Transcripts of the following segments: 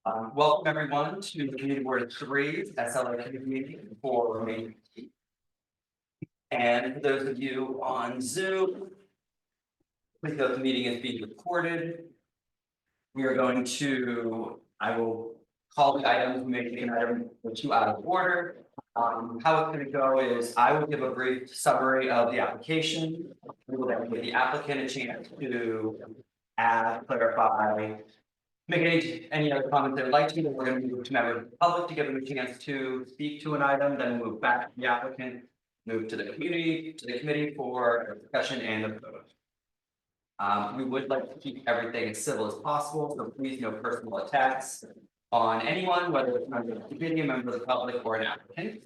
Welcome everyone to the Community Board of Three's SLA committee meeting for May 15th. And for those of you on Zoom, please note the meeting is being recorded. We are going to, I will call the items, maybe an item or two out of order. How it's going to go is I will give a brief summary of the application. We will then give the applicant a chance to add, clarify, make any other comments they would like to. Then we're going to move to members of the public to give them a chance to speak to an item, then move back to the applicant, move to the committee for a discussion and a vote. We would like to keep everything as civil as possible, so please no personal attacks on anyone, whether it's a member of the committee, a member of the public, or an applicant.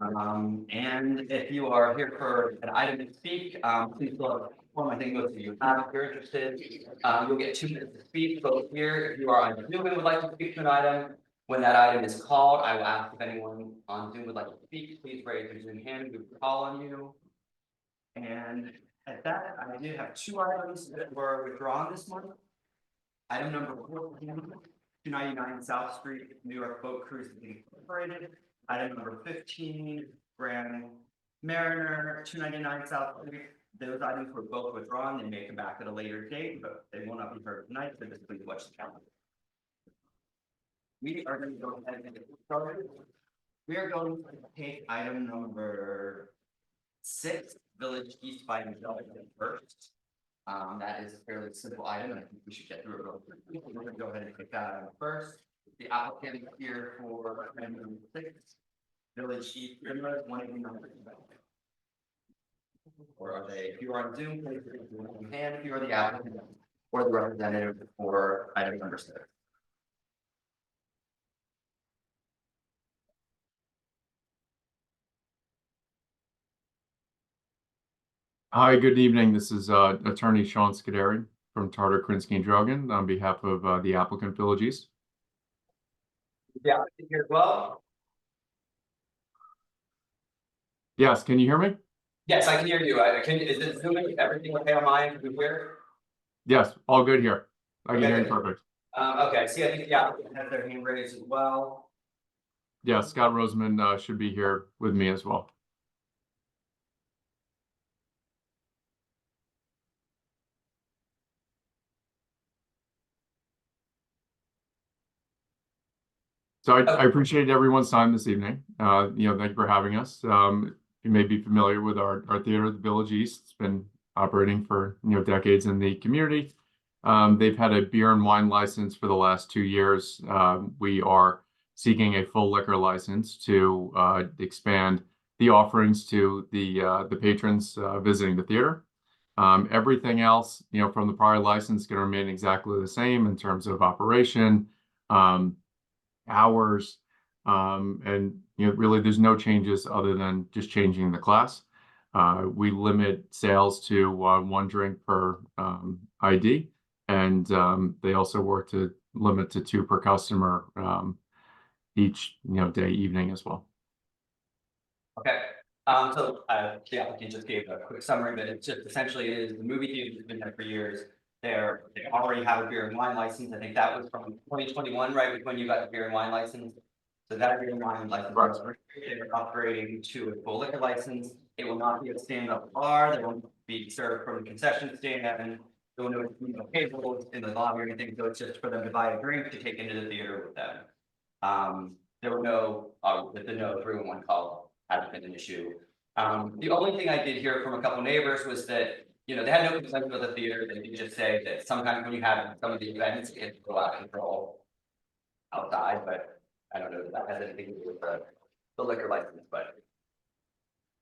And if you are here for an item to speak, please fill out the form. I think most of you have. If you're interested, you'll get 2 minutes to speak. Both here, if you are on Zoom and would like to speak to an item, when that item is called, I will ask if anyone on Zoom would like to speak. Please raise your Zoom hand. We will call on you. And at that, I did have 2 items that were withdrawn this month. Item number 14, 299 South Street, New York Boat Cruise Incorporated. Item number 15, Grand Mariner, 299 South Street. Those items were both withdrawn. They may come back at a later date, but they will not be heard tonight, so just please watch the calendar. We are going to go ahead and get started. We are going to take item number 6, Village East by Michelle first. That is a fairly simple item, and I think we should get through it real quickly. We're going to go ahead and take that item first. The applicant is here for item number 6, Village East 189. Or are they? If you are on Zoom, please raise your hand if you are the applicant or the representative for item number 6. Hi, good evening. This is attorney Sean Scuderi from Tarter, Krinsky & Drogan on behalf of the applicant Village East. Yeah, here as well. Yes, can you hear me? Yes, I can hear you. Is it Zooming? Everything okay on my end? Can you hear? Yes, all good here. I can hear you perfect. Okay, see, I think the applicant has their hand raised as well. Yeah, Scott Roseman should be here with me as well. So I appreciate everyone's time this evening. Thank you for having us. You may be familiar with our theater, the Village East. It's been operating for decades in the community. They've had a beer and wine license for the last 2 years. We are seeking a full liquor license to expand the offerings to the patrons visiting the theater. Everything else, from the prior license, is going to remain exactly the same in terms of operation, hours, and really there's no changes other than just changing the class. We limit sales to 1 drink per ID, and they also work to limit to 2 per customer each day, evening as well. Okay. So the applicant just gave a quick summary, but it just essentially is the movie theater has been there for years. They already have a beer and wine license. I think that was from 2021, right? When you got the beer and wine license. So that beer and wine license, they're upgrading to a full liquor license. It will not be a stand-up bar. They won't be served from a concession stand, and there will no tables in the lobby or anything. So it's just for them to buy a drink to take into the theater with them. There were no 311 call hasn't been an issue. The only thing I did hear from a couple neighbors was that they had no complaints about the theater. They did just say that sometimes when you have some of the events, it can go out of control outside, but I don't know if that has anything to do with the liquor license, but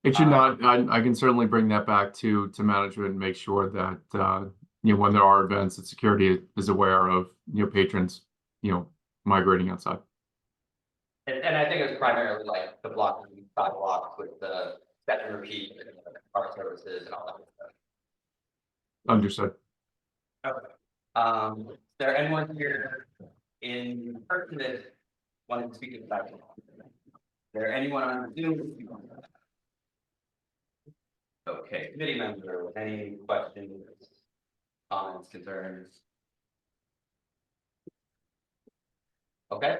it should not. I can certainly bring that back to management and make sure that when there are events, that security is aware of patrons migrating outside. And I think it was primarily like the sidewalks with the set and repeat and the car services and all that stuff. Understood. Okay. Is there anyone here in person that wanted to speak to the back? Is there anyone on Zoom? Okay, committee member, any questions, comments, concerns? Okay,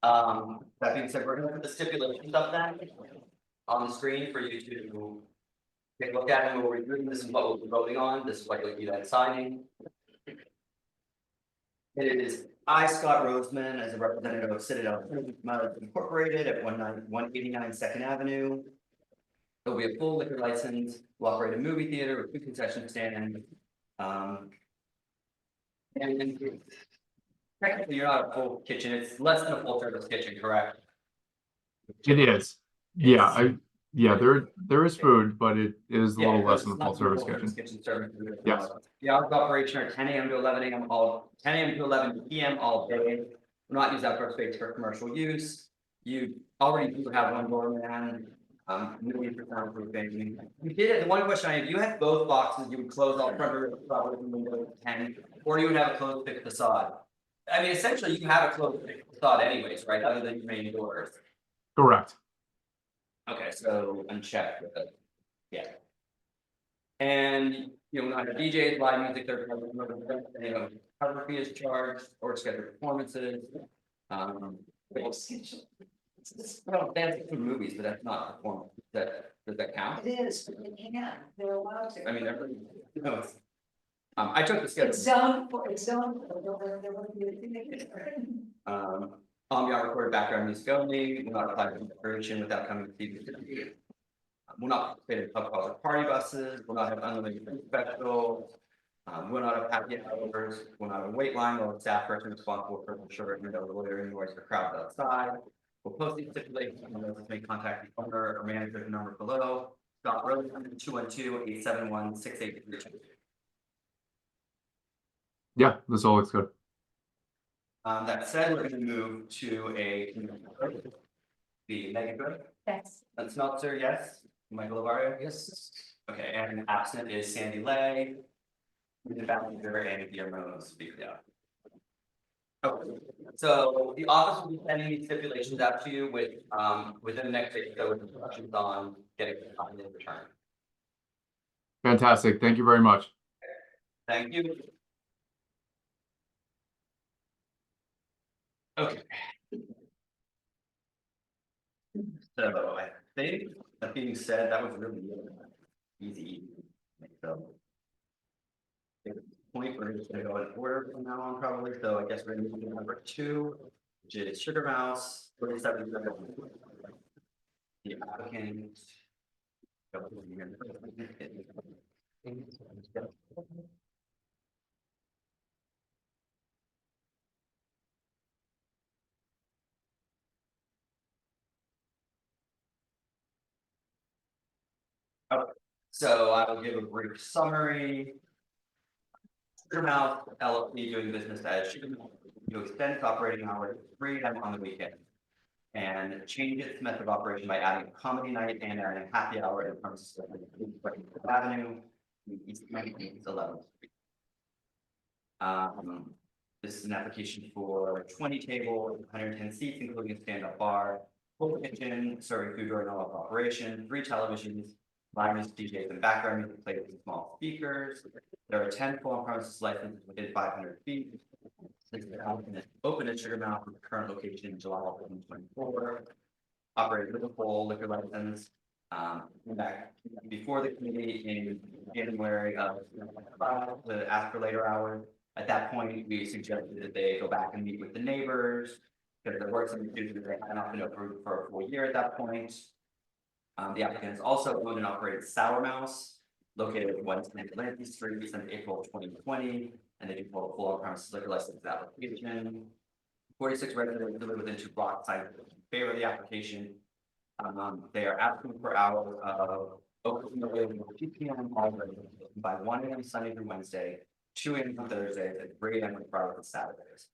that being said, we're gonna put the stipulations up then on the screen for you to take a look at, and we'll review this is what we'll be voting on, this is what you'll be then signing. It is I, Scott Roseman, as a representative of Citadel Incorporated at 189 Second Avenue. There'll be a full liquor license, we'll operate a movie theater with 2 concession stands. And technically, you're not a full kitchen, it's less than a full service kitchen, correct? It is. Yeah, there is food, but it is a little less than a full service kitchen. Service. Yes. The hours of operation are 10 a.m. to 11 a.m. 10 a.m. to 11 p.m. all day. Will not use outdoor space for commercial use. You already do have one doorman. Moving for soundproofing. You did it. The one question I have: you had both boxes. You would close all front door windows at 10, or you would have a closed fixed facade. I mean, essentially, you have a closed fixed facade, anyways, right? Other than your main doors. Correct. Okay, so unchecked with it. Yeah. And you know, not have DJs, live music, third party, you know, cover fee is charged or scheduled performances. Well, dancing through movies, but that's not performance. Does that count? It is, but they can't, they're allowed to. I mean, no. I took the schedule. It's zoned for, there won't be anything. Beyond recorded background music only, will not apply for incorporation without coming to TV. Will not participate in pub calls or party buses, will not have unlimited food specials. Will not have happy hours, will not have a wait line or staff person responsible for ensuring no loitering noise or crowds outside. Will post these stipulations and those may contact the owner or manager number below. Scott Rose, 212-871-6832. Yeah, this all looks good. That said, we're gonna move to the negative. Yes. And Smeltzer, yes. Michael Lavario? Yes. Okay, and absent is Sandy Lay. The Ballinger and Guillermo speak out. Okay, so the office will be sending these stipulations out to you with, within the next day, so with instructions on getting the copy in return. Fantastic. Thank you very much. Thank you. Okay. So I think that being said, that was really easy. So. Point, we're just gonna go in order from now on probably, so I guess we're gonna move to number 2, which is Sugar Mouse, 47. The applicant. Okay, so I will give a brief summary. Sugar Mouse LLC doing business as Sugar Mouse to extend its operating hours to 3 a.m. on the weekend. And change its method of operation by adding a comedy night and adding happy hour in terms of Avenue, East 11th Street. This is an application for 20 tables, 110 seats, including a stand-up bar, full kitchen, serving food during all of operation, 3 televisions, live music DJs and background music played with small speakers. There are 10 full on-premises licenses within 500 feet. This is open at Sugar Mountain from the current location in July of 2024. Operated with a full liquor license. Back before the committee in January of to ask for later hours. At that point, we suggested that they go back and meet with the neighbors because there were some issues that they had not been approved for a full year at that point. The applicant has also owned and operated Sour Mouse, located at 110 Atlantic Street since April 2020, and they do hold a full on-premises liquor license application. 46 residents live within 2 block sites in favor of the application. They are asking for hours of open from 2 p.m. all day by 1 a.m. Sunday through Wednesday, 2 a.m. on Thursdays, and 3 a.m. on Fridays and Saturdays.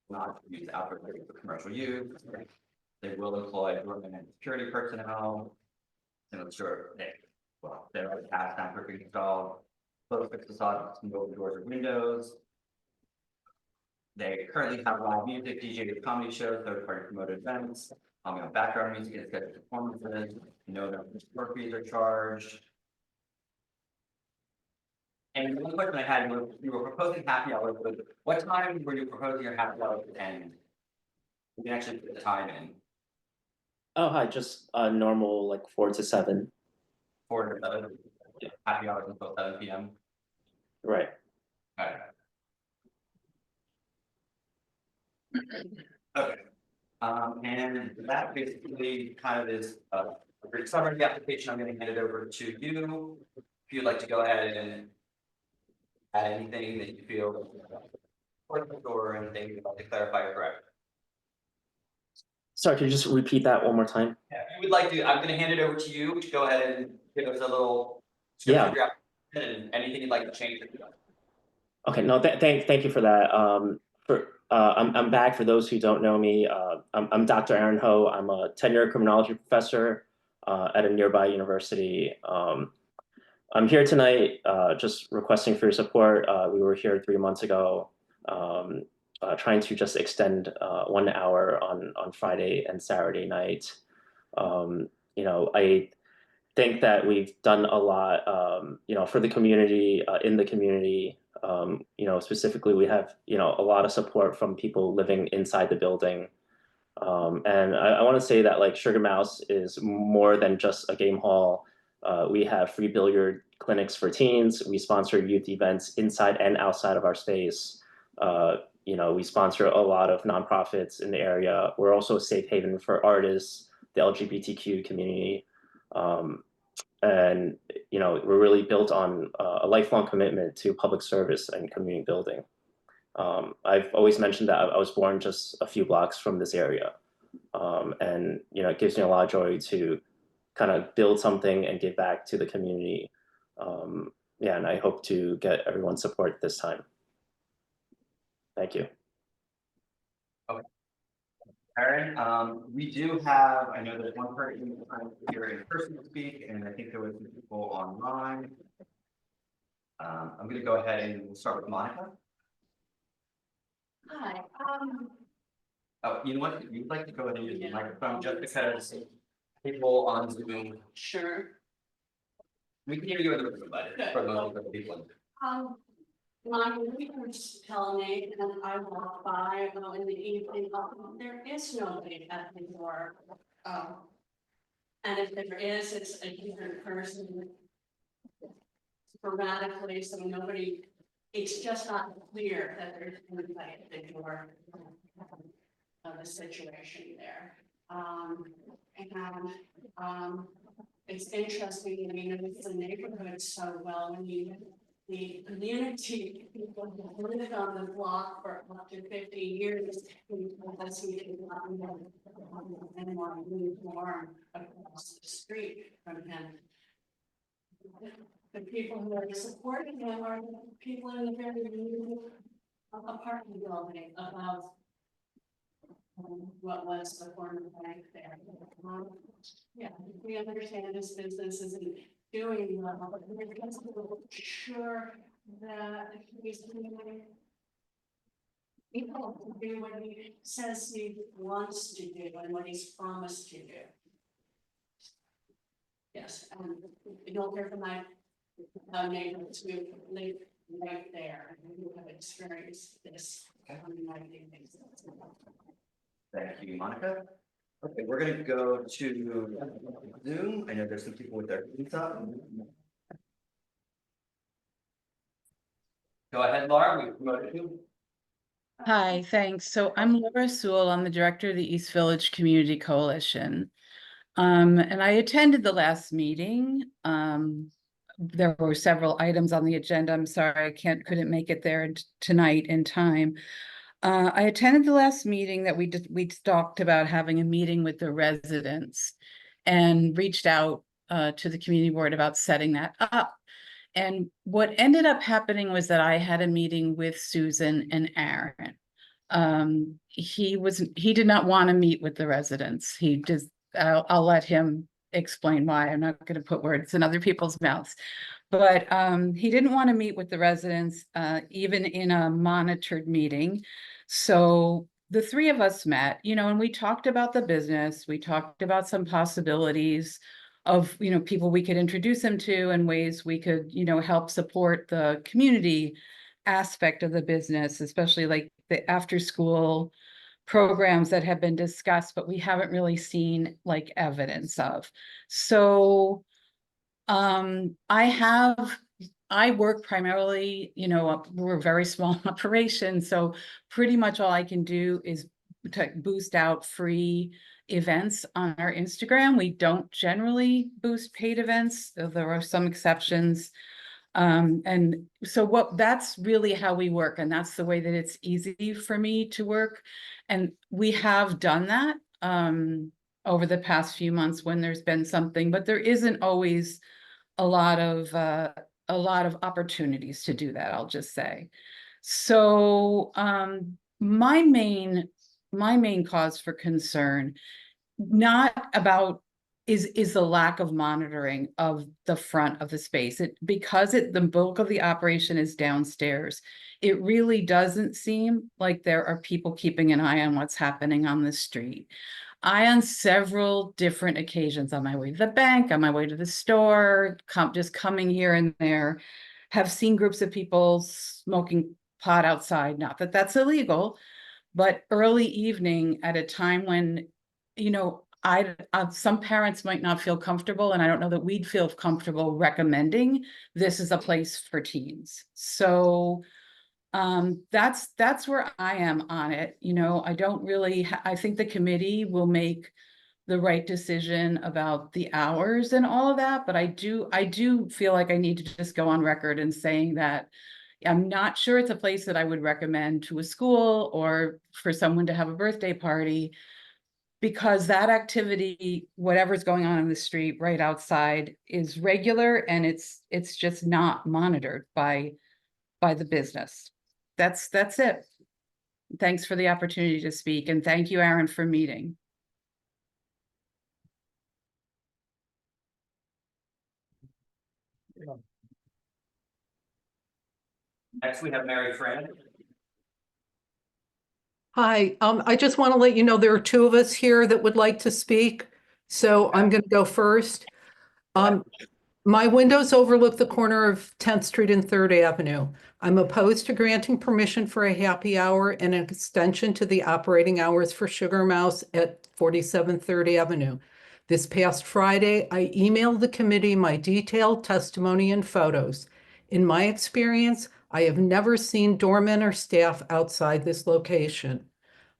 Not use outdoor for commercial use. They will employ government and security personnel. And I'm sure there are cast down perfect installed, close fixed facade, no doors or windows. They currently have live music, DJ comedy shows, third-party promoted events, background music and scheduled performances. No work fees are charged. And one question I had was, you were proposing happy hours, but what time were you proposing your happy hours to end? We can actually put the time in, Oh, hi, just normal, like 4 to 7, 4 to 7, happy hours until 7 p.m. right? Okay. Okay, and that basically kind of is a brief summary of the application. I'm gonna hand it over to you. If you'd like to go ahead and add anything that you feel important or anything you'd like to clarify or correct. Sorry, could you just repeat that one more time? Yeah, if you would like to, I'm gonna hand it over to you to go ahead and give us a little Yeah. description of your application and anything you'd like to change. Okay, no, thank you for that. I'm back. For those who don't know me, I'm Dr. Aaron Ho. I'm a tenured criminology professor at a nearby university. I'm here tonight just requesting for your support. We were here 3 months ago, trying to just extend 1 hour on Friday and Saturday night. I think that we've done a lot, for the community, in the community. Specifically, we have, a lot of support from people living inside the building. And I want to say that like Sugar Mouse is more than just a game hall. We have free billiard clinics for teens. We sponsor youth events inside and outside of our space. We sponsor a lot of nonprofits in the area. We're also a safe haven for artists, the LGBTQ community. And we're really built on a lifelong commitment to public service and community building. I've always mentioned that I was born just a few blocks from this area, and it gives me a lot of joy to kind of build something and give back to the community. Yeah, and I hope to get everyone's support this time. Thank you. Aaron, we do have, I know there's one person here in person to speak, and I think there was some people online. I'm gonna go ahead and we'll start with Monica. Hi, Oh, you know what, you'd like to go ahead and use the microphone just because people on Zoom, sure. we can hear you in the room, but for most of the people. My neighbors tell me, and I walk by in the evening, there is nobody at the door. And if there is, it's a different person. Sporadically, so nobody, it's just not clear that there's anybody at the door of the situation there. It's interesting, the neighborhood so well, the community, people who lived on the block for up to 50 years, unless we did not move more across the street from him. The people who are supporting him are the people in the very new apartment building above what was the former bank there. Yeah, we understand this business isn't doing well, but we're just sure that he's doing people to do what he says he wants to do and what he's promised to do. Yes, and you'll hear from my neighbors who live right there and who have experienced this. Thank you, Monica. Okay, we're gonna go to Zoom. I know there's some people with their hands up. Go ahead, Laura, we promoted you. Hi, thanks. So I'm Laura Sewell. I'm the director of the East Village Community Coalition. And I attended the last meeting. There were several items on the agenda. I'm sorry, I couldn't make it there tonight in time. I attended the last meeting that we talked about having a meeting with the residents and reached out to the community board about setting that up. And what ended up happening was that I had a meeting with Susan and Aaron. He did not want to meet with the residents. I'll let him explain why. I'm not going to put words in other people's mouths. But he didn't want to meet with the residents, even in a monitored meeting. So the three of us met, and we talked about the business. We talked about some possibilities of, people we could introduce them to and ways we could, help support the community aspect of the business, especially like the after school programs that have been discussed, but we haven't really seen like evidence of. So I work primarily, we're a very small operation, so pretty much all I can do is to boost out free events on our Instagram. We don't generally boost paid events, though there are some exceptions. And so that's really how we work, and that's the way that it's easy for me to work. And we have done that over the past few months when there's been something, but there isn't always a lot of opportunities to do that, I'll just say. So my main cause for concern, not about is the lack of monitoring of the front of the space. Because the bulk of the operation is downstairs, it really doesn't seem like there are people keeping an eye on what's happening on the street. On several different occasions, on my way to the bank, on my way to the store, just coming here and there, have seen groups of people smoking pot outside. Not that that's illegal, but early evening at a time when, some parents might not feel comfortable, and I don't know that we'd feel comfortable recommending this is a place for teens. So that's where I am on it. I don't really, I think the committee will make the right decision about the hours and all of that, but I do feel like I need to just go on record and saying that I'm not sure it's a place that I would recommend to a school or for someone to have a birthday party, because that activity, whatever's going on in the street right outside, is regular, and it's just not monitored by the business. That's it. Thanks for the opportunity to speak, and thank you, Aaron, for meeting. Next, we have Mary Fran. Hi, I just want to let you know there are two of us here that would like to speak, so I'm going to go first. My windows overlook the corner of 10th Street and 3rd Avenue. I'm opposed to granting permission for a happy hour and an extension to the operating hours for Sugar Mouse at 47 3rd Avenue. This past Friday, I emailed the committee my detailed testimony and photos. In my experience, I have never seen doormen or staff outside this location.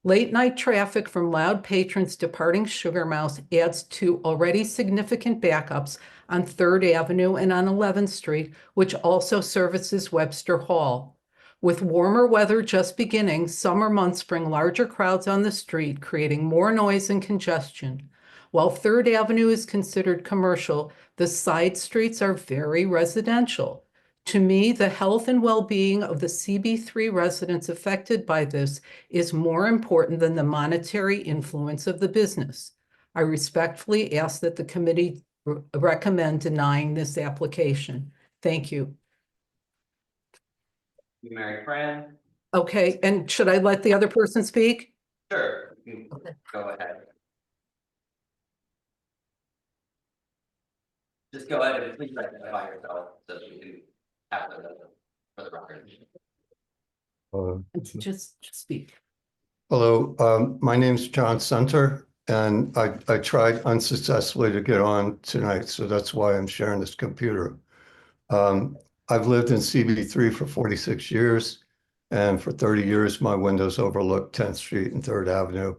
Late night traffic from loud patrons departing Sugar Mouse adds to already significant backups on 3rd Avenue and on 11th Street, which also services Webster Hall. With warmer weather just beginning, summer months bring larger crowds on the street, creating more noise and congestion. While 3rd Avenue is considered commercial, the side streets are very residential. To me, the health and well-being of the CB3 residents affected by this is more important than the monetary influence of the business. I respectfully ask that the committee recommend denying this application. Thank you. Mary Fran. Okay, and should I let the other person speak? Sure, you can go ahead. Just go ahead and please identify yourself so that we can have the for the record. Just speak. Hello, my name's John Sunter, and I tried unsuccessfully to get on tonight, so that's why I'm sharing this computer. I've lived in CB3 for 46 years, and for 30 years, my windows overlook 10th Street and 3rd Avenue.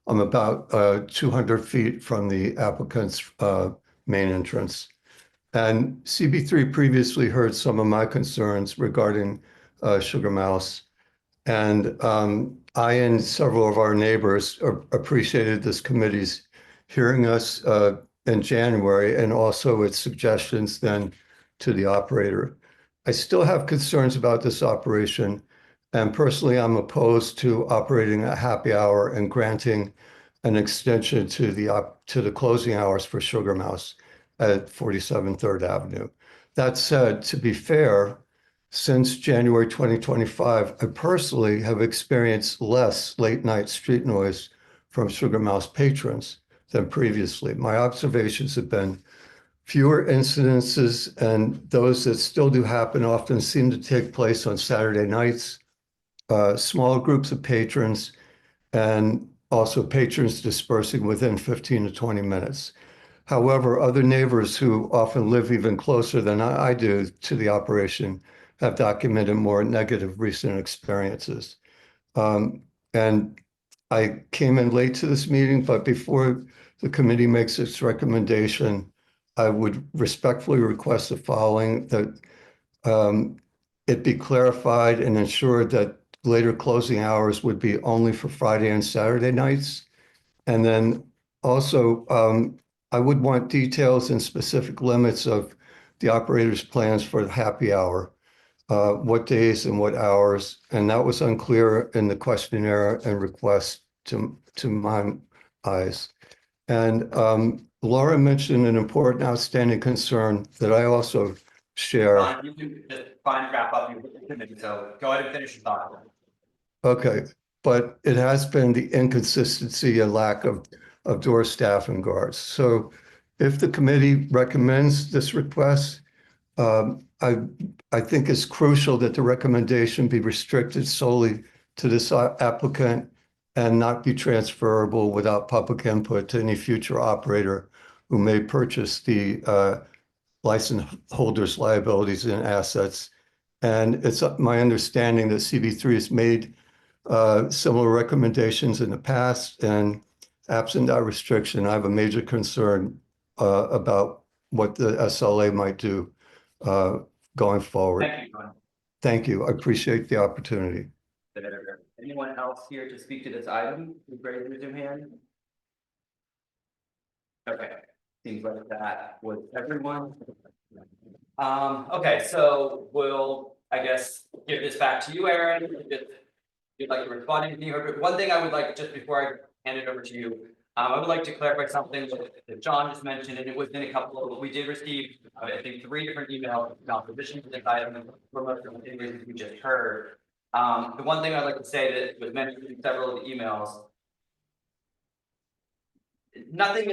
I'm about 200 feet from the applicant's main entrance. And CB3 previously heard some of my concerns regarding Sugar Mouse. And I and several of our neighbors appreciated this committee's hearing us in January, and also its suggestions then to the operator. I still have concerns about this operation, and personally, I'm opposed to operating a happy hour and granting an extension to the closing hours for Sugar Mouse at 47 3rd Avenue. That said, to be fair, since January 2025, I personally have experienced less late night street noise from Sugar Mouse patrons than previously. My observations have been fewer incidences, and those that still do happen often seem to take place on Saturday nights, small groups of patrons, and also patrons dispersing within 15 to 20 minutes. However, other neighbors who often live even closer than I do to the operation have documented more negative recent experiences. And I came in late to this meeting, but before the committee makes its recommendation, I would respectfully request the following, that it be clarified and ensured that later closing hours would be only for Friday and Saturday nights. And then also, I would want details and specific limits of the operator's plans for the happy hour, what days and what hours, and that was unclear in the questionnaire and request to my eyes. And Laura mentioned an important outstanding concern that I also share. Ron, you can just find wrap up your committee, so go ahead and finish your thought. Okay, but it has been the inconsistency and lack of door staff and guards. So if the committee recommends this request, I think it's crucial that the recommendation be restricted solely to this applicant and not be transferable without public input to any future operator who may purchase the license holder's liabilities and assets. And it's my understanding that CB3 has made similar recommendations in the past, and absent that restriction, I have a major concern about what the SLA might do going forward. Thank you, Ron. Thank you. I appreciate the opportunity. Anyone else here to speak to this item? Please raise your Zoom hand. Okay, seems like that was everyone. Okay, so we'll, I guess, give this back to you, Aaron. If you'd like to respond to anything, but one thing I would like, just before I hand it over to you, I would like to clarify something that John just mentioned, and it was in a couple of, we did receive, I think, 3 different emails in opposition to this item, and for most of the reasons we just heard. The one thing I'd like to say that was mentioned in several of the emails, nothing,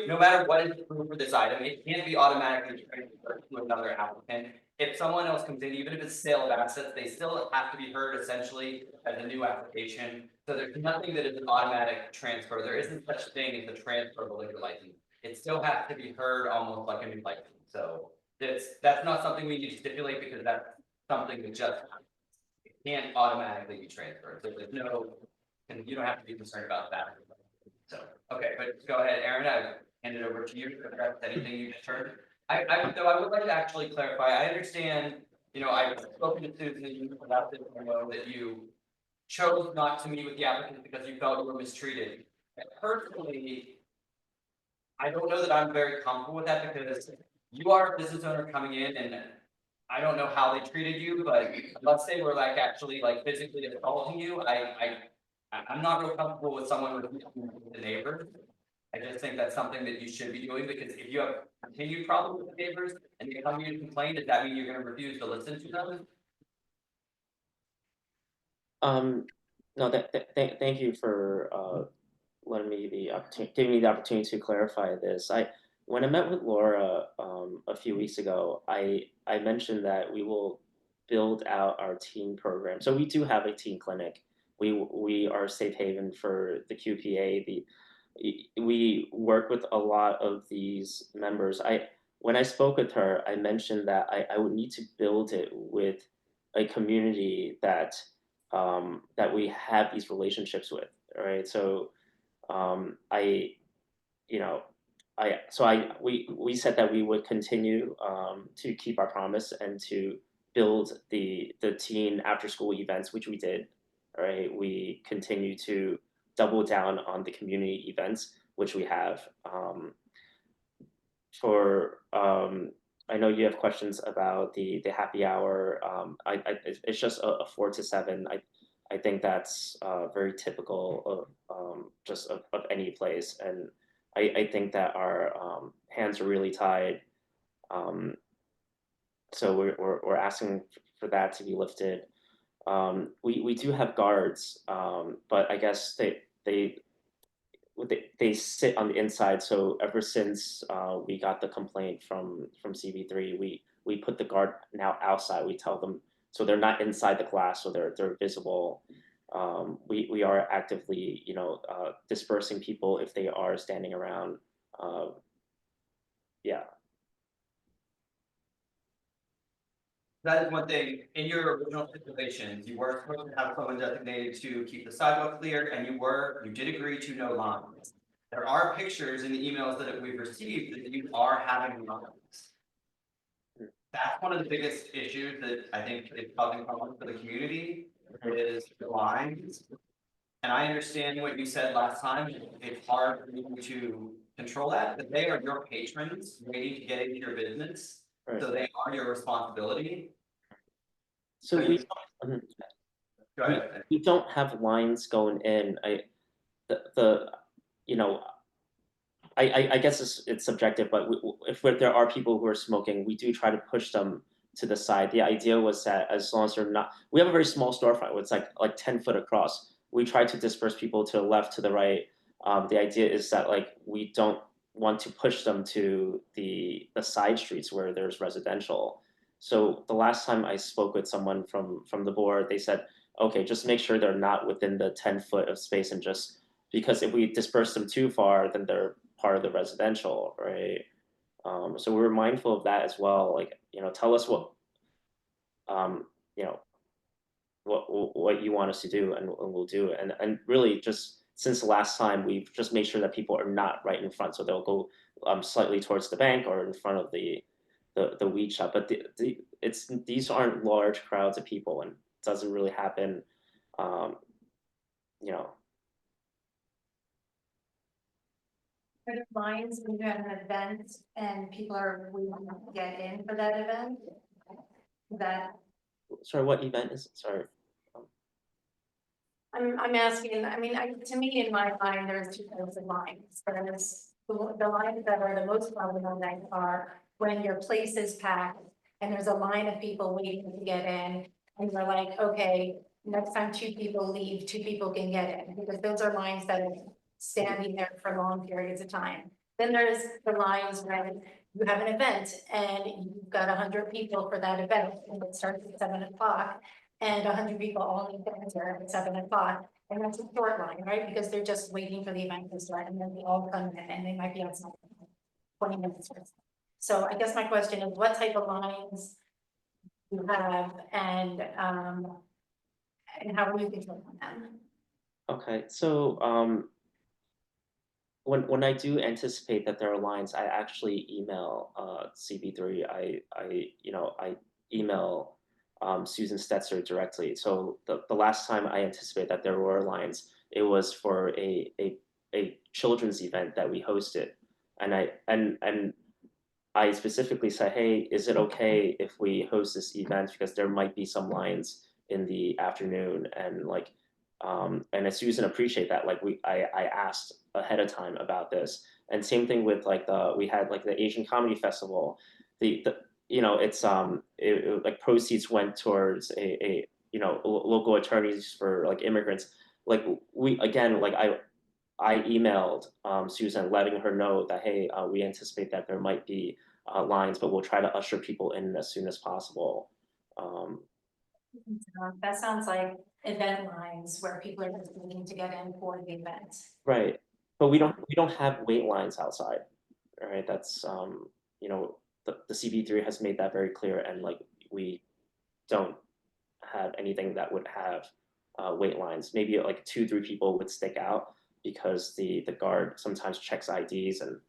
no matter what is approved for this item, it can't be automatically transferred to another applicant. If someone else comes in, even if it's sale of assets, they still have to be heard essentially as a new application. So there's nothing that is an automatic transfer. There isn't such thing as a transfer of a liquor license. It still has to be heard almost like a new license. So that's not something we need to stipulate, because that's something that just it can't automatically be transferred. So there's no, and you don't have to be concerned about that. So, okay, but go ahead, Aaron, I hand it over to you to address anything you just heard. Though I would like to actually clarify, I understand, I've spoken to Susan about this, I know that you chose not to meet with the applicant because you felt you were mistreated. And personally, I don't know that I'm very comfortable with that, because you are a business owner coming in, and I don't know how they treated you, but let's say we're like actually like physically assaulting you, I'm not real comfortable with someone with the neighbors. I just think that's something that you should be doing, because if you have continued problems with the neighbors and they come to you and complain, does that mean you're going to refuse to listen to them? No, thank you for letting me the opportunity, giving me the opportunity to clarify this. When I met with Laura a few weeks ago, I mentioned that we will build out our teen program. So we do have a teen clinic. We are a safe haven for the QPA. We work with a lot of these members. When I spoke with her, I mentioned that I would need to build it with a community that that we have these relationships with, right? So we said that we would continue to keep our promise and to build the teen after school events, which we did. Right, we continue to double down on the community events, which we have. I know you have questions about the happy hour. It's just a 4 to 7. I think that's very typical of just of any place, and I think that our hands are really tied. So we're asking for that to be lifted. We do have guards, but I guess they sit on the inside. So ever since we got the complaint from CB3, we put the guard now outside. We tell them, so they're not inside the class, so they're visible. we are actively, dispersing people if they are standing around. Yeah. That is one thing, in your original stipulations, you were supposed to have someone designated to keep the sidewalk clear, and you did agree to no lines. There are pictures in the emails that we've received that you are having lines. That's one of the biggest issues that I think is causing problems for the community, is the lines. And I understand what you said last time, it's hard for you to control that, but they are your patrons waiting to get into your business. Right. So they are your responsibility. So So we, Go ahead. we don't have lines going in. I guess it's subjective, but if there are people who are smoking, we do try to push them to the side. The idea was that as long as they're not, we have a very small storefront, it's like 10 foot across. We try to disperse people to the left, to the right. The idea is that like we don't want to push them to the side streets where there's residential. So the last time I spoke with someone from the board, they said, okay, just make sure they're not within the 10 foot of space, and just because if we disperse them too far, then they're part of the residential, right? So we're mindful of that as well. Like, tell us what, you know, what you want us to do, and we'll do it. And really, just since the last time, we've just made sure that people are not right in front, so they'll go slightly towards the bank or in front of the weed shop. But these aren't large crowds of people, and it doesn't really happen. Are there lines when you have an event and people are waiting to get in for that event? Sorry, what event is it? Sorry. I'm asking, to me, in my mind, there's two types of lines. There's the lines that are the most problematic are when your place is packed and there's a line of people waiting to get in, and you're like, okay, next time 2 people leave, 2 people can get in, because those are lines that are standing there for long periods of time. Then there's the lines when you have an event and you've got 100 people for that event, and it starts at 7 o'clock, and 100 people all need to enter at 7 o'clock. And that's a short line, right? Because they're just waiting for the event to start, and then they all come in, and they might be outside 20 minutes or so. So I guess my question is, what type of lines you have, and how are you controlling them? Okay, so when I do anticipate that there are lines, I actually email CB3. I email Susan Stetzer directly. So the last time I anticipated that there were lines, it was for a children's event that we hosted, and I specifically said, hey, is it okay if we host this event, because there might be some lines in the afternoon, and Susan appreciate that. Like I asked ahead of time about this, and same thing with we had the Asian Comedy Festival, like proceeds went towards a local attorneys for immigrants. I emailed Susan letting her know that, hey, we anticipate that there might be lines, but we'll try to usher people in as soon as possible. That sounds like event lines where people are just waiting to get in for the event. Right, but we don't have wait lines outside. All right, that's the CB3 has made that very clear, and we don't have anything that would have wait lines. Maybe 2-3 people would stick out because the guard sometimes checks IDs, and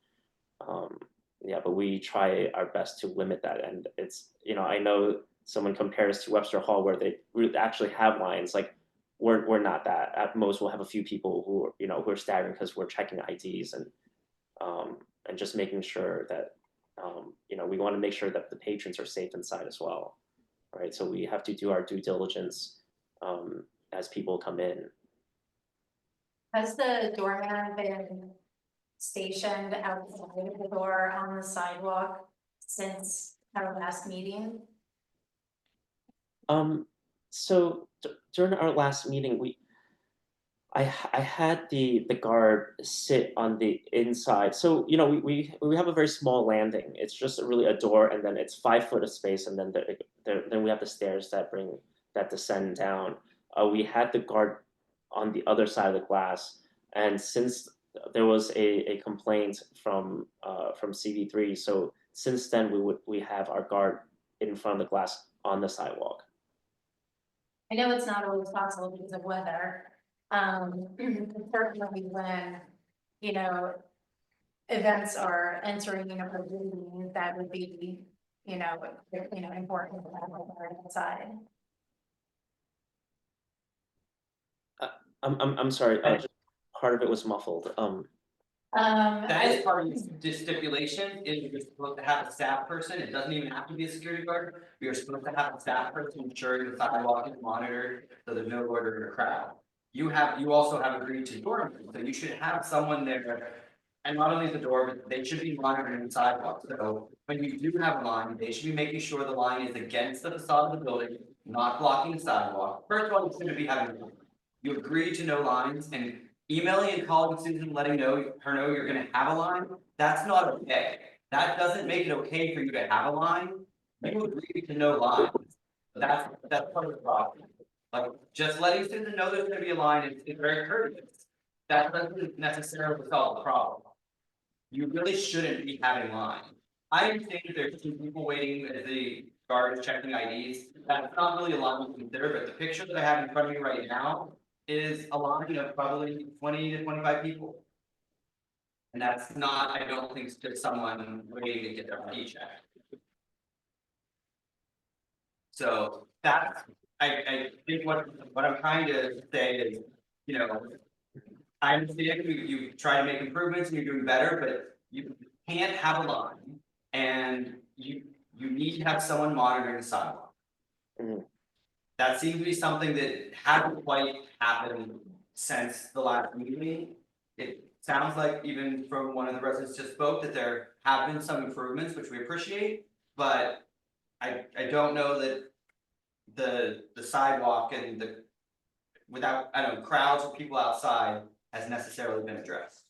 yeah, but we try our best to limit that. And it's, I know someone compares to Webster Hall where they actually have lines. We're not that. At most, we'll have a few people who are staggering because we're checking IDs, and just making sure that we want to make sure that the patrons are safe inside as well, right? So we have to do our due diligence as people come in. Has the doorman been stationed outside of the door on the sidewalk since our last meeting? So during our last meeting, I had the guard sit on the inside. So we have a very small landing. It's just really a door, and then it's 5 foot of space, and then then we have the stairs that descend down. We had the guard on the other side of the glass. And since there was a complaint from CB3, so since then we have our guard in front of the glass on the sidewalk. I know it's not always possible because of weather. Certainly when, you know, events are entering, you know, a building, that would be, important to have a guard outside. I'm sorry, just part of it was muffled. That is part of the stipulation, is you're supposed to have a staff person, it doesn't even have to be a security guard. We are supposed to have a staff person ensuring the sidewalk is monitored, so there's no order or crowd. You also have agreed to doorman, so you should have someone there. And not only the door, but they should be monitoring the sidewalk, so when you do have a line, they should be making sure the line is against the facade of the building, not blocking the sidewalk. First of all, you shouldn't be having. You agree to no lines, and emailing and calling Susan, letting her know you're gonna have a line, that's not okay. That doesn't make it okay for you to have a line. You agree to no lines. That's part of the problem. Like, just letting Susan know there's gonna be a line is very courteous. That doesn't necessarily solve the problem. You really shouldn't be having line. I understand if there's two people waiting as the guard is checking IDs, that's not really a line to consider, but the picture that I have in front of me right now is a line of probably 20 to 25 people. And that's not, I don't think, just someone waiting to get their ID checked. So that's, I think what I'm trying to say is, you know, I understand you try to make improvements and you're doing better, but you can't have a line. And you need to have someone monitoring the sidewalk. Mhm. That seems to be something that hasn't quite happened since the last meeting. It sounds like even from one of the residents just spoke that there have been some improvements, which we appreciate, but I don't know that the sidewalk and the without, I don't know, crowds or people outside has necessarily been addressed.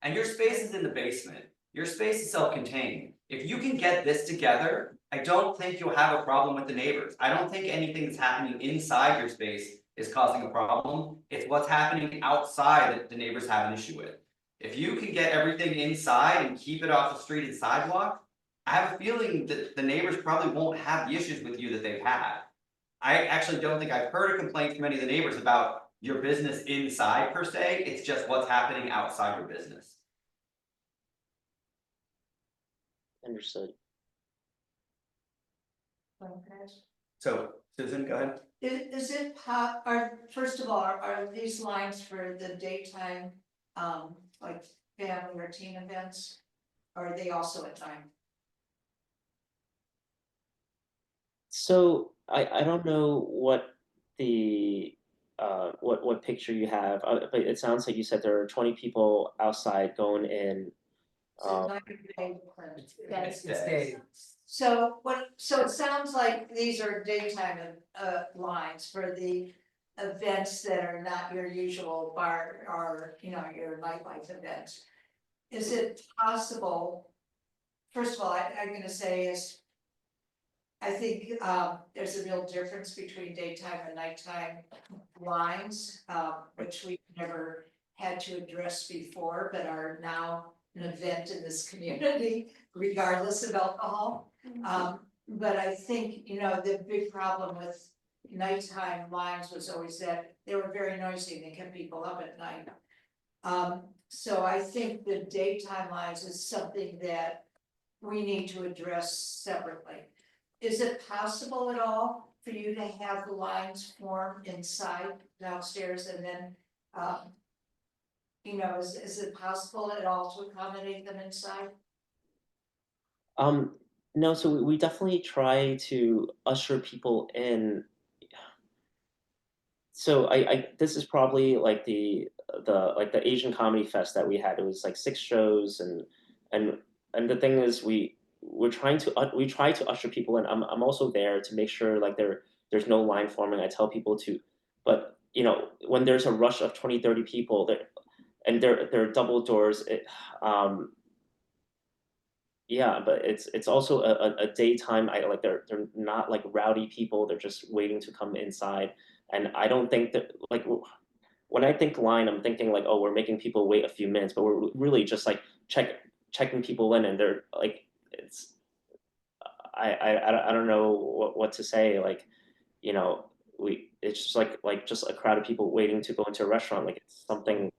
And your space is in the basement. Your space is self-contained. If you can get this together, I don't think you'll have a problem with the neighbors. I don't think anything that's happening inside your space is causing a problem. It's what's happening outside that the neighbors have an issue with. If you can get everything inside and keep it off the street and sidewalk, I have a feeling that the neighbors probably won't have the issues with you that they've had. I actually don't think I've heard a complaint from any of the neighbors about your business inside per se. It's just what's happening outside your business. Understood. So Susan, go ahead. Is it first of all, are these lines for the daytime, like family or teen events? Or are they also at night? So I don't know what the what picture you have, but it sounds like you said there are 20 people outside going in. So it sounds like these are daytime lines for the events that are not your usual bar or, your nightlife events. Is it possible? First of all, I'm gonna say is, I think there's a real difference between daytime and nighttime lines, which we've never had to address before, but are now an event in this community, regardless of alcohol. But I think, the big problem with nighttime lines was always that they were very noisy, they kept people up at night. So I think the daytime lines is something that we need to address separately. Is it possible at all for you to have the lines form inside downstairs and then, is it possible at all to accommodate them inside? No, so we definitely try to usher people in. So I this is probably like the Asian Comedy Fest that we had. It was like 6 shows, and the thing is we try to usher people in. I'm also there to make sure like there's no line forming. I tell people to, but when there's a rush of 20-30 people there, and there are double doors, Yeah, but it's also a daytime. I like they're not like rowdy people. They're just waiting to come inside. And I don't think that like when I think line, I'm thinking like, oh, we're making people wait a few minutes, but we're really just like checking people in, and they're like, it's I don't know what to say. Like, you know, it's just like just a crowd of people waiting to go into a restaurant. Like it's something.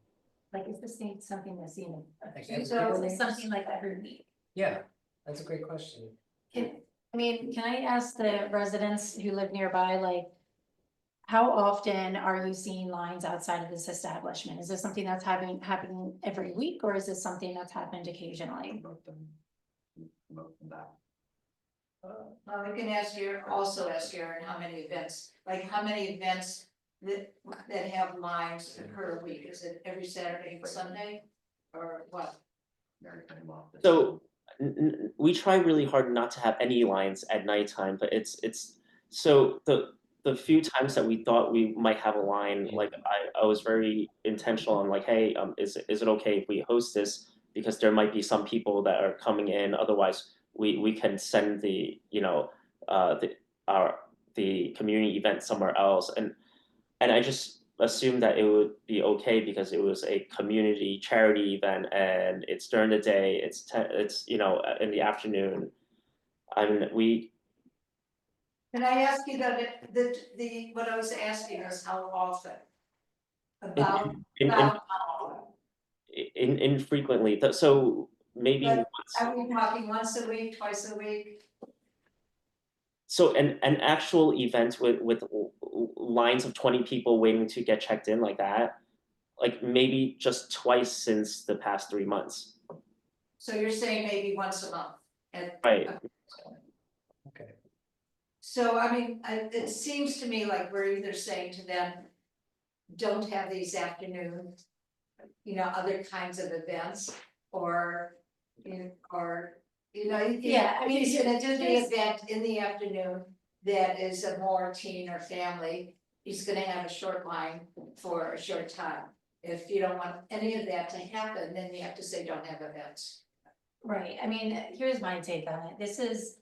Like, is this thing something that's, you know, Okay. so it's something like every week? Yeah, that's a great question. I mean, can I ask the residents who live nearby, like, how often are you seeing lines outside of this establishment? Is this something that's happening every week, or is this something that's happened occasionally? Well, we can also ask Aaron, how many events, that have lines occur a week, is it every Saturday and Sunday? Or what? So we try really hard not to have any lines at nighttime, but it's so the few times that we thought we might have a line, like I was very intentional on like, hey, is it okay if we host this, because there might be some people that are coming in, otherwise we can send the the community event somewhere else, and I just assumed that it would be okay because it was a community charity event and it's during the day. It's in the afternoon. I mean, Can I ask you that, what I was asking is how often? About, in, about how often? infrequently. So maybe But once. are we talking once a week, twice a week? So an actual event with lines of 20 people waiting to get checked in like that, like maybe just twice since the past 3 months. So you're saying maybe once a month? Right. Okay. So I mean, it seems to me like we're either saying to them, don't have these afternoon, other kinds of events, or, Yeah, I mean, he's gonna do the here's- event in the afternoon that is a more teen or family, he's gonna have a short line for a short time. If you don't want any of that to happen, then you have to say don't have events. Right, I mean, here's my take on it. This is,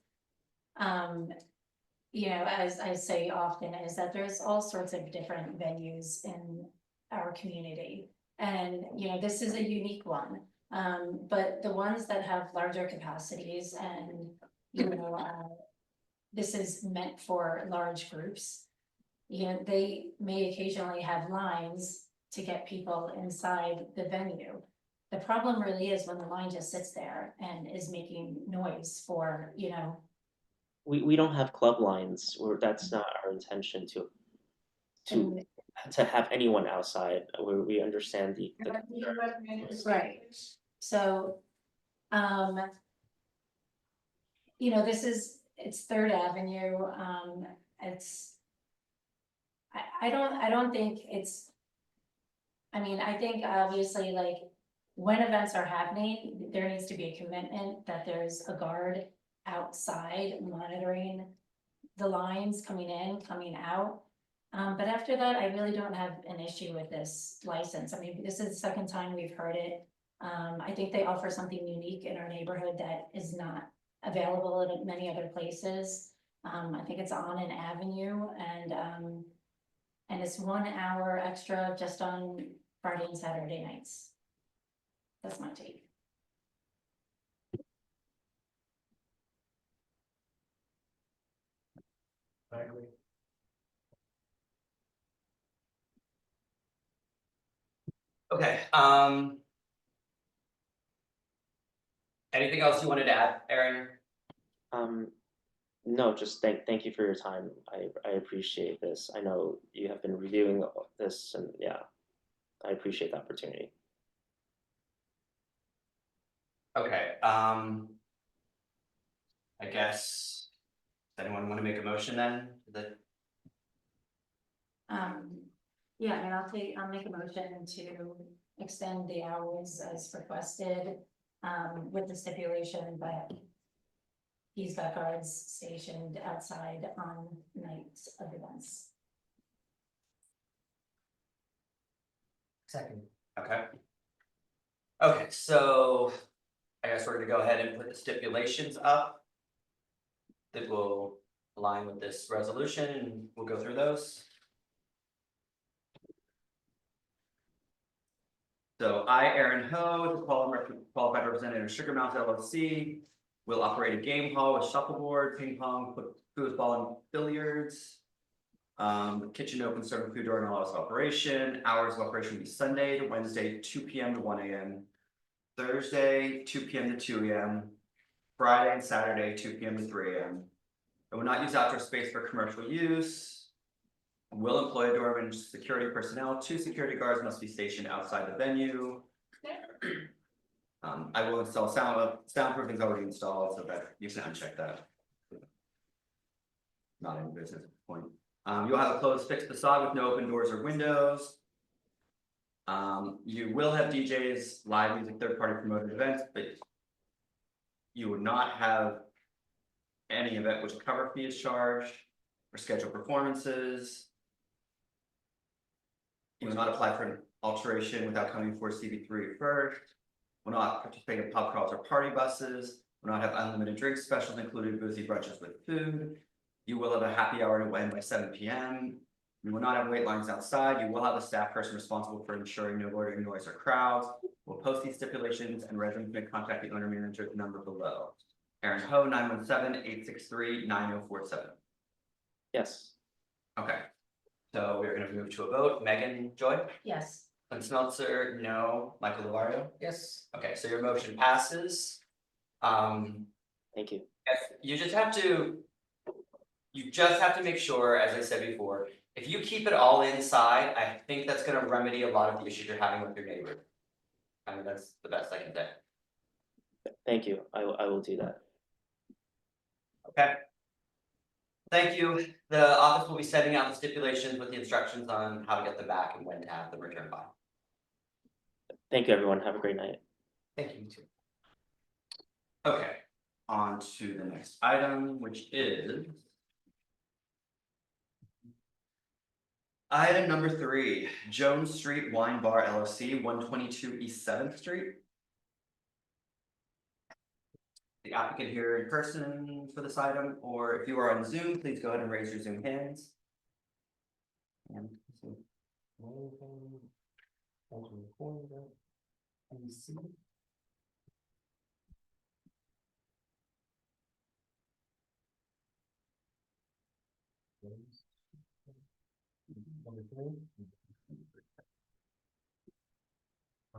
as I say often, is that there's all sorts of different venues in our community. And, this is a unique one, but the ones that have larger capacities and, this is meant for large groups. They may occasionally have lines to get people inside the venue. The problem really is when the line just sits there and is making noise for, We don't have club lines, or that's not our intention to and- have anyone outside. We understand the Right. So, it's Third Avenue, I don't think it's. I mean, I think obviously like when events are happening, there needs to be a commitment that there's a guard outside monitoring the lines coming in, coming out. But after that, I really don't have an issue with this license. I mean, this is the second time we've heard it. I think they offer something unique in our neighborhood that is not available in many other places. I think it's on an avenue, and it's 1 hour extra just on Friday and Saturday nights. That's my take. I agree. Okay, anything else you wanted to add, Aaron? No, just thank you for your time. I appreciate this. I know you have been reviewing this, and yeah, I appreciate the opportunity. Okay, I guess, does anyone want to make a motion then? Yeah, I mean, I'll make a motion to extend the hours as requested, with the stipulation that he's got guards stationed outside on nights of events. Second. Okay. Okay, so I guess we're gonna go ahead and put the stipulations up. That will align with this resolution and we'll go through those. So I, Aaron Ho, the qualified representative of Sugar Mountain LLC, will operate a game hall with shuffleboard, ping pong, foosball, and billiards. Kitchen open, serving food during all hours of operation. Hours of operation will be Sunday to Wednesday, 2 p.m. to 1 a.m. Thursday, 2 p.m. to 2 a.m. Friday and Saturday, 2 p.m. to 3 a.m. I will not use outdoor space for commercial use. Will employ a doorman and security personnel. 2 security guards must be stationed outside the venue. I will install soundproofing is already installed, so that you can uncheck that. Not in business at this point. You'll have a closed fixed facade with no open doors or windows. You will have DJs, live music, third-party promoted events, but you would not have any event which cover fee is charged or scheduled performances. You will not apply for an alteration without coming before CB3 first. Will not participate in pub crawls or party buses. Will not have unlimited drink specials, including boozy brunches with food. You will have a happy hour to end by 7 p.m. You will not have wait lines outside. You will have a staff person responsible for ensuring no loitering, noise, or crowds. We'll post these stipulations and residents may contact the owner manager at the number below. Aaron Ho, 917-863-9047. Yes. Okay. So we're gonna move to a vote. Megan, Joy? Yes. Clint Smeltzer, no. Michael Lavario? Yes. Okay, so your motion passes. Thank you. If you just have to. You just have to make sure, as I said before, if you keep it all inside, I think that's gonna remedy a lot of the issues you're having with your neighbor. I mean, that's the best I can say. Thank you. I will do that. Okay. Thank you. The office will be sending out the stipulations with the instructions on how to get them back and when to have them returned by. Thank you, everyone. Have a great night. Thank you, you too. Okay, on to the next item, which is. Item number 3, Jones Street Wine Bar LLC, 122 East 7th Street. The applicant here in person for this item, or if you are on Zoom, please go ahead and raise your Zoom hands. And so,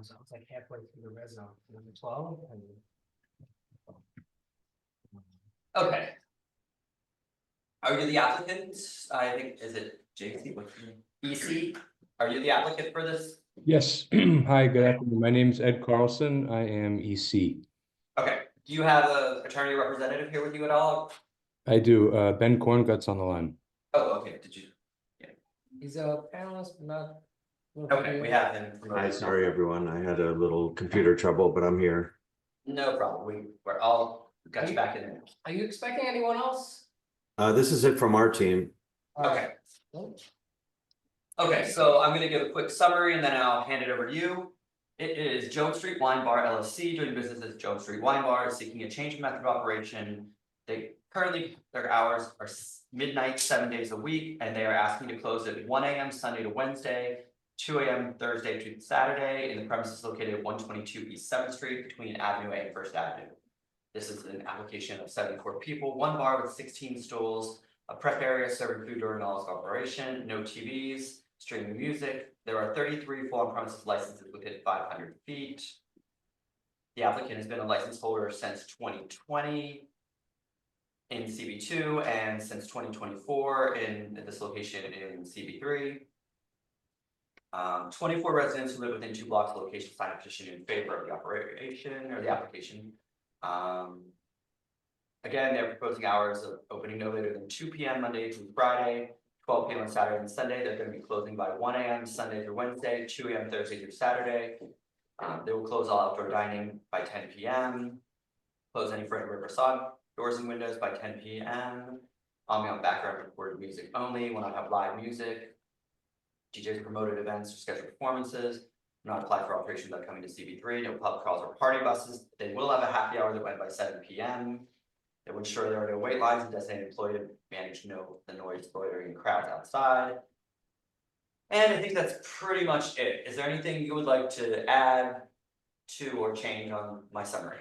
So it's like halfway through the red zone, number 12. okay. Are you the applicant? I think, is it JC? What's your name? EC? Are you the applicant for this? Yes. Hi, good afternoon. My name is Ed Carlson. I am EC. Okay, do you have an attorney representative here with you at all? I do. Ben Korngut's on the line. Oh, okay, did you? He's a panelist, but not. Okay, we have him. Hi, sorry, everyone. I had a little computer trouble, but I'm here. No problem, we're all got you back in there. Are you expecting anyone else? This is it from our team. Okay. Okay, so I'm gonna give a quick summary and then I'll hand it over to you. It is Jones Street Wine Bar LLC doing business as Jones Street Wine Bar, seeking a change in method of operation. They currently, their hours are midnight, 7 days a week, and they are asking to close at 1 a.m. Sunday to Wednesday, 2 a.m. Thursday to Saturday in the premises located at 122 East 7th Street between Avenue A and First Avenue. This is an application of 74 people, one bar with 16 stools, a prep area serving food during all its operation, no TVs, streaming music. There are 33 full on-premises licenses within 500 feet. The applicant has been a license holder since 2020 in CB2 and since 2024 in this location in CB3. 24 residents who live within 2 blocks of the location signed a petition in favor of the operation or the application. Again, they're proposing hours of opening no later than 2 p.m. Monday through Friday, 12 p.m. on Saturday and Sunday. They're going to be closing by 1 a.m. Sunday through Wednesday, 2 a.m. Thursday through Saturday. They will close all outdoor dining by 10 p.m. Close any front and rear facade doors and windows by 10 p.m. Ambient background recorded music only. Will not have live music. DJs promoted events or scheduled performances. not apply for alterations that are coming to CB3, no pub crawls or party buses. They will have a happy hour that went by 7 p.m. They will ensure there are no wait lines and designated employee to manage the noise, loitering, and crowds outside. And I think that's pretty much it. Is there anything you would like to add to or change on my summary?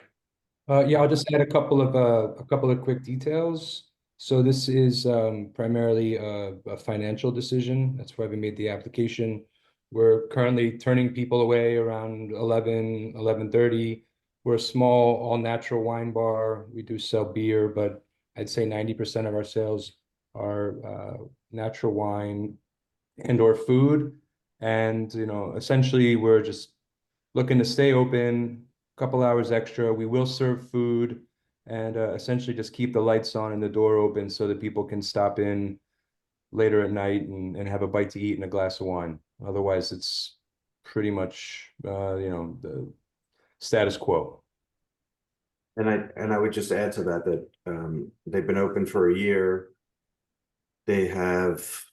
Yeah, I'll just add a couple of quick details. So this is primarily a financial decision. That's why we made the application. We're currently turning people away around 11:30. We're a small, all-natural wine bar. We do sell beer, but I'd say 90% of our sales are natural wine and or food. And, essentially we're just looking to stay open a couple hours extra. We will serve food and essentially just keep the lights on and the door open so that people can stop in later at night and have a bite to eat and a glass of wine. Otherwise, it's pretty much, the status quo. And I would just add to that they've been open for a year. They have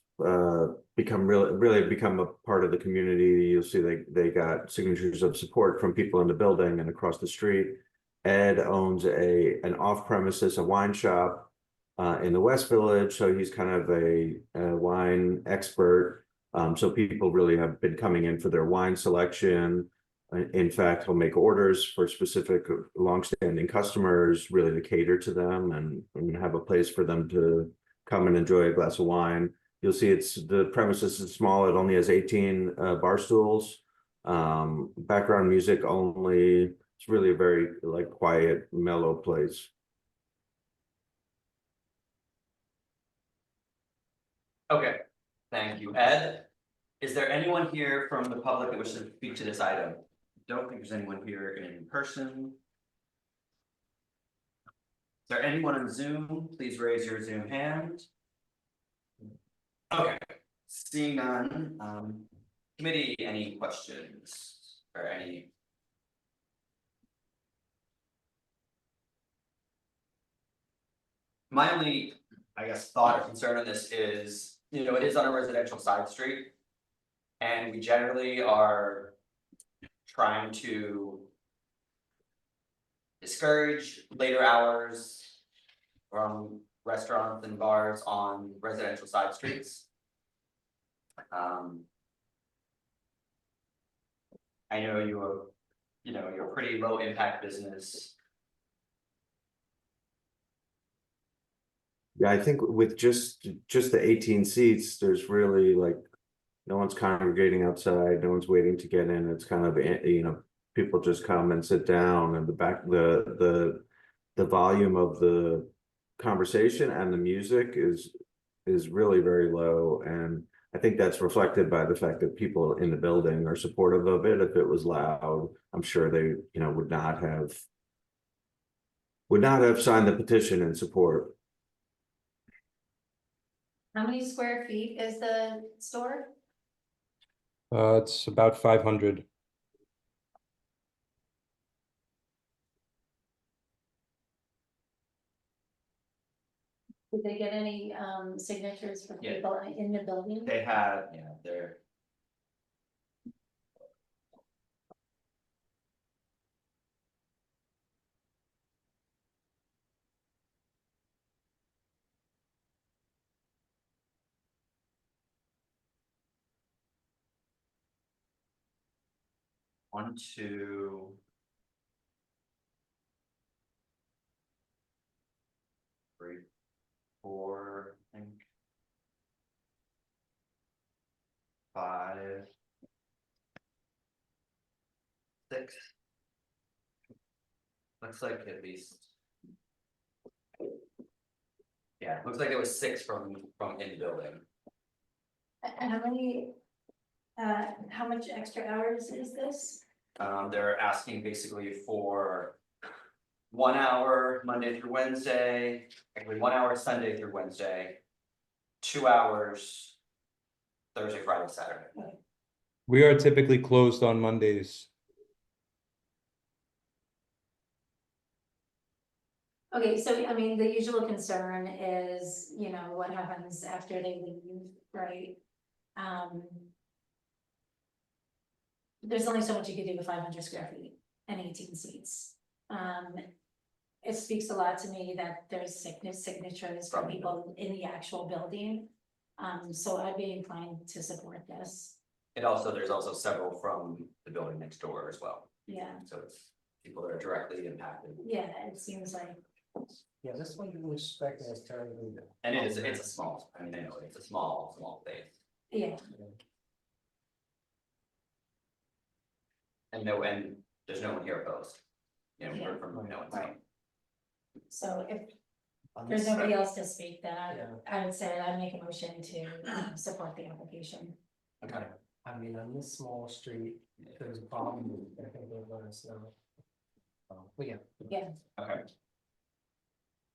become really become a part of the community. You'll see they got signatures of support from people in the building and across the street. Ed owns an off-premises, a wine shop in the West Village, so he's kind of a wine expert. So people really have been coming in for their wine selection. In fact, he'll make orders for specific longstanding customers, really to cater to them and have a place for them to come and enjoy a glass of wine. You'll see the premises is small. It only has 18 bar stools, background music only. It's really a very quiet, mellow place. Okay, thank you, Ed. Is there anyone here from the public that wishes to speak to this item? Don't think there's anyone here in person. Is there anyone on Zoom? Please raise your Zoom hand. Okay, seeing none, committee, any questions or any? My only, I guess, thought or concern on this is, it is on a residential side street. And we generally are trying to discourage later hours from restaurants and bars on residential side streets. I know you're a pretty low impact business. Yeah, I think with just the 18 seats, there's really no one's congregating outside, no one's waiting to get in. It's kind of, people just come and sit down, and the volume of the conversation and the music is really very low. And I think that's reflected by the fact that people in the building are supportive of it. If it was loud, I'm sure they, would not have signed the petition in support. How many square feet is the store? It's about 500. Did they get any signatures from Yeah. people in the building? They have, they're. One, two. Three, four, I think. 5, 6. Looks like at least. Yeah, looks like it was 6 from in the building. And how much extra hours is this? They're asking basically for 1 hour Monday through Wednesday, actually 1 hour Sunday through Wednesday, 2 hours Thursday, Friday, Saturday. We are typically closed on Mondays. Okay, so I mean, the usual concern is, what happens after they leave, right? there's only so much you can do with 500 square feet and 18 seats. It speaks a lot to me that there's signatures from people in the actual building. So I'd be inclined to support this. There's also several from the building next door as well, Yeah, so it's people that are directly impacted. yeah, it seems like, Yeah, this one you expect as terribly. And it's a small, I mean, I know it's a small space. yeah, And there's no one here opposed. You know, we're from, no one's. Right. so if there's nobody else to speak, then I would say I'd make a motion to support the application. Okay. I mean, on this small street, if there's a problem, I think they'll let us know. But yeah. Okay.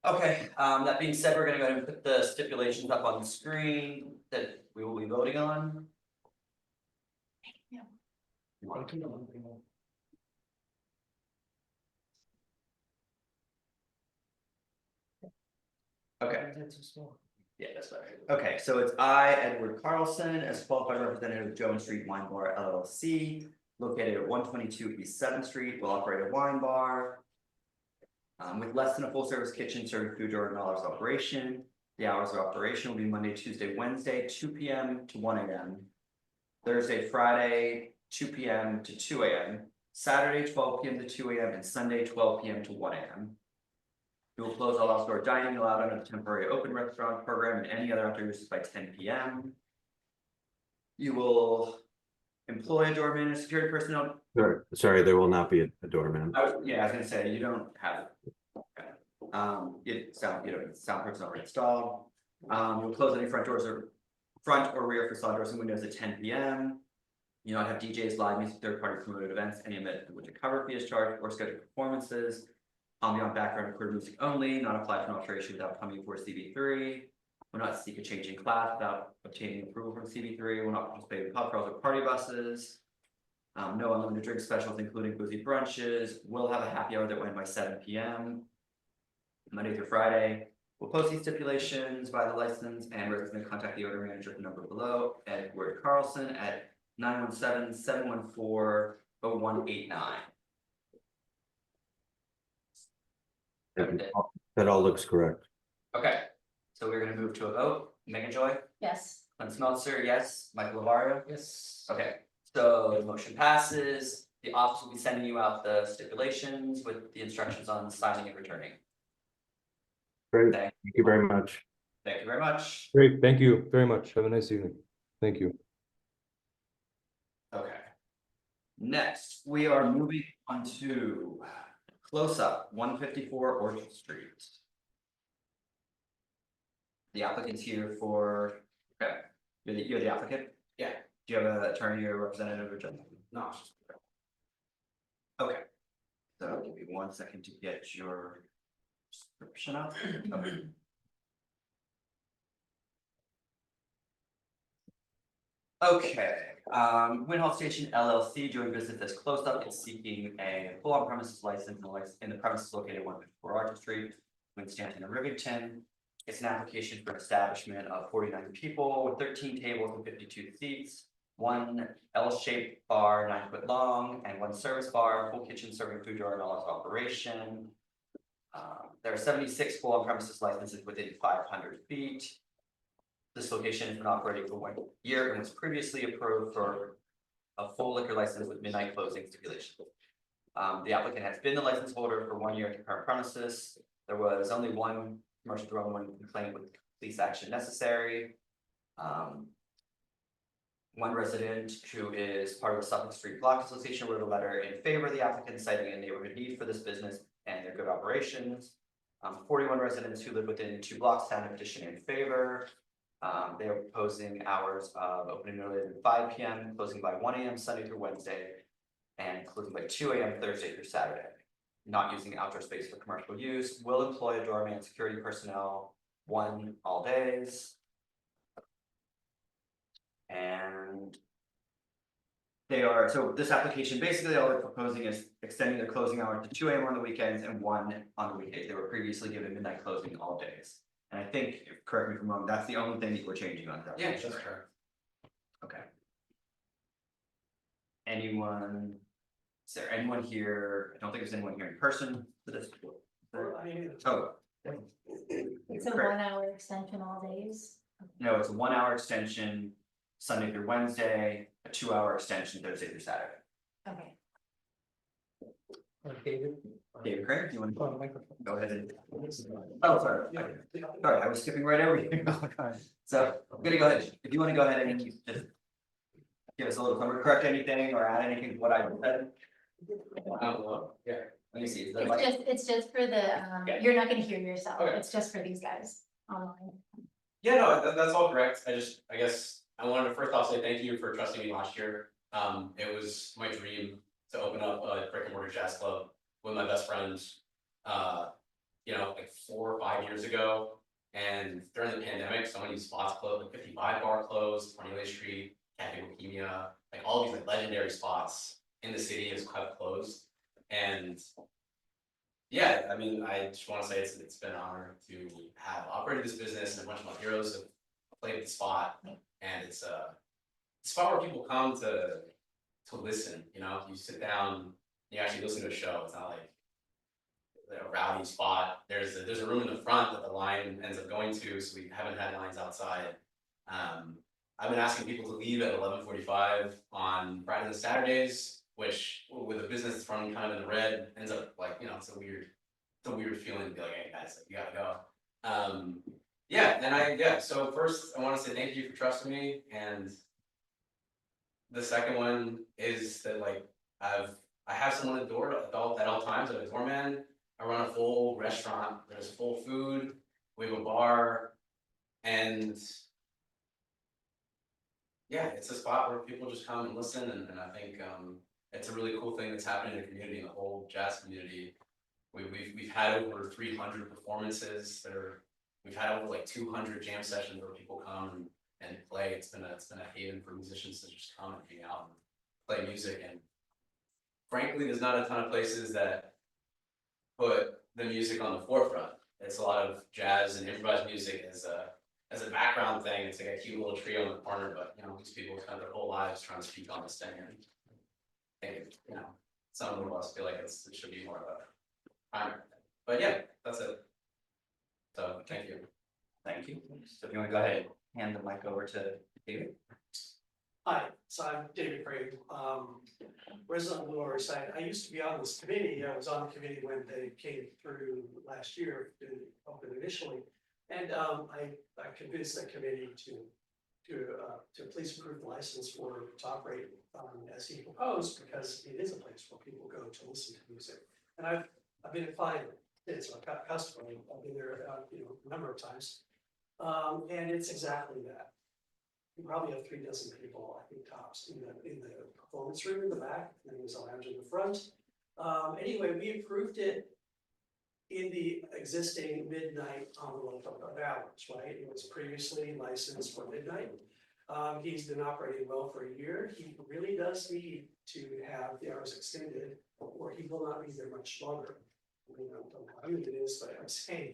Okay, that being said, we're gonna go ahead and put the stipulations up on the screen that we will be voting on. Yeah. Thank you. Okay, That's too small. yeah, that's better. Okay, so it's I, Edward Carlson, as qualified representative of Jones Street Wine Bar LLC, located at 122 East 7th Street, will operate a wine bar. With less than a full service kitchen serving food during all hours of operation. The hours of operation will be Monday, Tuesday, Wednesday, 2 p.m. to 1 a.m. Thursday, Friday, 2 p.m. to 2 a.m. Saturday, 12 p.m. to 2 a.m. and Sunday, 12 p.m. to 1 a.m. We will close all outdoor dining allowed under the temporary open restaurant program and any other outdoor uses by 10 p.m. You will employ a doorman and security personnel. Sorry, there will not be a doorman. I was gonna say, you don't have. Okay. Sound personnel are installed. You'll close any front or rear facade doors and windows at 10 p.m. You not have DJs, live music, third-party promoted events, any event for which a cover fee is charged or scheduled performances. Ambient background recorded music only, not apply for an alteration without coming before CB3. Will not seek a change in class without obtaining approval from CB3. Will not participate in pub crawls or party buses. No unlimited drink specials, including boozy brunches. Will have a happy hour that will end by 7 p.m. Monday through Friday. We'll post these stipulations by the license and residents may contact the owner manager at the number below, Edward Carlson at 917-714-0189. That all looks correct. Okay, so we're gonna move to a vote. Megan Joy, Yes, Clint Smeltzer, yes. Michael Lavario. Yes. Okay, so the motion passes. The office will be sending you out the stipulations with the instructions on signing and returning. Great, Thank thank you very much. Thank you very much. Great, thank you very much. Have a nice evening. Thank you. Okay. Next, we are moving on to close up 154 Orchard Street. The applicant's here for, okay, you're the applicant? Yeah. Do you have an attorney or representative or just? No. Okay. So give me 1 second to get your description up. Okay. Okay, Winhall Station LLC doing business as closed up is seeking a full on premises license in the premises located at 154 Archer Street, between Stanton and Rivington. It's an application for an establishment of 49 people with 13 tables and 52 seats, one L-shaped bar 9 foot long, and one service bar, full kitchen serving food during all hours of operation. There are 76 full on premises licenses within 500 feet. This location has been operating for 1 year and was previously approved for a full liquor license with midnight closing stipulation. The applicant has been the license holder for 1 year at the current premises. There was only one commercial dwelling unit complaint with police action necessary. One resident who is part of the Suffolk Street Block Association wrote a letter in favor of the applicant, citing a neighborhood need for this business and their good operations. 41 residents who live within 2 blocks signed a petition in favor. They are proposing hours of opening no later than 5 p.m., closing by 1 a.m. Sunday through Wednesday, and closing by 2 a.m. Thursday through Saturday. Not using outdoor space for commercial use. Will employ a doorman, security personnel, 1 all days. And so this application, basically all they're proposing is extending their closing hour to 2 a.m. on the weekends and 1 on the weekdays. They were previously given midnight closing all days. And I think, correct me if I'm wrong, that's the only thing that we're changing on that. Yeah, that's correct. Okay. anyone? Is there anyone here? I don't think there's anyone here in person for this. Oh. It's a Great. 1 hour extension all days. No, it's a 1 hour extension, Sunday through Wednesday, a 2 hour extension Thursday through Saturday. Okay. David? David Craig, do you want to Oh, microphone. go ahead and? Oh, sorry. Sorry, I was skipping right over you. So I'm gonna go ahead, if you wanna go ahead and just give us a little, correct anything or add anything to what I said. Yeah, let me see. Is that like- It's just for the, Yeah. you're not gonna hear yourself. Okay. It's just for these guys online. Yeah, no, that's all correct. I guess I wanted to first off say thank you for trusting me last year. It was my dream to open up a brick and mortar jazz club with my best friends. Like 4 or 5 years ago. And during the pandemic, so many spots closed, like 55 Bar closed, 20th Street, Cafe Bohemia, like all these like legendary spots in the city has kept closed. And yeah, I mean, I just want to say it's been an honor to have operated this business, and a bunch of my heroes have played the spot, and it's a spot where people come to listen. You sit down, you actually listen to a show. It's not like a rowdy spot. There's a room in the front that the line ends up going to, so we haven't had lines outside. I've been asking people to leave at 11:45 on Fridays and Saturdays, which with a business that's running kind of in the red ends up like, it's a weird feeling to be like, hey guys, like, you gotta go. So first I want to say thank you for trusting me, and the second one is that like I have someone at the door at all times. I'm a doorman. I run a full restaurant. There's full food. We have a bar, and yeah, it's a spot where people just come and listen, and I think it's a really cool thing that's happening in the community, in the whole jazz community. We've had over 300 performances we've had over like 200 jam sessions where people come and play. It's been a haven for musicians to just come and hang out and play music. And frankly, there's not a ton of places that put the music on the forefront. It's a lot of jazz and improvised music as a background thing. It's like a cute little trio in the corner, but these people spend their whole lives trying to speak on this thing, and I think some of us feel like it should be more of a primary thing. But yeah, that's it. So thank you. Thank you. So if you wanna go ahead and hand the mic over to David. Hi, so I'm David Craig, resident of the Lower East Side. I used to be on this committee. I was on the committee when they came through last year, didn't open initially. And I convinced the committee to please approve the license to operate as he proposed, because it is a place where people go to listen to music. And I've been a client, it's a customer. I've been there a number of times, and it's exactly that. You probably have 3 dozen people, I think, tops in the performance room in the back, and there's a lounge in the front. Anyway, we approved it in the existing midnight envelope of hours, right? It was previously licensed for midnight. He's been operating well for a year. He really does need to have the hours extended, or he will not be there much longer. I don't know how good it is, but I'm saying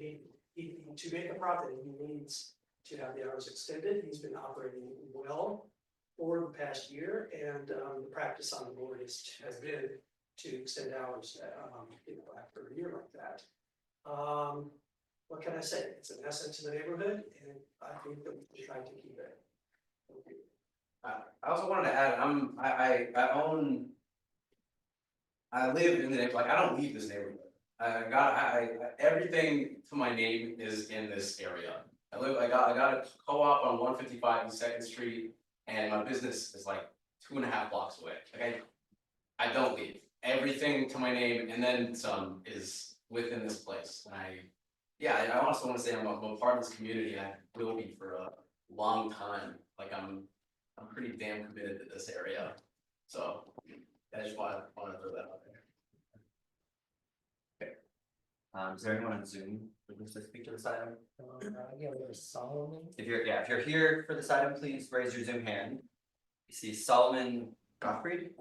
he to make a profit, he needs to have the hours extended. He's been operating well for the past year, and the practice on the board has been to extend hours after a year like that. What can I say? It's an asset to the neighborhood, and I think that we should try to keep it. I also wanted to add, I live in the neighborhood, like I don't leave this neighborhood. Everything to my name is in this area. I got a co-op on 155 East 2nd Street, and my business is like 2.5 blocks away. Like I don't leave. Everything to my name and then some is within this place. And I also want to say I'm a part of this community, and I will be for a long time. Like I'm pretty damn committed to this area. So I just want to throw that out there. Is there anyone on Zoom who wants to speak to this item? Yeah, there's Solomon. If you're here for this item, please raise your Zoom hand. You see Solomon Gottfried?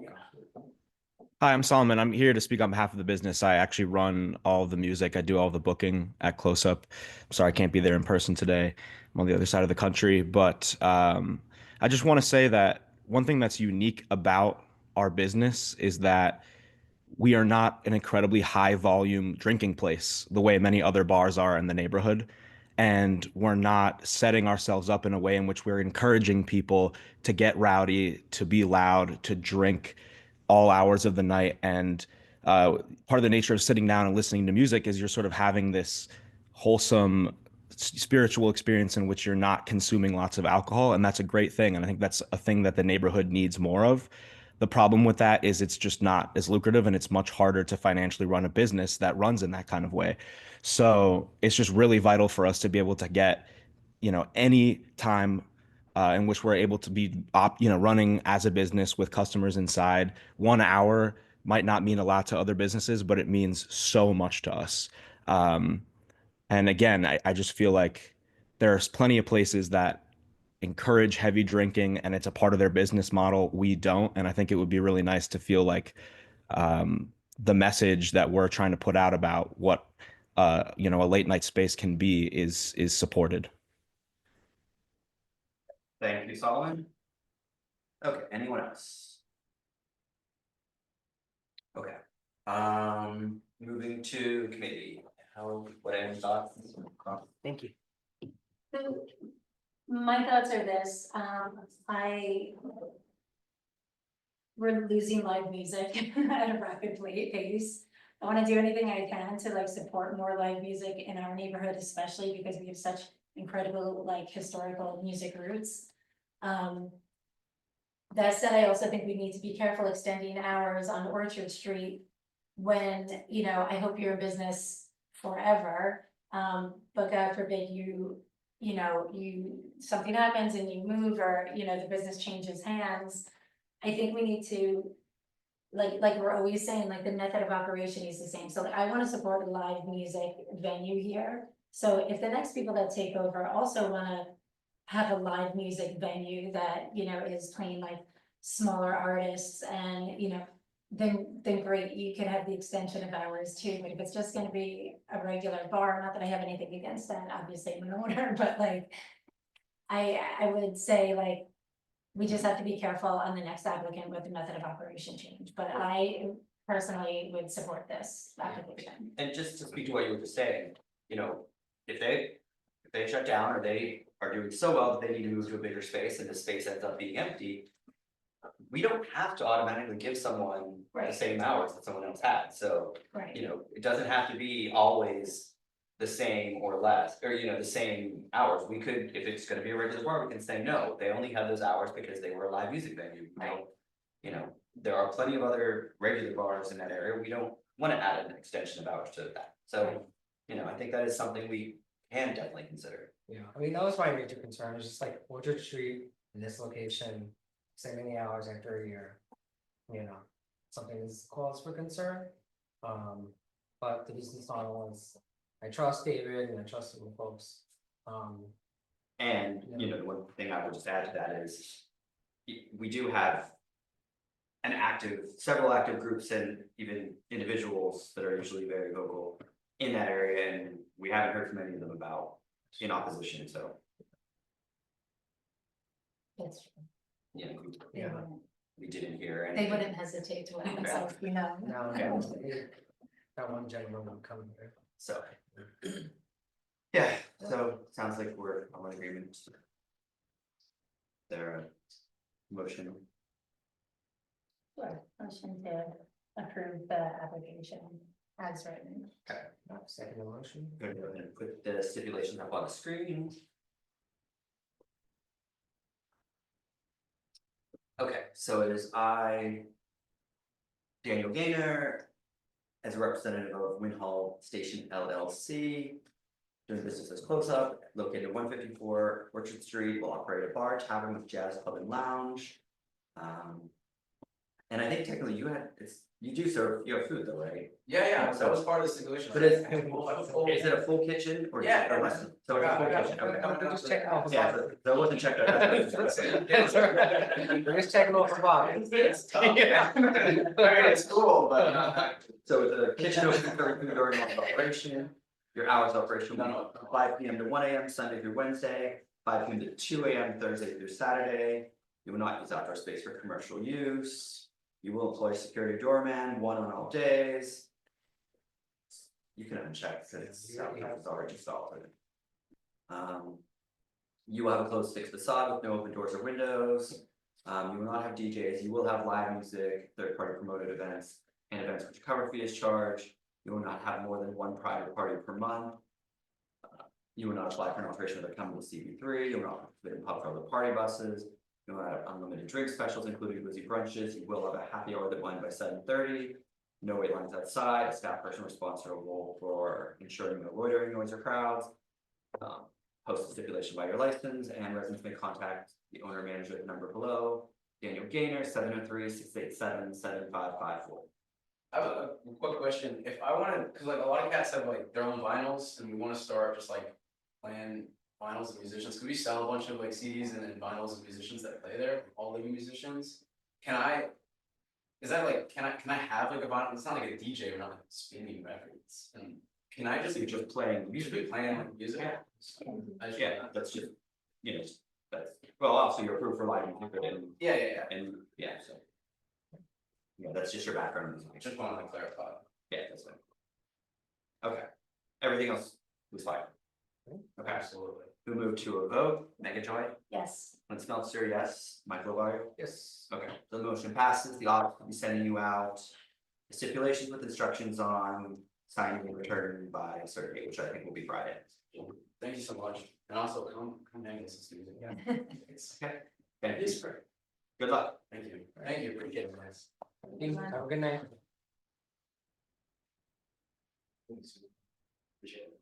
Hi, I'm Solomon. I'm here to speak on behalf of the business. I actually run all of the music. I do all the booking at Close Up. I'm sorry I can't be there in person today. I'm on the other side of the country. But I just want to say that one thing that's unique about our business is that we are not an incredibly high volume drinking place the way many other bars are in the neighborhood. And we're not setting ourselves up in a way in which we're encouraging people to get rowdy, to be loud, to drink all hours of the night. And part of the nature of sitting down and listening to music is you're sort of having this wholesome spiritual experience in which you're not consuming lots of alcohol. And that's a great thing. And I think that's a thing that the neighborhood needs more of. The problem with that is it's just not as lucrative and it's much harder to financially run a business that runs in that kind of way. So it's just really vital for us to be able to get, any time in which we're able to be, running as a business with customers inside. 1 hour might not mean a lot to other businesses, but it means so much to us. And again, I just feel like there's plenty of places that encourage heavy drinking and it's a part of their business model. We don't. And I think it would be really nice to feel like the message that we're trying to put out about what a late night space can be is supported. Thank you, Solomon. Okay, anyone else? Okay, moving to committee, what any thoughts? Thank you. So my thoughts are this, we're losing live music at a rapid pace. I want to do anything I can to like support more live music in our neighborhood, especially because we have such incredible like historical music roots. That said, I also think we need to be careful extending hours on Orchard Street when, I hope you're in business forever. But God forbid something happens and you move or, the business changes hands. I think we need to, like we're always saying, like the method of operation is the same. So I want to support a live music venue here. So if the next people that take over also want to have a live music venue that, is playing like smaller artists and, then great, you can have the extension of hours too. But if it's just gonna be a regular bar, not that I have anything against that, obviously I'm an owner, but like, I would say like, we just have to be careful on the next applicant with the method of operation change, but I personally would support this application. And just to speak to what you were just saying, if they shut down or they are doing so well that they need to move to a bigger space and the space ends up being empty, we don't have to automatically give someone the same hours that someone else had, so. Right. It doesn't have to be always the same or less, or the same hours. We could, if it's gonna be a regular bar, we can say, no, they only have those hours because they were a live music venue. We don't, there are plenty of other regular bars in that area. We don't wanna add an extension of hours to that. So, I think that is something we can definitely consider. Yeah, I mean, that was my major concern, was just like Orchard Street in this location, so many hours after a year. Something is cause for concern. But the business model is, I trust David and I trust the folks. And, the one thing I would just add to that is, we do have several active groups and even individuals that are usually very vocal in that area, and we haven't heard from any of them about in opposition, so. That's true. We didn't hear They anything. wouldn't hesitate to let themselves be known. No, that one gentleman would come here. So. Yeah, so sounds like we're all in agreement. There a motion? Sure, motion to approve the application as written. Okay. Second motion. Go ahead and put the stipulations up on the screen. Okay, so it is Daniel Gaynor, as a representative of Winhall Station LLC, doing business as Close Up, located at 154 Orchard Street, will operate a bar, tavern with jazz, pub and lounge. And I think technically you have food though, right? Yeah, that was part of the stipulation. But is it a full kitchen or? Yeah. or less? So it's a full kitchen, okay. Just check out. Yeah, that wasn't checked out. We're just checking off the box. It's tough. Yeah. I mean, it's cool, but. So the kitchen open for food during normal operation. Your hours of operation will be 5 p.m. to 1 a.m. Sunday through Wednesday, 5 p.m. to 2 a.m. Thursday through Saturday. You will not use outdoor space for commercial use. You will employ a security doorman, 1 on all days. You can uncheck because it's already installed. You will have a closed fixed facade with no open doors or windows. You will not have DJs, you will have live music, third-party promoted events, and events which cover fee is charged. You will not have more than 1 private party per month. You will not apply for an alteration of the common with CB3, you will not participate in pub or other party buses. You will have unlimited drink specials, including boozy brunches. You will have a happy hour that will end by 7:30. No wait lines outside, a staff person responsible for ensuring no loitering, noise, or crowds. Post a stipulation by your license, and residents may contact the owner or manager at the number below. Daniel Gaynor, 703-687-7554. I have a quick question, if I wanted, cause like a lot of cats have like their own vinyls, and we wanna start just like playing vinyls of musicians, could we sell a bunch of like CDs and then vinyls of musicians that play there, all living musicians? Can I? Is that like, can I have like a vinyl, it's not like a DJ, we're not like spinning records, and can I just? You're just playing Usually playing like music? Yeah, that's just, you know, that's, well, also you're approved for live music and. Yeah. And, yeah, so. Yeah, that's just your background music. Just wanted to clarify. Yeah, that's fine. Okay, everything else was fine. Okay, Absolutely. we move to a vote. Mega Joy, Yes. Lance Meltzer, yes, Michael Lavario. Yes. Okay, the motion passes. The office will be sending you out stipulations with instructions on signing and return by a certain date, which I think will be Friday. Thank you so much, and also come hang and listen to music, yeah. Okay, thank you. It's great. Good luck. Thank you, appreciate it, guys. Have a good night. Appreciate it.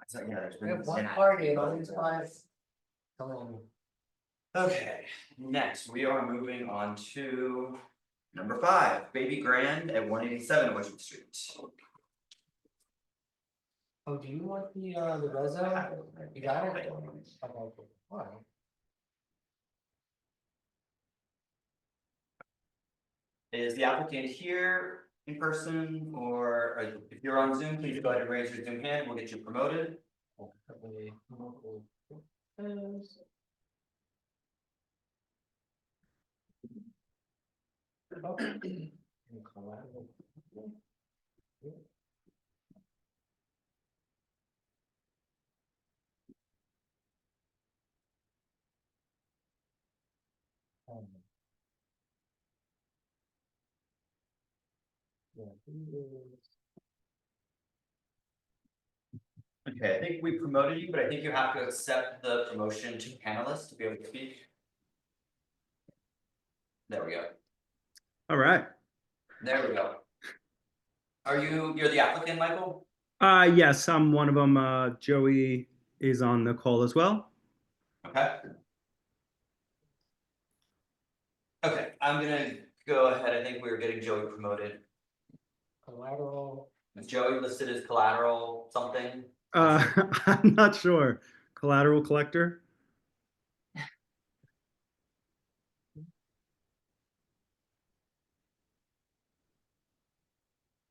So, yeah, there's We been- have one party and all these guys. Come on. Okay, next we are moving on to number 5, Baby Grand at 187 Orchard Street. Oh, do you want the reso? You got it? Okay, why? Is the applicant here in person, or if you're on Zoom, please go ahead and raise your Zoom hand, we'll get you promoted. Okay, I think we promoted you, but I think you have to accept the promotion to panelist to be able to speak. There we go. All right. There we go. You're the applicant, Michael? Yes, I'm one of them. Joey is on the call as well. Okay. Okay, I'm gonna go ahead. I think we were getting Joey promoted. Collateral. Is Joey listed as collateral something? I'm not sure. Collateral collector.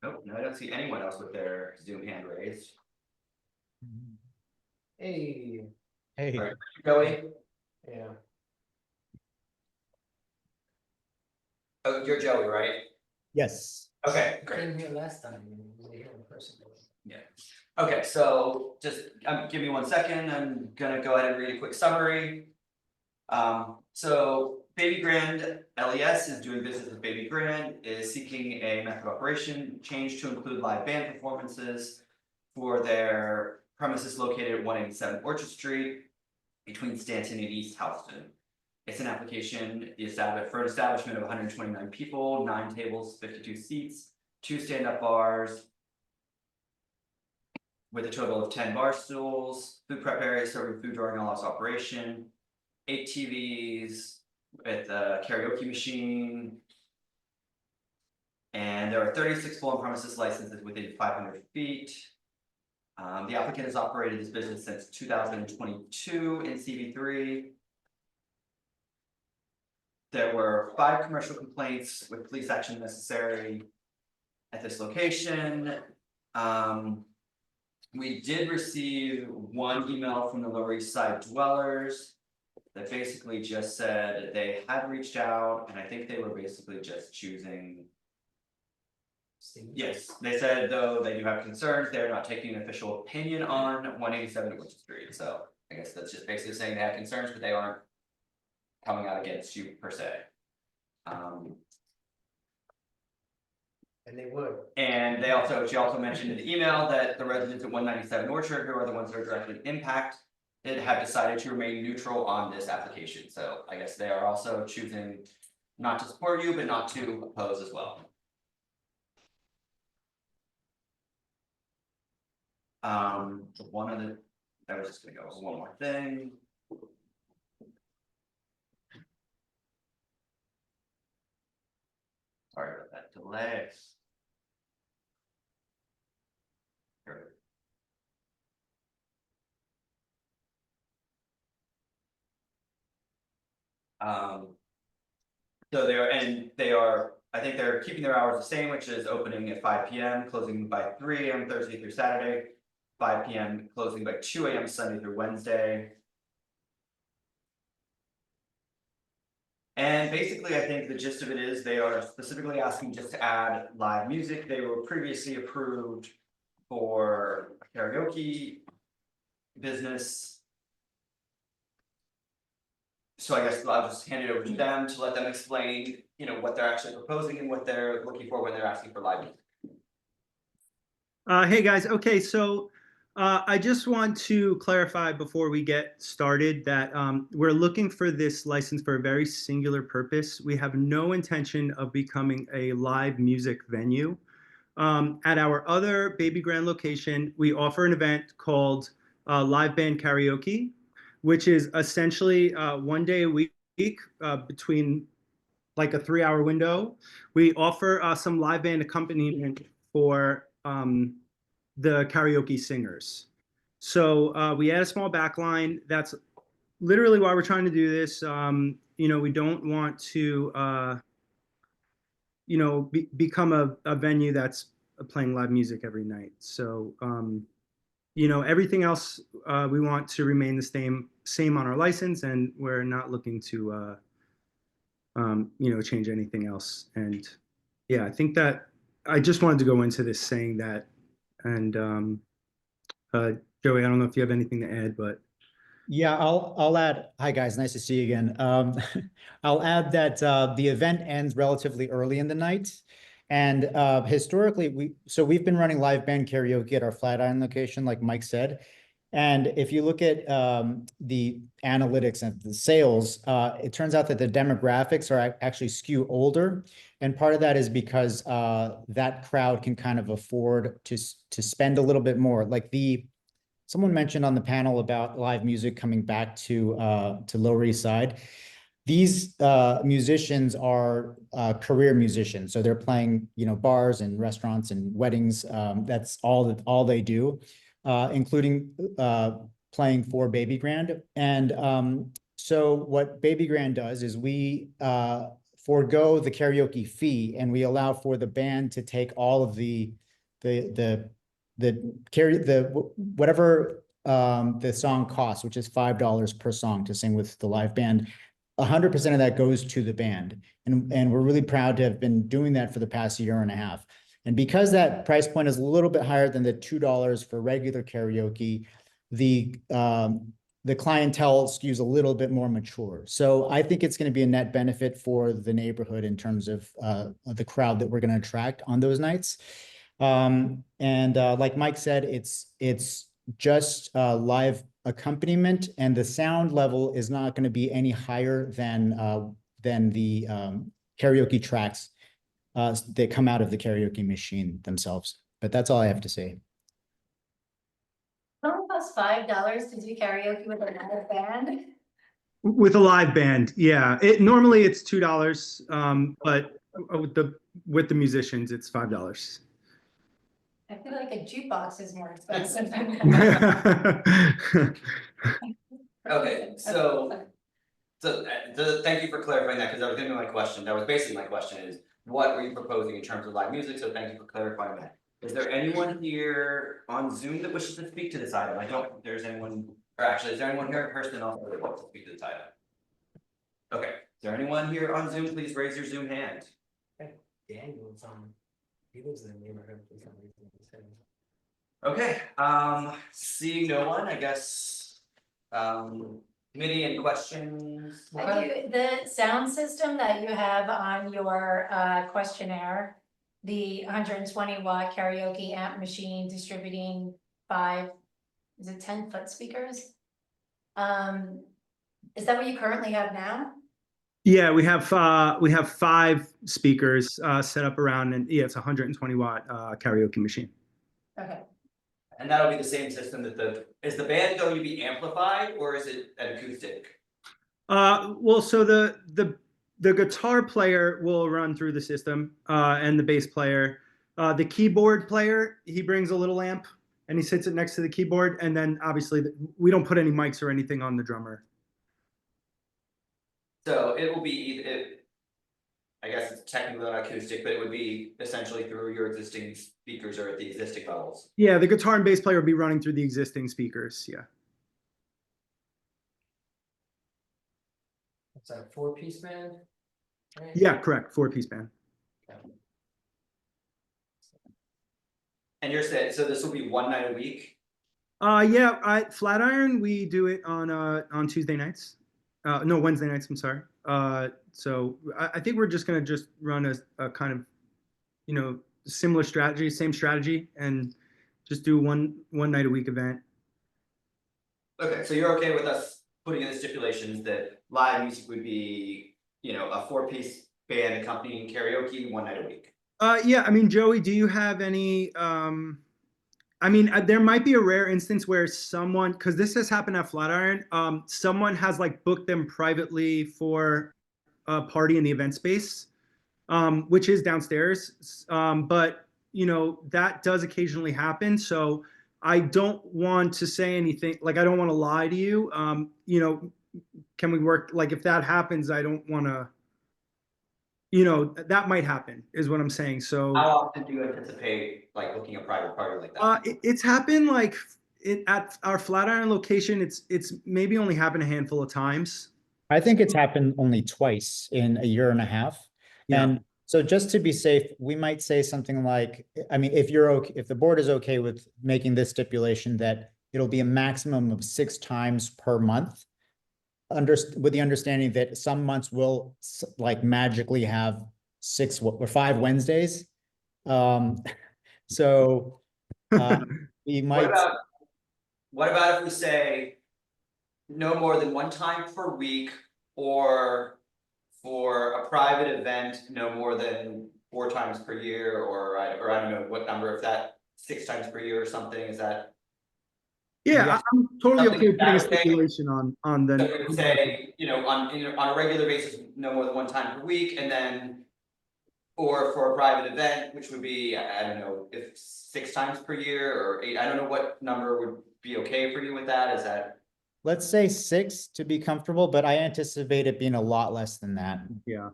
Nope, no, I don't see anyone else with their Zoom hand raised. Hey. Hey. All right, Joey, Yeah. oh, you're Joey, right? Yes. Okay, great. Came here last time, you were here in person. Yeah, okay, so just, give me 1 second, I'm gonna go ahead and read a quick summary. So Baby Grand LES is doing business with Baby Grand, is seeking a method of operation change to include live band performances for their premises located at 187 Orchard Street between Stanton and East Houston. It's an application for an establishment of 129 people, 9 tables, 52 seats, 2 stand-up bars, with a total of 10 bar stools, food prep area serving food during all hours operation, 8 TVs with a karaoke machine. And there are 36 full on-premises licenses within 500 feet. The applicant has operated this business since 2022 in CV3. There were 5 commercial complaints with police action necessary at this location. We did receive 1 email from the Lower East Side dwellers that basically just said they had reached out, and I think they were basically just choosing. Yes, they said though they do have concerns, they're not taking an official opinion on 187 Winter Street, so I guess that's just basically saying they have concerns, but they aren't coming out against you per se. And they would. And she also mentioned in the email that the residents at 197 Orchard, who are the ones that are directly impacted, have decided to remain neutral on this application, so I guess they are also choosing not to support you, but not to oppose as well. One of the, I was just gonna go over one more thing. Sorry about that delay. Here. So I think they're keeping their hours the same, which is opening at 5 PM, closing by 3 AM Thursday through Saturday, 5 PM, closing by 2 AM Sunday through Wednesday. And basically, I think the gist of it is they are specifically asking just to add live music. They were previously approved for a karaoke business. So I guess I'll just hand it over to them to let them explain, what they're actually proposing and what they're looking for when they're asking for live music. Hey guys, okay, so I just want to clarify before we get started that we're looking for this license for a very singular purpose. We have no intention of becoming a live music venue. At our other Baby Grand location, we offer an event called Live Band Karaoke, which is essentially 1 day a week between like a 3-hour window. We offer some live band accompaniment for the karaoke singers. So we add a small backline. That's literally why we're trying to do this. We don't want to, become a venue that's playing live music every night. So, everything else we want to remain the same on our license, and we're not looking to, change anything else. And yeah, I think that I just wanted to go into this saying that. And Joey, I don't know if you have anything to add, but Yeah, I'll add. Hi guys, nice to see you again. I'll add that the event ends relatively early in the night, and historically we've been running live band karaoke at our Flatiron location, like Mike said. And if you look at the analytics and the sales, it turns out that the demographics are actually skew older, and part of that is because that crowd can kind of afford to spend a little bit more. Like someone mentioned on the panel about live music coming back to Lower East Side. These musicians are career musicians, so they're playing, bars and restaurants and weddings. That's all they do, including playing for Baby Grand. And so what Baby Grand does is we forego the karaoke fee, and we allow for the band to take all of whatever the song costs, which is $5 per song to sing with the live band. 100% of that goes to the band, and we're really proud to have been doing that for the past year and a half. And because that price point is a little bit higher than the $2 for regular karaoke, the clientele skews a little bit more mature. So I think it's going to be a net benefit for the neighborhood in terms of the crowd that we're going to attract on those nights. And like Mike said, it's just live accompaniment, and the sound level is not going to be any higher than the karaoke tracks that come out of the karaoke machine themselves. But that's all I have to say. Don't it cost $5 to do karaoke with a live band? with a live band, yeah. Normally it's $2, but with the musicians, it's $5. I feel like a jukebox is more expensive than that. Okay, so thank you for clarifying that, because that was gonna be my question. That was basically my question is, what were you proposing in terms of live music? So thank you for clarifying that. Is there anyone here on Zoom that wishes to speak to this item? I don't think there's anyone, or actually, is there anyone here in person also that wants to speak to this item? Okay, is there anyone here on Zoom? Please raise your Zoom hand. Daniel's he lives in the neighborhood for some reason. Okay, seeing no one, I guess, committee and questions? I do, the sound system that you have on your questionnaire, the 120-watt karaoke amp machine distributing 5, is it 10-foot speakers? Is that what you currently have now? Yeah, we have 5 speakers set up around, and yeah, it's a 120-watt karaoke machine. Okay. And that'll be the same system that is the band going to be amplified or is it an acoustic? Well, so the guitar player will run through the system, and the bass player. The keyboard player, he brings a little amp and he sits it next to the keyboard, and then obviously we don't put any mics or anything on the drummer. So it will be I guess it's technically not acoustic, but it would be essentially through your existing speakers or at the existing levels. Yeah, the guitar and bass player will be running through the existing speakers. Yeah. It's a 4-piece band, right? Yeah, correct. 4-piece band. And you're saying, so this will be one night a week? Yeah, Flatiron, we do it on Tuesday nights. No, Wednesday nights, I'm sorry. So I think we're just gonna run a kind of, similar strategy, same strategy, and just do one night a week event. Okay, so you're okay with us putting in the stipulations that live music would be, a 4-piece band accompanying karaoke one night a week? Yeah, I mean, Joey, do you have any, there might be a rare instance where someone, because this has happened at Flatiron, someone has like booked them privately for a party in the event space, which is downstairs. But that does occasionally happen. So I don't want to say anything, like I don't want to lie to you. Can we work, like if that happens, I don't want to, that might happen is what I'm saying. So how often do you anticipate like booking a private party like that? It's happened like at our Flatiron location. It's maybe only happened a handful of times. I think it's happened only twice in a year and a half. Yeah. And so just to be safe, we might say something like, I mean, if you're okay, if the board is okay with making this stipulation that it'll be a maximum of 6 times per month, with the understanding that some months will like magically have 6 or 5 Wednesdays. So we might. What about if we say no more than 1 time per week, or for a private event, no more than 4 times per year, or I don't know what number, if that 6 times per year or something, is that? Yeah, I'm totally Something okay with putting a that way. stipulation on the. So we would say, on a regular basis, no more than 1 time per week, and then. Or for a private event, which would be, I don't know, if 6 times per year or 8, I don't know what number would be okay for you with that, is that? Let's say 6 to be comfortable, but I anticipate it being a lot less than that. Yeah.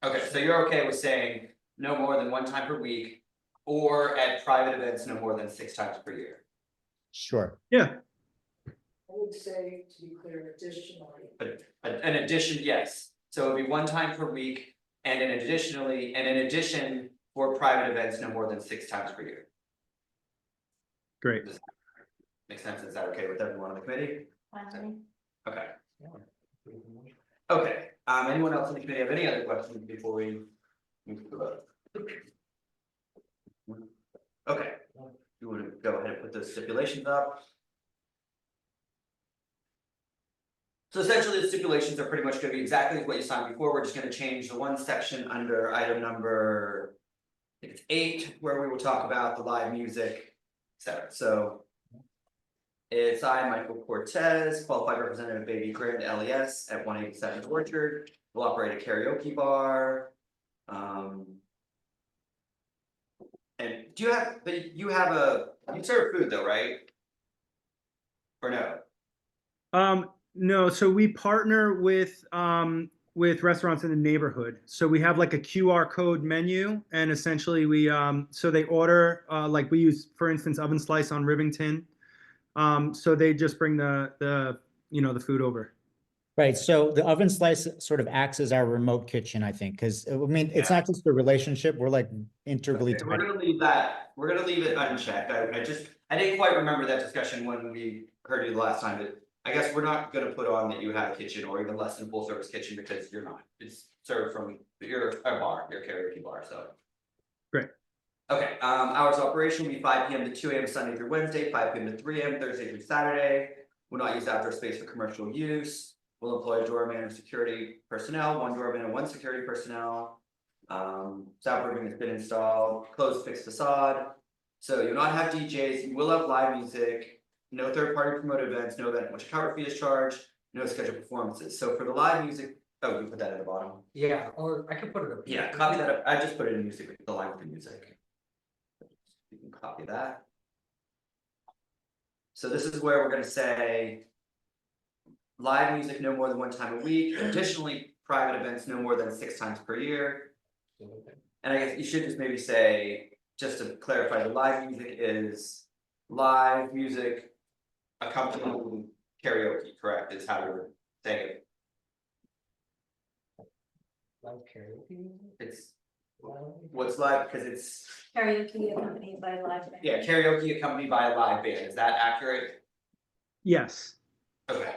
Okay, so you're okay with saying no more than 1 time per week, or at private events, no more than 6 times per year? Sure. Yeah. I would say, to be clear, additionally. But an addition, yes, so it'd be 1 time per week, and in addition for private events, no more than 6 times per year. Great. Makes sense, is that okay with everyone on the committee? Fine. Okay. Okay, anyone else in the committee have any other questions before we move to the vote? Okay, you want to go ahead and put the stipulations up? So essentially, the stipulations are pretty much going to be exactly what you signed before. We're just going to change the one section under item number, I think it's 8, where we will talk about the live music, etc. So it's I, Michael Cortez, qualified representative of Baby Grand LES at 187 Orchard. We'll operate a karaoke bar. And do you have, but you serve food though, right? Or no? No, so we partner with restaurants in the neighborhood. So we have like a QR code menu, and essentially we so they order like we use, for instance, Oven Slice on Rivington. So they just bring the food over. Right, so the oven slice sort of acts as our remote kitchen, I think, because I mean, it's not just a relationship, we're like integrally Okay, we're tied. gonna leave that, we're gonna leave it unchecked. I didn't quite remember that discussion when we heard you the last time, but I guess we're not gonna put on that you have a kitchen or even less than full service kitchen because you're not. It's served from, you're a bar, you're a karaoke bar, so. Great. Okay, hours of operation will be 5 p.m. to 2 a.m. Sunday through Wednesday, 5 p.m. to 3 a.m. Thursday through Saturday. Will not use outdoor space for commercial use. Will employ a doorman and security personnel, 1 doorman and 1 security personnel. Soundproofing has been installed, closed fixed facade. So you'll not have DJs, you will have live music, no third-party promoted events, no event in which a cover fee is charged, no scheduled performances. So for the live music, oh, you put that at the bottom. Yeah, or I could put it up. Yeah, copy that up. I just put it in music, the line with the music. You can copy that. So this is where we're gonna say. Live music no more than 1 time a week, additionally, private events no more than 6 times per year. And I guess you should just maybe say, just to clarify, the live music is live music accompanying karaoke, correct, is how you're saying it. Live karaoke? It's, what's live, because it's, Karaoke accompanied by live band. yeah, karaoke accompanied by a live band, is that accurate? Yes. Okay.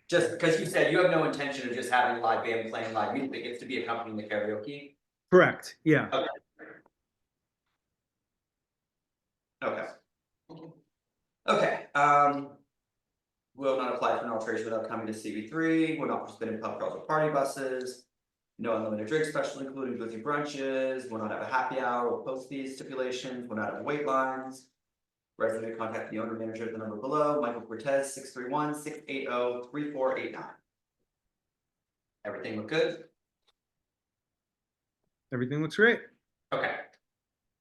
Just because you said you have no intention of just having a live band playing live music, it's to be accompanying the karaoke? Correct, yeah. Okay. Okay. Okay, will not apply for an alteration without coming to CB3, will not participate in pub crawls or party buses. No unlimited drink special including boozy brunches, will not have a happy hour or post fees stipulations, will not have wait lines. Resident to contact the owner manager at the number below, Michael Cortez, 631-680-3489. Everything look good? Everything looks great. Okay.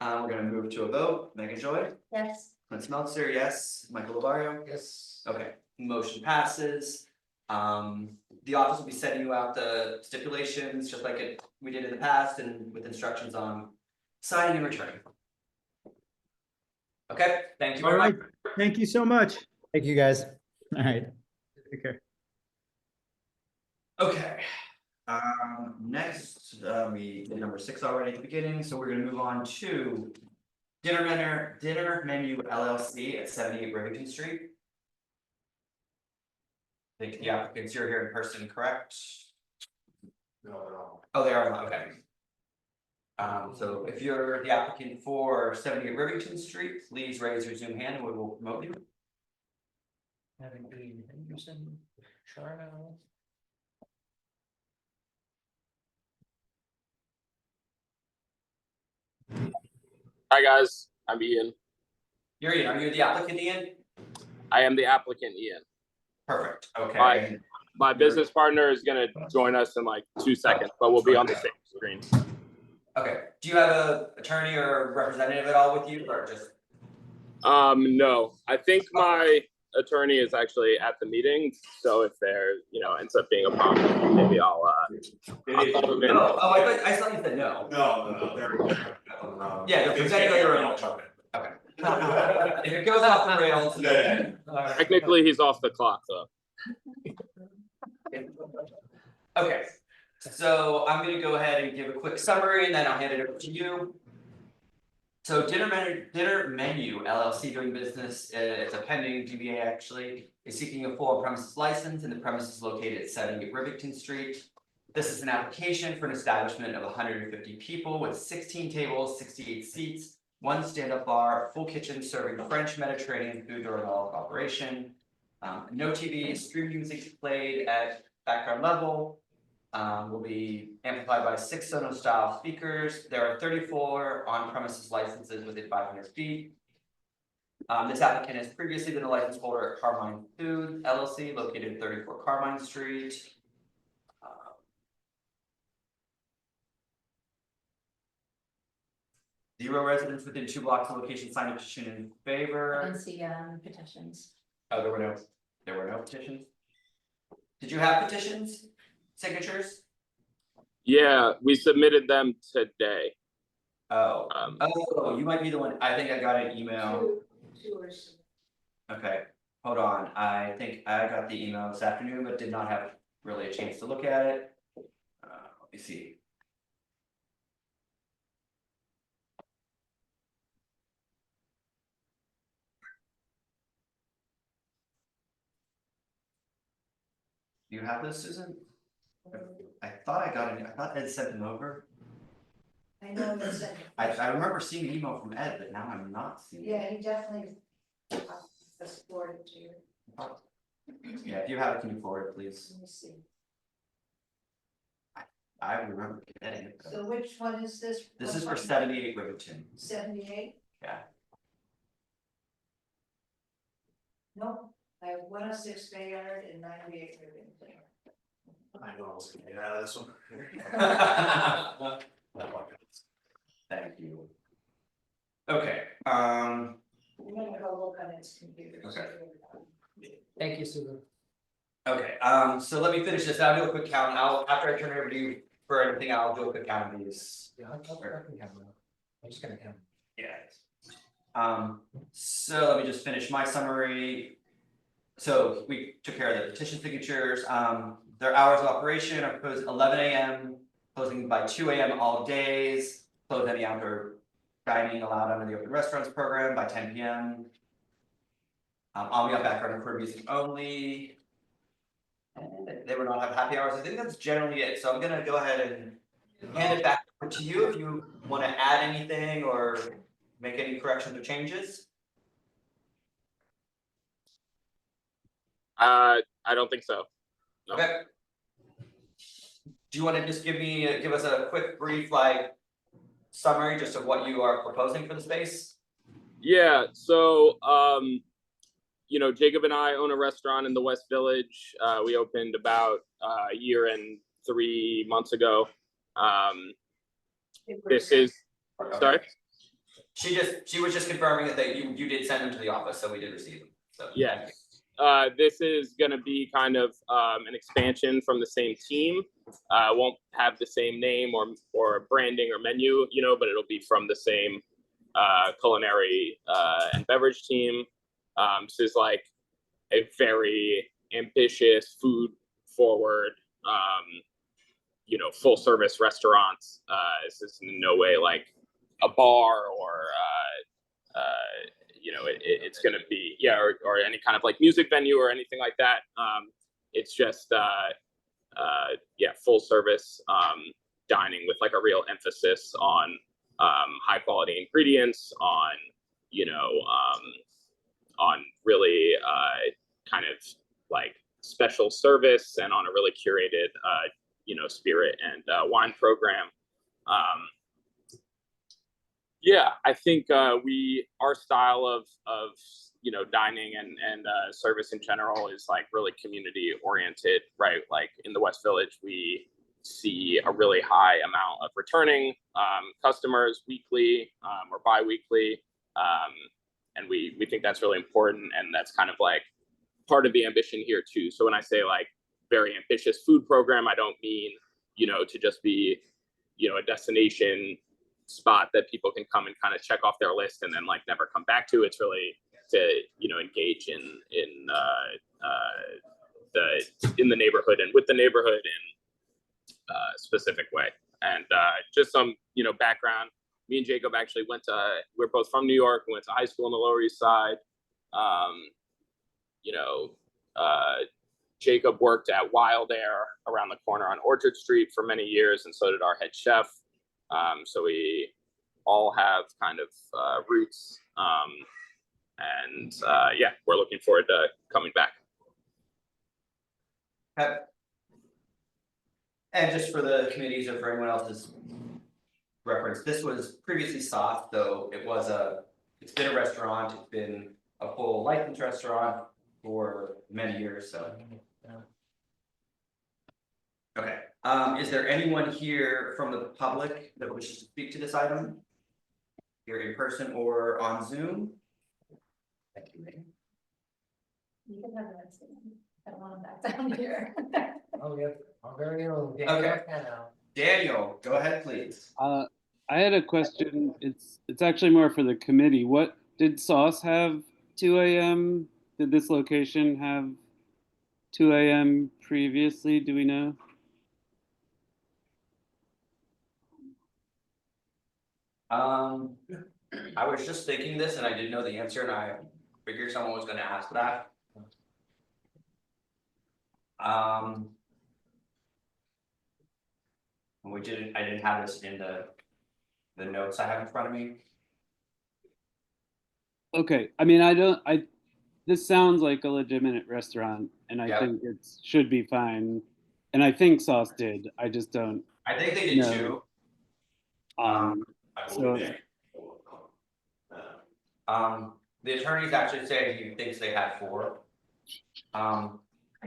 We're gonna move to a vote. Megan Joy, Yes. Clint Smeltzer, yes. Michael Labario. Yes. Okay, motion passes. The office will be sending you out the stipulations, just like we did in the past, and with instructions on signing and returning. Okay, thank you All very right, much. thank you so much. Thank you, guys. All right. Take care. Okay. Next, we did number 6 already at the beginning, so we're gonna move on to Dinner Menu LLC at 78 Rivington Street. I think the applicants, you're here in person, correct? No. Oh, they are, okay. So if you're the applicant for 78 Rivington Street, please raise your Zoom hand and we will promote you. Having been Henderson, Charles. Hi guys, I'm Ian. You're Ian, are you the applicant, Ian? I am the applicant, Ian. Perfect, okay. My business partner is gonna join us in like 2 seconds, but we'll be on the same screen. Okay, do you have an attorney or representative at all with you, or just? No, I think my attorney is actually at the meeting, so if there, ends up being a problem, maybe I'll call them in. No, I thought you said no. No. Yeah, they're presenting on their own. Okay. If it goes off the rails. Technically, he's off the clock though. Okay, so I'm gonna go ahead and give a quick summary and then I'll hand it over to you. So Dinner Menu LLC doing business, it's a pending DBA actually, is seeking a full premises license and the premises located at 78 Rivington Street. This is an application for an establishment of 150 people with 16 tables, 68 seats, 1 stand-up bar, full kitchen serving French Mediterranean food during all of operation. No TV, stream music played at background level. Will be amplified by 6 Sonos style speakers. There are 34 on-premises licenses within 500 feet. This applicant has previously been a license holder at Carmine Food LLC located at 34 Carmine Street. 0 residents within 2 blocks of location signed a petition in favor. I don't see petitions. Oh, there were no petitions? Did you have petitions? Signatures? Yeah, we submitted them today. Oh, you might be the one, I think I got an email. Two or so. Okay, hold on, I think I got the email this afternoon, but did not have really a chance to look at it. Let me see. Do you have this, Susan? I thought I got it, I thought Ed sent them over. I know it's, I remember seeing an email from Ed, but now I'm not seeing it. yeah, he definitely supported you. Yeah, if you have it, can you forward it, please? Let me see. I remember getting it. So which one is this? This is for 78 Riverton. 78? Yeah. Nope, I have 106 Bayard and 98 Ribbon. I know I was gonna get out of this one. Thank you. Okay, I'm gonna go look on its computer. Okay. Thank you, Susan. okay, so let me finish this. I'll do a quick count. After I turn it over to you for anything, I'll do a quick count of these. Yeah, I can count them. I'm just gonna count. Yeah. So let me just finish my summary. So we took care of the petition signatures. Their hours of operation are proposed 11 a.m., closing by 2 a.m. all days, close any outdoor dining allowed under the open restaurants program by 10 p.m. Ambient background and recorded music only. And they will not have happy hours. I think that's generally it. So I'm gonna go ahead and hand it back over to you if you want to add anything or make any corrections or changes. I don't think so. No. Okay. Do you want to just give us a quick brief summary just of what you are proposing for the space? Yeah, so you know, Jacob and I own a restaurant in the West Village. We opened about a year and 3 months ago. This is sorry. She was just confirming that you did send them to the office, so we did receive them. So yeah. This is going to be kind of an expansion from the same team. Won't have the same name or branding or menu, you know, but it'll be from the same culinary and beverage team. This is like a very ambitious, food forward, you know, full service restaurant. This is in no way like a bar or you know, it's going to be, yeah, or any kind of like music venue or anything like that. It's just, yeah, full service dining with like a real emphasis on high quality ingredients, on, you know, on really kind of like special service and on a really curated, you know, spirit and wine program. Yeah, I think our style of you know, dining and service in general is like really community oriented, right? Like in the West Village, we see a really high amount of returning customers weekly or bi-weekly, and we think that's really important, and that's kind of like part of the ambition here too. So when I say like very ambitious food program, I don't mean, you know, to just be, you know, a destination spot that people can come and kind of check off their list and then like never come back to. It's really to, you know, engage in the neighborhood and with the neighborhood in a specific way. And just some, you know, background. Me and Jacob actually we're both from New York. We went to high school on the Lower East Side. You know, Jacob worked at Wild Air around the corner on Orchard Street for many years, and so did our head chef. So we all have kind of roots, and yeah, we're looking forward to coming back. Okay. And just for the committees or for anyone else's reference, this was previously soft, though it's been a restaurant, it's been a full licensed restaurant for many years, so. Okay, is there anyone here from the public that wishes to speak to this item? Here in person or on Zoom? Thank you, Megan. You can have that. I don't want them back down here. Oh, yeah, our very own. Okay. Daniel, go ahead, please. I had a question. It's actually more for the committee. What did Sauce have 2 a.m. did this location have 2 a.m. previously? Do we know? I was just thinking this and I didn't know the answer and I figured someone was gonna ask that. I didn't have this in the notes I have in front of me. Okay, I mean, this sounds like a legitimate restaurant, and I think it should be fine. And I think Sauce did. I just don't. I think they did know. too. I So, believe the attorneys actually say he thinks they had 4.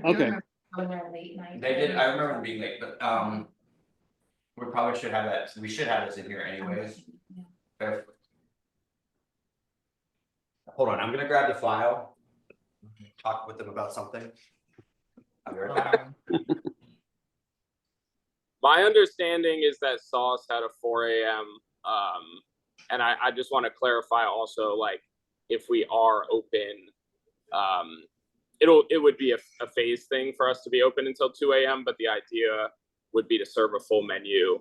Okay. When they're late night. They did, I remember them being late, but, we probably should have that, we should have this in here anyways. Okay. Hold on, I'm gonna grab the file. Talk with them about something. I'll be right back. My understanding is that Sauce had a 4 a.m. And I just want to clarify also, like, if we are open, it would be a phase thing for us to be open until 2 a.m. But the idea would be to serve a full menu,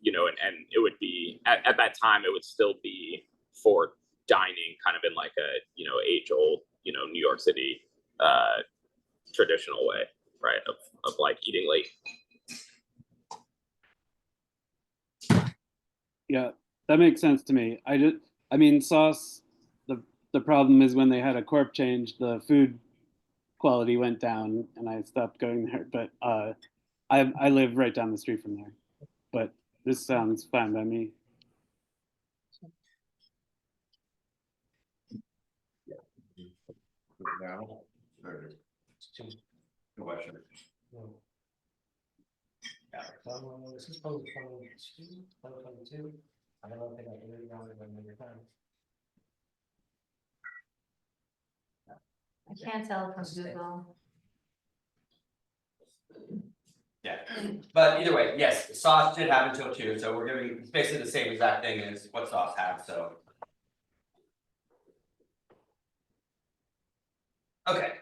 you know, and it would be at that time it would still be for dining, kind of in like a, you know, age-old, you know, New York City traditional way, right, of like eating late. Yeah, that makes sense to me. I mean, Sauce. The problem is when they had a corp change, the food quality went down, and I stopped going there. But I live right down the street from there. But this sounds fine by me. Now, no question. This is probably 2022. I don't think I can read around it another time. I can't tell from Google. Yeah, but either way, yes, Sauce did have until 2, so we're giving, it's basically the same exact thing as what Sauce had, so. Okay,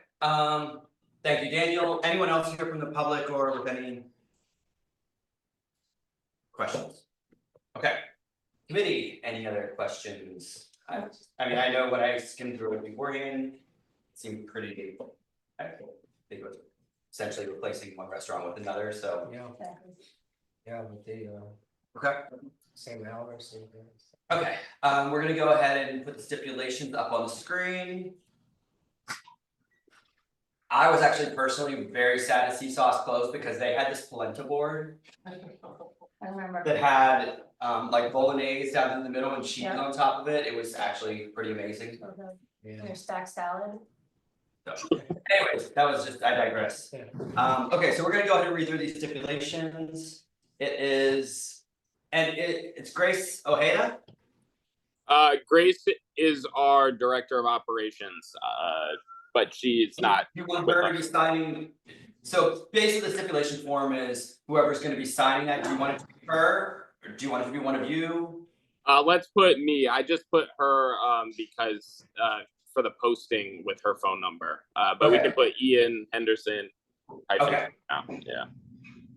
thank you, Daniel. Anyone else here from the public or with any questions? Okay, committee, any other questions? I mean, I know when I skimmed through it beforehand, it seemed pretty, I think it was essentially replacing one restaurant with another, so. Yeah, but they Okay. Same hours, same things. Okay, we're gonna go ahead and put the stipulations up on the screen. I was actually personally very sad to see Sauce close because they had this polenta board I remember. that had like bolognese down in the middle and cheese on top of it. It was actually pretty amazing. Their stacked salad. So, anyways, that was just, I digress. Okay, so we're gonna go ahead and read through these stipulations. It is, and it's Grace Ojeda. Grace is our director of operations, but she's not. You want her to be signing, so basically the stipulation form is whoever's gonna be signing that, do you want it to be her, or do you want it to be one of you? Let's put me. I just put her because for the posting with her phone number. But we can put Ian Henderson. Okay. Yeah.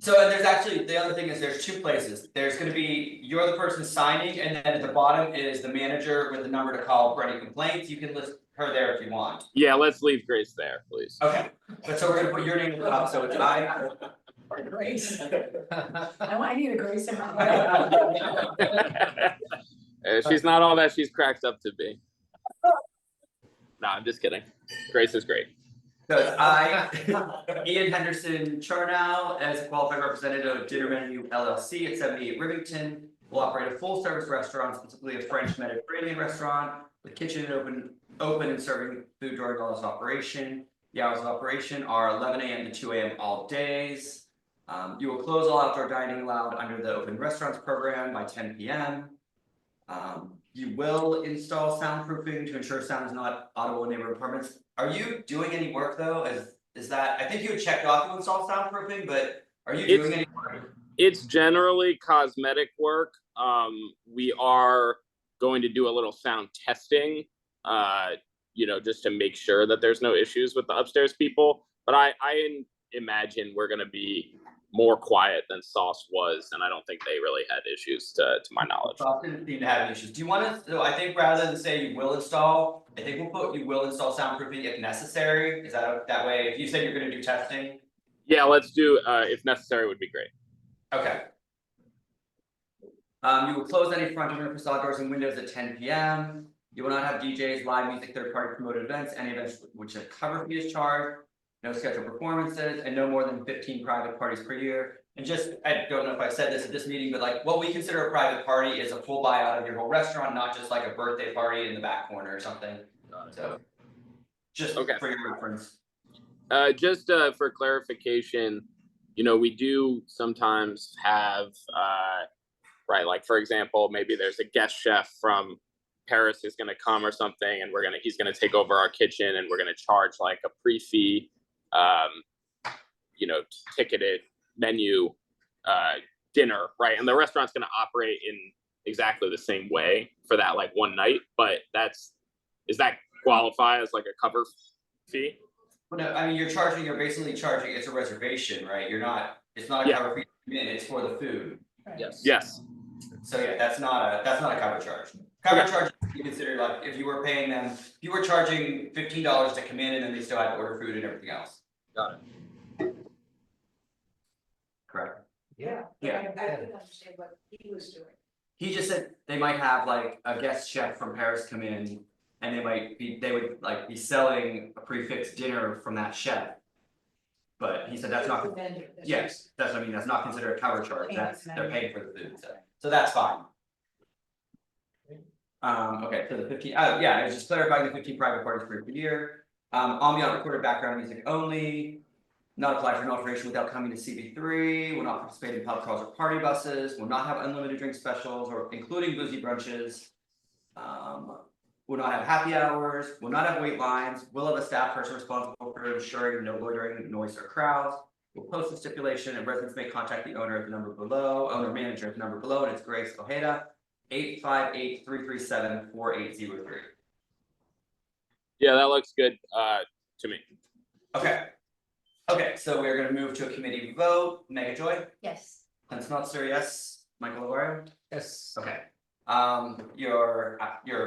So and there's actually, the other thing is there's 2 places. There's gonna be, you're the person signing, and then at the bottom is the manager with the number to call for any complaints. You can list her there if you want. Yeah, let's leave Grace there, please. Okay, but so we're gonna put your name at the top, so it's I. Or Grace. I need a Grace in my life. She's not all that she's cracked up to be. No, I'm just kidding. Grace is great. So it's I, Ian Henderson Charnow, as a qualified representative of Dinner Menu LLC at 78 Rivington, will operate a full-service restaurant, specifically a French Mediterranean restaurant with kitchen open and serving food during all its operation. The hours of operation are 11 a.m. to 2 a.m. all days. You will close all outdoor dining allowed under the open restaurants program by 10 p.m. You will install soundproofing to ensure sound is not audible in neighborhood apartments. Are you doing any work though? Is that, I think you had checked off to install soundproofing, but are you doing any work? It's generally cosmetic work. We are going to do a little sound testing you know, just to make sure that there's no issues with the upstairs people. But I imagine we're going to be more quiet than Sauce was, and I don't think they really had issues to my knowledge. Sauce didn't seem to have any issues. Do you want to, so I think rather than say you will install, I think we'll put you will install soundproofing if necessary. Is that way, if you said you're gonna do testing? Yeah, let's do, if necessary would be great. Okay. You will close any front and rear facade doors and windows at 10 p.m. You will not have DJs, live music, third-party promoted events, any events which a cover fee is charged, no scheduled performances, and no more than 15 private parties per year. And just, I don't know if I said this at this meeting, but like what we consider a private party is a full buyout of your whole restaurant, not just like a birthday party in the back corner or something. So just for your reference. Just for clarification, you know, we do sometimes have, right, like for example, maybe there's a guest chef from Paris who's going to come or something, and he's going to take over our kitchen, and we're going to charge like a pre-fee, you know, ticketed menu dinner, right? And the restaurant's going to operate in exactly the same way for that like one night, but does that qualify as like a cover fee? Well, no, I mean, you're basically charging, it's a reservation, right? It's not a cover fee, it's for the food. Yes. So yeah, that's not a cover charge. Cover charge, you consider like if you were paying them, if you were charging $15 to come in and then they still had to order food and everything else. Got it. Correct. Yeah. Yeah. I didn't understand what he was doing. He just said they might have like a guest chef from Paris come in and they would like be selling a prefixed dinner from that chef. But he said that's not, yes, that's what I mean, that's not considered a cover charge, they're paying for the food, so that's fine. Okay, so the 15, yeah, I was just clarifying the 15 private parties per year. Ambient recorded background music only. Not apply for an alteration without coming to CB3, will not participate in pub crawls or party buses, will not have unlimited drink specials or including boozy brunches. Will not have happy hours, will not have wait lines, will have a staff person responsible for ensuring no loitering, noise, or crowds. Will post a stipulation and residents may contact the owner at the number below, owner manager at the number below, and it's Grace Ojeda, 858-337-4803. Yeah, that looks good to me. Okay, so we're gonna move to a committee vote. Mega Joy? Yes. Clint Smeltzer, yes. Michael LaGuardia? Yes. Okay. Your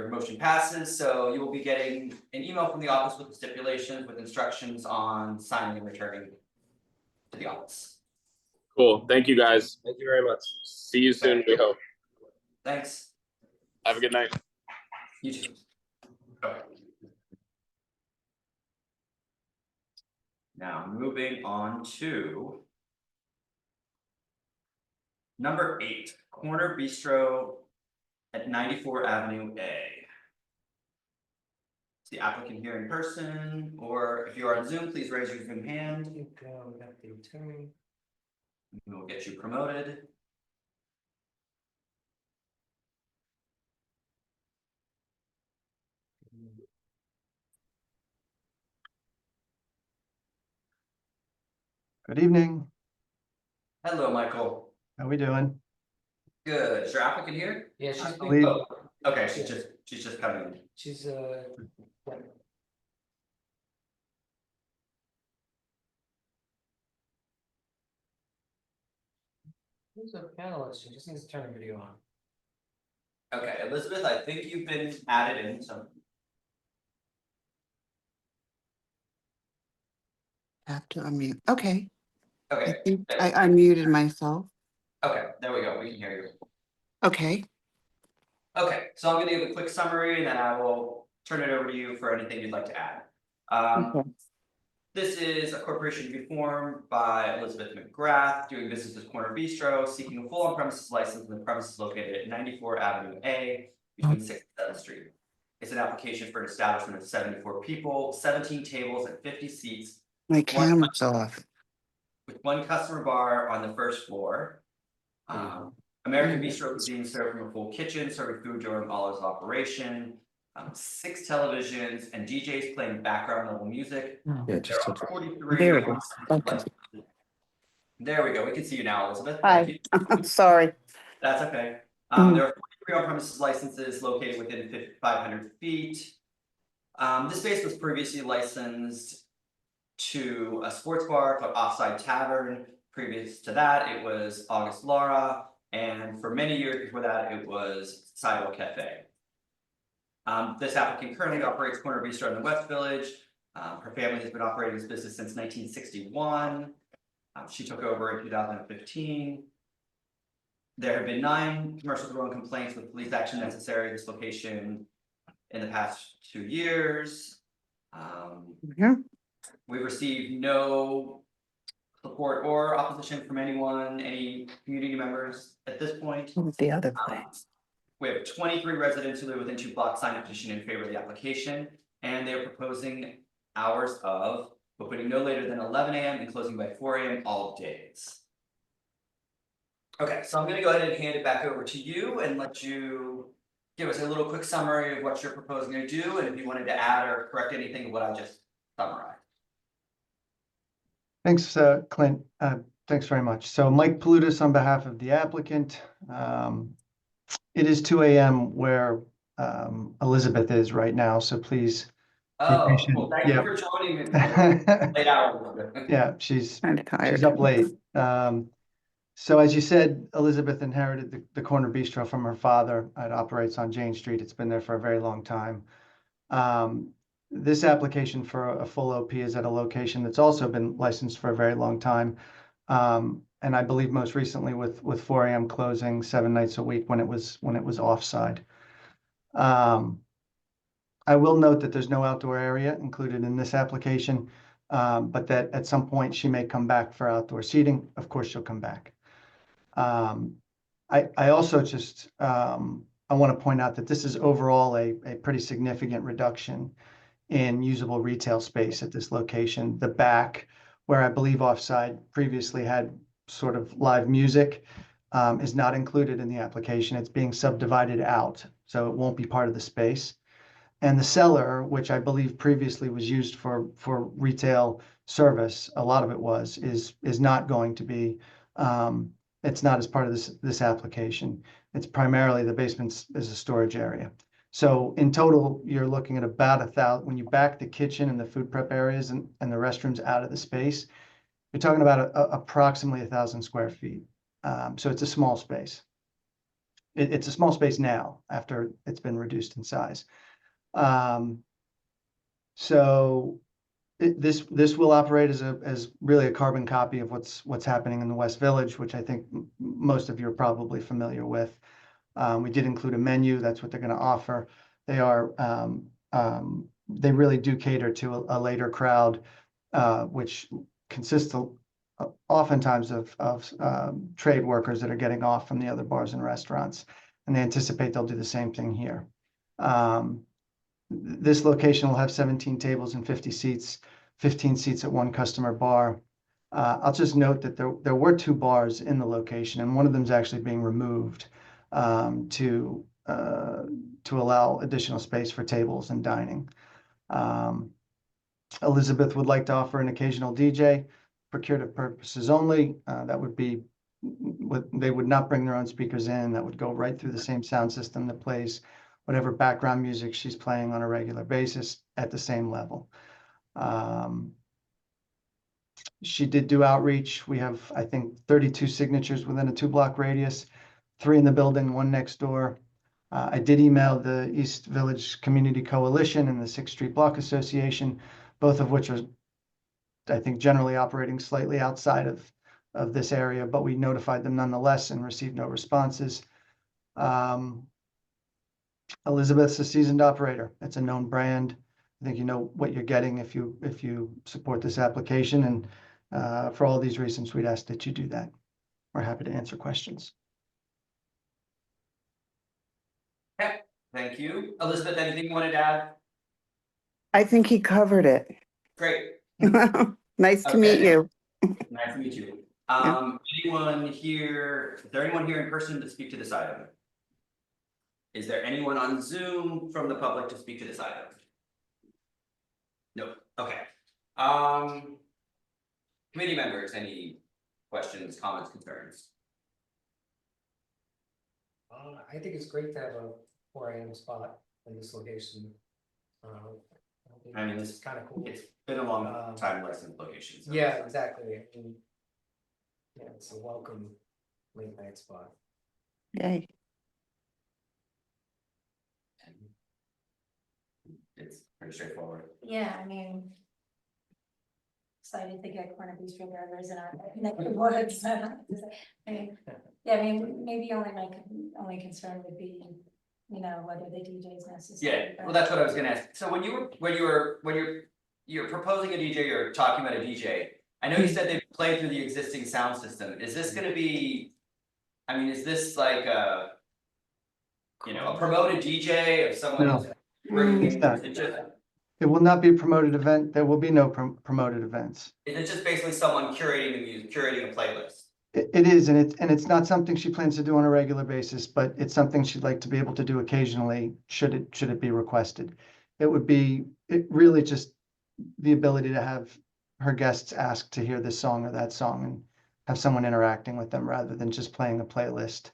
motion passes, so you will be getting an email from the office with the stipulations with instructions on signing and returning to the office. Cool. Thank you guys. Thank you very much. See you soon, we hope. Thanks. Have a good night. You too. Okay. Now moving on to number 8, Corner Bistro at 94 Avenue A. Is the applicant here in person, or if you are on Zoom, please raise your Zoom hand. We got the attorney. We will get you promoted. Good evening. Hello, Michael. How we doing? Good. Is your applicant here? Yeah, she's believe- Oh, okay, she's just coming in. She's who's a panelist? She just needs to turn her video on. Okay, Elizabeth, I think you've been added in, so. Have to unmute. Okay. I Okay, think I unmuted myself. okay, there we go. We can hear you. Okay. Okay, so I'm gonna give a quick summary and then I will turn it over to you for anything you'd like to add. Okay. This is a corporation to be formed by Elizabeth McGrath, doing business as Corner Bistro, seeking a full on-premises license in the premises located at 94 Avenue A between 6th and 7th Street. It's an application for an establishment of 74 people, 17 tables and 50 seats. My camera's off. With one customer bar on the first floor. American Bistro cuisine served from a full kitchen, serving food during all hours of operation. 6 televisions and DJs playing background level music. Yeah, just There are touch it. 43. There it is. Okay. There we go. We can see you now, Elizabeth. Hi. Thank you. I'm sorry. That's okay. There are 43 on premises licenses located within 500 feet. This space was previously licensed to a sports bar called Offside Tavern. Previous to that, it was August Laura, and for many years before that, it was Sidewalk Cafe. This applicant currently operates Corner Bistro in the West Village. Her family has been operating this business since 1961. She took over in 2015. There have been 9 commercial growing complaints with police action necessary at this location in the past 2 years. Yeah. We've received no support or opposition from anyone, any community members at this point. The other place. We have 23 residents who live within 2 blocks signed a petition in favor of the application, and they are proposing hours of opening no later than 11 a.m. and closing by 4 a.m. all days. Okay, so I'm gonna go ahead and hand it back over to you and let you give us a little quick summary of what you're proposing to do, and if you wanted to add or correct anything of what I just summarized. Thanks, Clint. Thanks very much. So Mike Palutis on behalf of the applicant. It is 2 a.m. where Elizabeth is right now, so please be Oh, patient. well, thank Yeah. you for joining me. Late hour. Yeah, she's tired. up late. So as you said, Elizabeth inherited the Corner Bistro from her father. It operates on Jane Street. It's been there for a very long time. This application for a full OP is at a location that's also been licensed for a very long time. And I believe most recently with 4 a.m. closing 7 nights a week when it was offside. I will note that there's no outdoor area included in this application, but that at some point she may come back for outdoor seating. Of course, she'll come back. I also just I want to point out that this is overall a pretty significant reduction in usable retail space at this location. The back, where I believe Offside previously had sort of live music, is not included in the application. It's being subdivided out, so it won't be part of the space. And the cellar, which I believe previously was used for retail service, a lot of it is not going to be. It's not as part of this application. It's primarily the basement is a storage area. So in total, you're looking at about 1,000, when you back the kitchen and the food prep areas and the restrooms out of the space, you're talking about approximately 1,000 square feet. So it's a small space. It's a small space now after it's been reduced in size. So this will operate as really a carbon copy of what's happening in the West Village, which I think most of you are probably familiar with. We did include a menu. That's what they're going to offer. They really do cater to a later crowd, which consists oftentimes of trade workers that are getting off from the other bars and restaurants, and they anticipate they'll do the same thing here. This location will have 17 tables and 50 seats, 15 seats at one customer bar. I'll just note that there were 2 bars in the location, and one of them is actually being removed to allow additional space for tables and dining. Elizabeth would like to offer an occasional DJ for curative purposes only. That would be, they would not bring their own speakers in. That would go right through the same sound system that plays whatever background music she's playing on a regular basis at the same level. She did do outreach. We have, I think, 32 signatures within a 2-block radius, 3 in the building, 1 next door. I did email the East Village Community Coalition and the 6th Street Block Association, both of which are, I think, generally operating slightly outside of this area, but we notified them nonetheless and received no responses. Elizabeth's a seasoned operator. It's a known brand. I think you know what you're getting if you support this application, and for all these reasons, we'd ask that you do that. We're happy to answer questions. Okay, thank you. Elizabeth, anything you wanted to add? I think he covered it. Great. Nice to meet you. Nice to meet you. Yeah. Anyone here, is there anyone here in person to speak to this item? Is there anyone on Zoom from the public to speak to this item? No, okay. Committee members, any questions, comments, concerns? I think it's great to have a 4 a.m. spot in this location. I mean, It's kind of cool. It's been a long time licensed location. So Yeah, exactly. And, yeah, it's a welcome late night spot. Yay. It's pretty straightforward. Yeah, I mean. Excited to get Corner Bistro burgers in our neck of the woods. I mean, yeah, I mean, maybe only concern would be, you know, whether the DJ is necessary. Yeah, well, that's what I was gonna ask. So when you're proposing a DJ, you're talking about a DJ. I know you said they play through the existing sound system. Is this gonna be? I mean, is this like a promoted DJ of someone No. who's bringing? It's not. Is it just? It will not be a promoted event. There will be no promoted events. Is it just basically someone curating the music, curating a playlist? It is, and it's not something she plans to do on a regular basis, but it's something she'd like to be able to do occasionally, should it be requested. It really just the ability to have her guests ask to hear this song or that song and have someone interacting with them rather than just playing a playlist,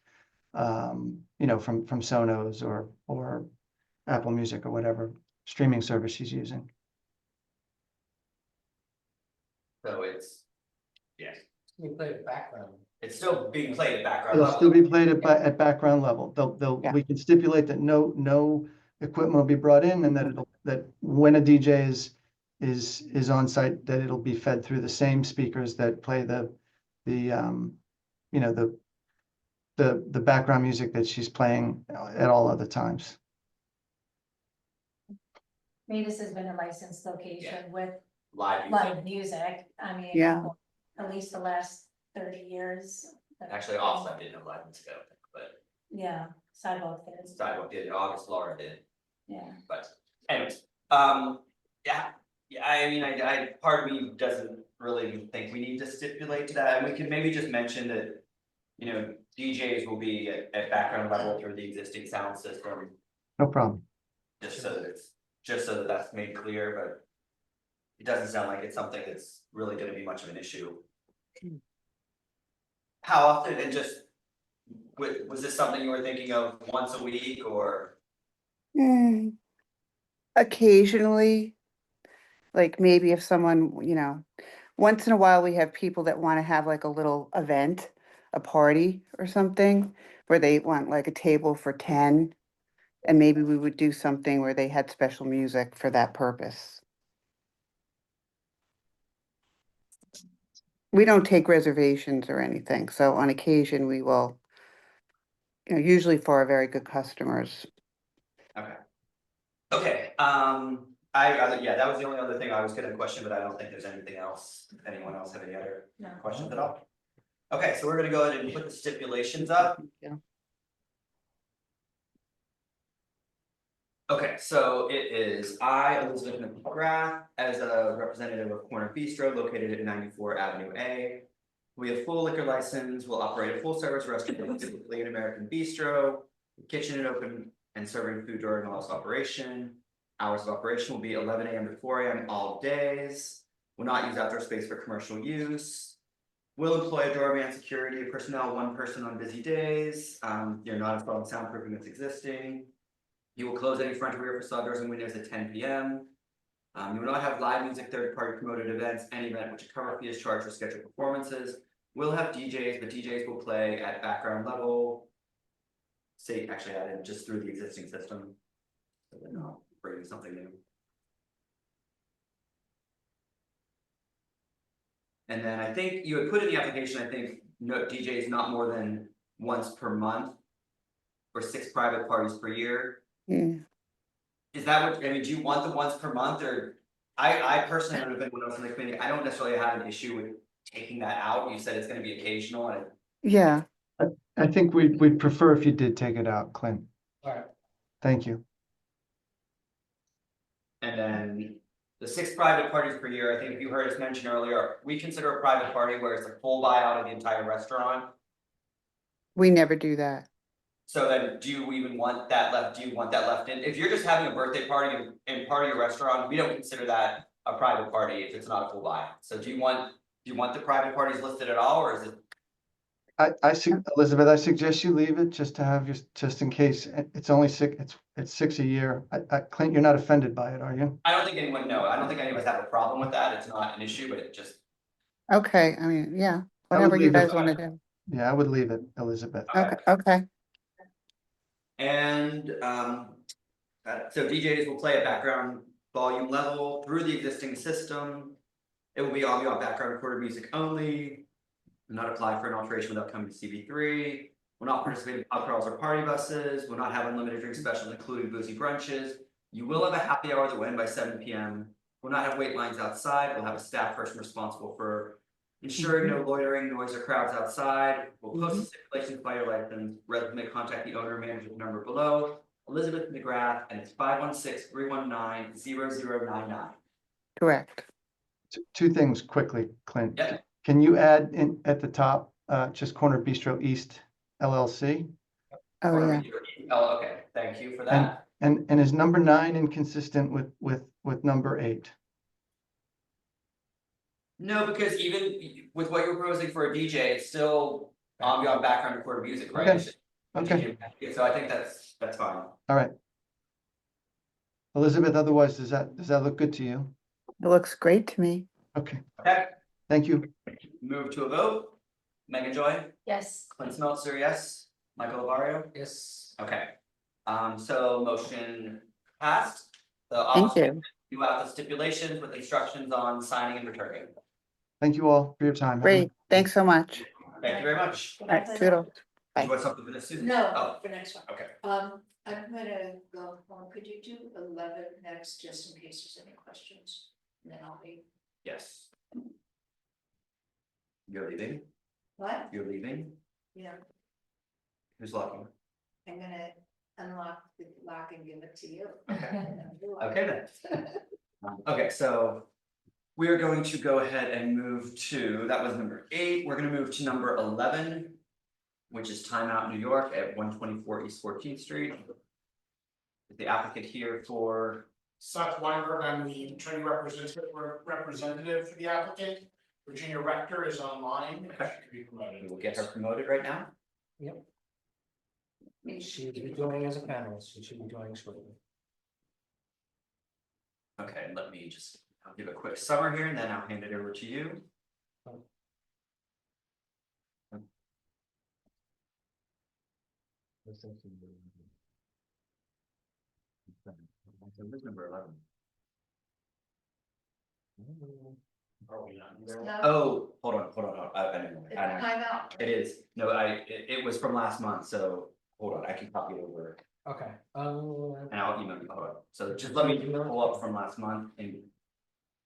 from Sonos or Apple Music or whatever streaming service she's using. So it's, yes, We play the background. it's still being played at background It'll level. still be played at background level. We can stipulate that no equipment will be brought in and that when a DJ is on site, that it'll be fed through the same speakers that play the background music that she's playing at all other times. Mavis has been a licensed location with Live music. live music, I mean. Yeah. At least the last 30 years. Actually, Offside didn't have live music, I don't think, but Yeah, sidewalk there, Sidewalk did, August Laura did, yeah. but anyways, yeah. I mean, I part of me doesn't really think we need to stipulate to that, and we can maybe just mention that, DJs will be at background level through the existing sound system, No problem. just so that that's made clear, but it doesn't sound like it's something that's really gonna be much of an issue. How often, and just, was this something you were thinking of once a week or? Occasionally, like maybe if someone, once in a while we have people that want to have like a little event, a party or something, where they want like a table for 10. And maybe we would do something where they had special music for that purpose. We don't take reservations or anything, so on occasion we will, usually for our very good customers. Okay, yeah, that was the only other thing I was gonna question, but I don't think there's anything else. Anyone else have any other No. questions at all? Okay, so we're gonna go ahead and put the stipulations up. Yeah. Okay, so it is I, Elizabeth McGrath, as a representative of Corner Bistro located at 94 Avenue A. We have full liquor license, will operate a full service restaurant, typically an American bistro, kitchen and open and serving food during all its operation. Hours of operation will be 11 a.m. to 4 a.m. all days. Will not use outdoor space for commercial use. Will employ a doorman, security, personnel, one person on busy days. You're not installing soundproofing that's existing. You will close any front, rear facade doors and windows at 10 p.m. You will not have live music, third-party promoted events, any event which a cover fee is charged for scheduled performances. Will have DJs, but DJs will play at background level. Say, actually add in just through the existing system. So they're not bringing something new. And then I think you had put in the application, I think, no DJs not more than once per month. Or 6 private parties per year. Is that what, I mean, do you want the once per month or? I personally haven't been when I was in the committee, I don't necessarily have an issue with taking that out, you said it's gonna be occasional and. Yeah. I think we'd prefer if you did take it out, Clint. Alright. Thank you. And then the 6 private parties per year, I think if you heard us mention earlier, we consider a private party where it's a full buyout of the entire restaurant. We never do that. So then, do you even want that left? Do you want that left in? If you're just having a birthday party and part of your restaurant, we don't consider that a private party if it's not a full buyout. So do you want the private parties listed at all, or is it? Elizabeth, I suggest you leave it just to have just in case. It's only it's 6 a year. Clint, you're not offended by it, are you? I don't think anyone, no, I don't think any of us have a problem with that. It's not an issue, but it just. Okay, I mean, yeah, I would whatever you leave it. guys want to do. Yeah, I would leave it, Elizabeth. Okay, okay. And so DJs will play at background volume level through the existing system. It will be ambient background recorded music only. Will not apply for an alteration without coming to CB3. Will not participate in pub crawls or party buses. Will not have unlimited drink specials, including boozy brunches. You will have a happy hour that will end by 7 p.m. Will not have wait lines outside. We'll have a staff person responsible for ensuring no loitering, noise, or crowds outside. We'll post the stipulations by your license. Residents may contact the owner or manager number below. Elizabeth McGrath, and it's 516-319-0099. Correct. Two things quickly, Clint. Yeah. Can you add in at the top, just Corner Bistro East LLC? Oh, yeah. Oh, okay, thank you for that. And is number 9 inconsistent with number 8? No, because even with what you're proposing for a DJ, it's still ambient background recorded music, right? Okay. It's just a Okay. DJ. So I think that's fine. All right. Elizabeth, otherwise, does that look good to you? It looks great to me. Okay, Thank you. move to a vote. Megan Joy, Yes. Clint Smeltzer, yes. Michael Lavario? Yes. Okay. So motion passed. The Thank officer you. do out the stipulations with instructions on signing and returning. Thank you all for your time. Great. Thanks so much. Thank you very much. All right, toodle. Do you want something for this, Susan? No, Oh, for next one. okay. I'm gonna go home. Could you do 11 next, just in case there's any questions? And then I'll be, Yes. You're leaving? what? You're leaving? Yeah, Who's locking? I'm gonna unlock the lock and give it to you. Okay. Okay then. Okay, so we're going to go ahead and move to, that was number 8. We're gonna move to number 11, which is Time Out New York at 124 East 14th Street. Is the applicant here for? Seth Weinberg, I'm the attorney representative for the applicant. Virginia Rector is online. She could be promoted. We'll get her promoted right now. Yep. She would be joining as a panelist. She should be joining shortly. Okay, let me just, I'll give a quick summary here and then I'll hand it over to you. Where's number 11? Oh, hold on. I know. Time out. It is, no, it was from last month, so hold on, I can copy it over. Okay. And I'll email you, hold on, so just let me pull up from last month and.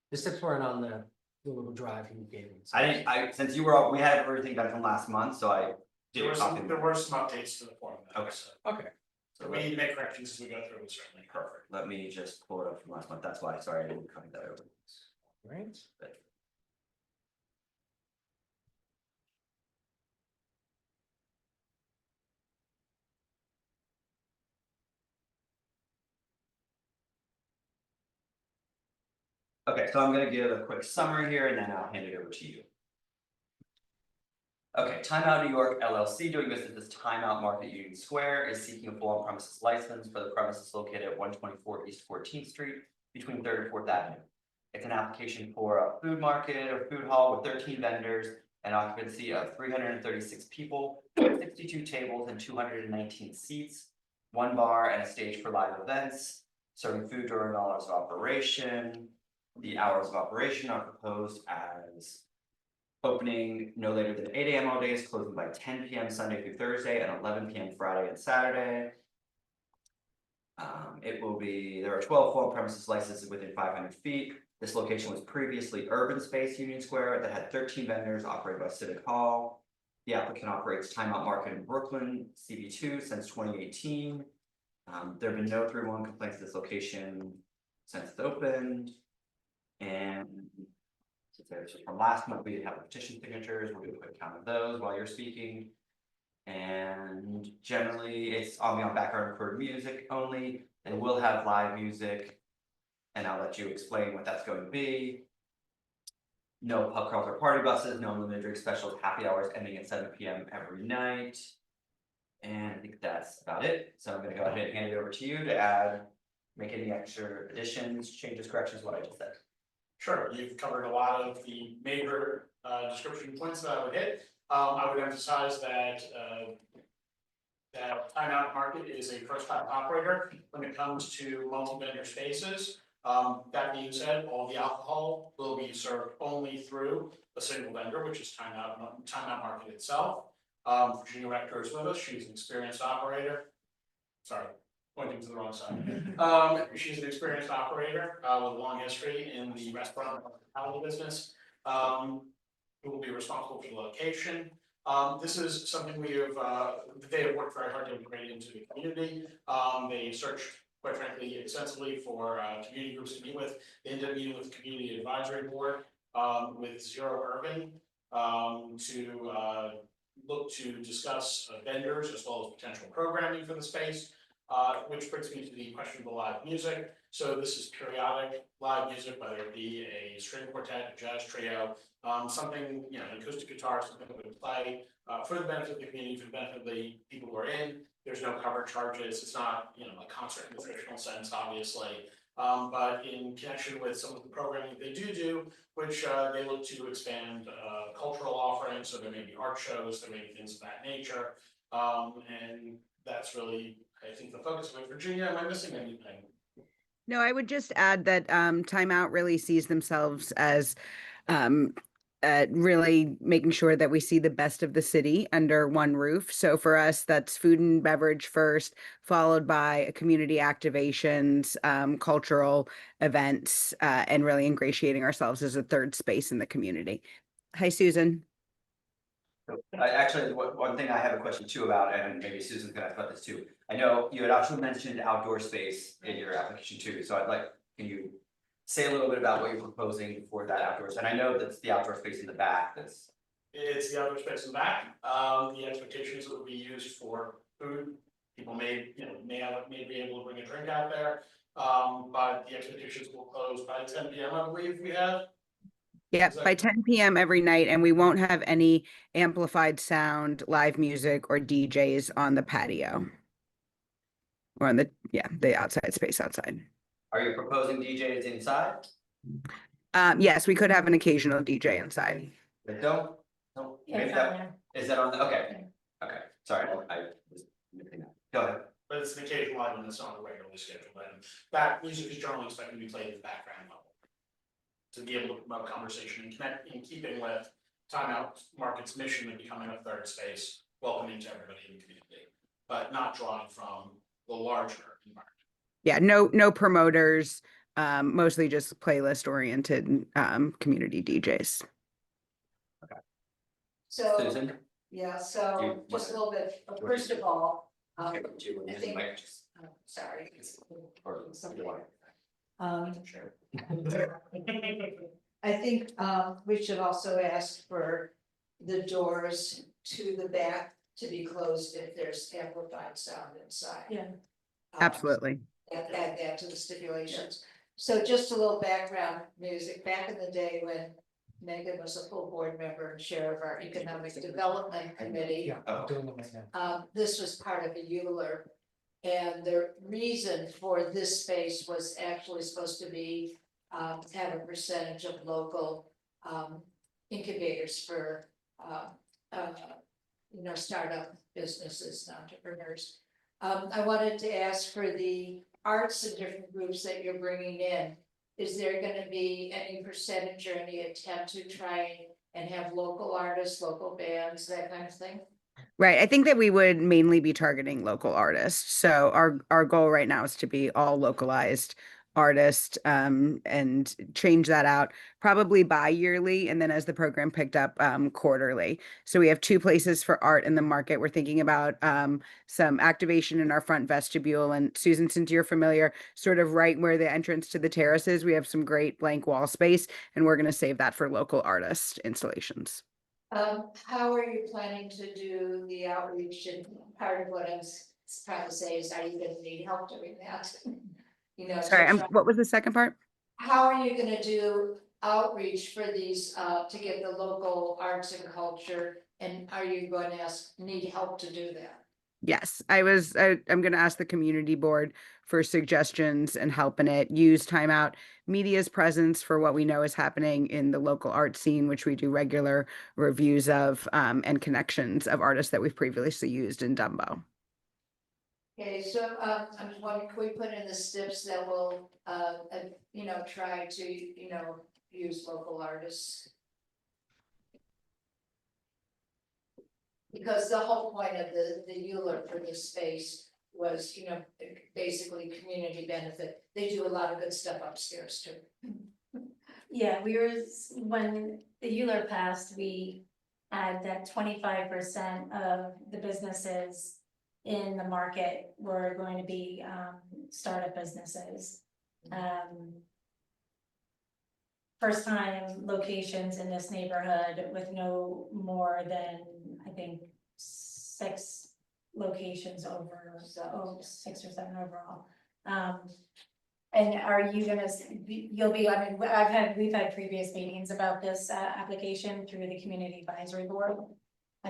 The steps weren't on the little drive you gave me. Since you were all, we had everything done from last month, so I did There a copy. were some updates to the form. Okay. Okay. So we need to make corrections as we go through, certainly. Perfect, let me just pull it up from last month, that's why, sorry, I didn't copy that over. Right. But- Okay, so I'm gonna give a quick summary here and then I'll hand it over to you. Okay, Time Out New York LLC, doing business as Time Out Market Union Square, is seeking a full on-premises license for the premises located at 124 East 14th Street between 3rd and 4th Avenue. It's an application for a food market or food hall with 13 vendors and occupancy of 336 people, 62 tables and 219 seats, 1 bar and a stage for live events, serving food during all hours of operation. The hours of operation are proposed as opening no later than 8 a.m. all days, closing by 10 p.m. Sunday through Thursday and 11 p.m. Friday and Saturday. There are 12 full premises licenses within 500 feet. This location was previously Urban Space Union Square that had 13 vendors operated by Civic Hall. The applicant operates Time Out Market in Brooklyn, CB2, since 2018. There have been no 311 complaints at this location since it opened. And so from last month, we did have the petition signatures. We'll do a quick count of those while you're speaking. And generally, it's ambient background recorded music only. And we'll have live music. And I'll let you explain what that's going to be. No pub crawls or party buses, no unlimited drink specials, happy hours ending at 7 p.m. every night. And I think that's about it, so I'm gonna go ahead and hand it over to you to add, make any extra additions, changes, corrections, what I just said. Sure, you've covered a lot of the major description points that I would hit. I would emphasize that that timeout market is a first time operator when it comes to multi-vendor spaces. That being said, all the alcohol will be served only through a single vendor, which is timeout market itself. Virginia Rector is with us, she's an experienced operator. Sorry, pointing to the wrong side. She's an experienced operator with a long history in the restaurant and hospitality business. Who will be responsible for the location. This is something they have worked very hard to integrate into the community. They searched, quite frankly, extensively for community groups to meet with. They ended up meeting with the Community Advisory Board with Zero Urban to look to discuss vendors as well as potential programming for the space. Which brings me to the question of the live music. So this is periodic live music, whether it be a string quartet, a jazz trio, something, you know, acoustic guitar, something that would play for the benefit of the community, for the benefit of the people who are in. There's no cover charges. It's not, you know, a concert in the traditional sense, obviously. But in connection with some of the programming they do, which they look to expand cultural offerings, so there may be art shows, there may be things of that nature. And that's really, I think, the focus of it. Virginia, am I missing anything? No, I would just add that Time Out really sees themselves as really making sure that we see the best of the city under one roof. So for us, that's food and beverage first, followed by community activations, cultural events, and really ingratiating ourselves as a third space in the community. Hi, Susan. Actually, one thing I have a question too about, and maybe Susan can ask about this too. I know you had also mentioned outdoor space in your application too, so I'd like, can you say a little bit about what you're proposing for that outdoors? And I know that's the outdoor space in the back that's. It's the outdoor space in the back. The expectation is it will be used for food. People may be able to bring a drink out there. But the expectations will close by 10 p.m. I believe we have. Yeah, by 10 p.m. every night, and we won't have any amplified sound, live music, or DJs on the patio. Or on the outside space outside. Are you proposing DJs inside? Yes, we could have an occasional DJ inside. But don't, Yeah, maybe it's on that, there. is that on the, okay, sorry, I was missing that. Go ahead. But it's an occasional item that's not regularly scheduled, and that music is generally expected to be played at the background level. To be able to promote conversation and connect in keeping with Timeout Market's mission of becoming a third space, welcoming to everybody in the community, but not drawing from the larger environment. Yeah, no promoters, mostly just playlist oriented community DJs. So, Susan? yeah, so just a little bit, first of all, I think, sorry. Sure. I think we should also ask for the doors to the back to be closed if there's amplified sound inside. Yeah. Absolutely. Add that to the stipulations. So just a little background music, back in the day when Megan was a full board member and chair of our economic development committee. Yeah, I'm doing it right now. This was part of a Euler. And the reason for this space was actually supposed to be have a percentage of local incubators for startup businesses, entrepreneurs. I wanted to ask for the arts and different groups that you're bringing in. Is there going to be any percentage or any attempt to try and have local artists, local bands, that kind of thing? Right. I think that we would mainly be targeting local artists. So our goal right now is to be all localized artists, and change that out probably bi-yearly, and then as the program picked up, quarterly. So we have 2 places for art in the market. We're thinking about some activation in our front vestibule, and Susan, since you're familiar, sort of right where the entrance to the terraces, we have some great blank wall space, and we're going to save that for local artist installations. How are you planning to do the outreach? And part of what I was trying to say is, are you going to need help doing that? Sorry, what was the second part? How are you going to do outreach for these, to get the local arts and culture? And are you going to need help to do that? Yes, I'm gonna ask the community board for suggestions and help in it. Use Timeout Media's presence for what we know is happening in the local art scene, which we do regular reviews of, and connections of artists that we've previously used in Dumbo. Okay, so, I'm just wondering, can we put in the steps that will, try to, use local artists? Because the whole point of the Euler for this space was, basically community benefit. They do a lot of good stuff upstairs too. Yeah, when the Euler passed, we had that 25% of the businesses in the market were going to be startup businesses. First time locations in this neighborhood with no more than, I think, 6 locations over, so 6 or 7 overall. And are you gonna, I mean, we've had previous meetings about this application through the community advisory board,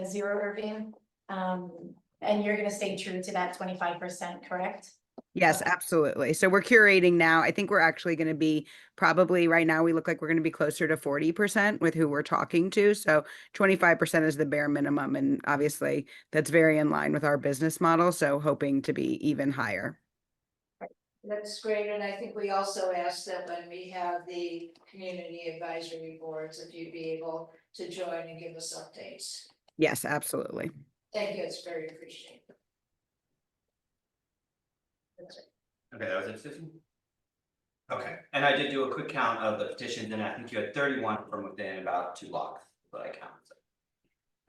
Zero Urban. And you're gonna stay true to that 25%, correct? Yes, absolutely. So we're curating now. I think we're actually going to be probably right now, we look like we're going to be closer to 40% with who we're talking to. So 25% is the bare minimum. And obviously that's very in line with our business model. So hoping to be even higher. That's great, and I think we also asked that when we have the community advisory boards, if you'd be able to join and give us updates. Yes, absolutely. Thank you, it's very appreciated. That's it. Okay, that was it, Susan? Okay, and I did do a quick count of the petitions, and I think you had 31 from within about 2 blocks, but I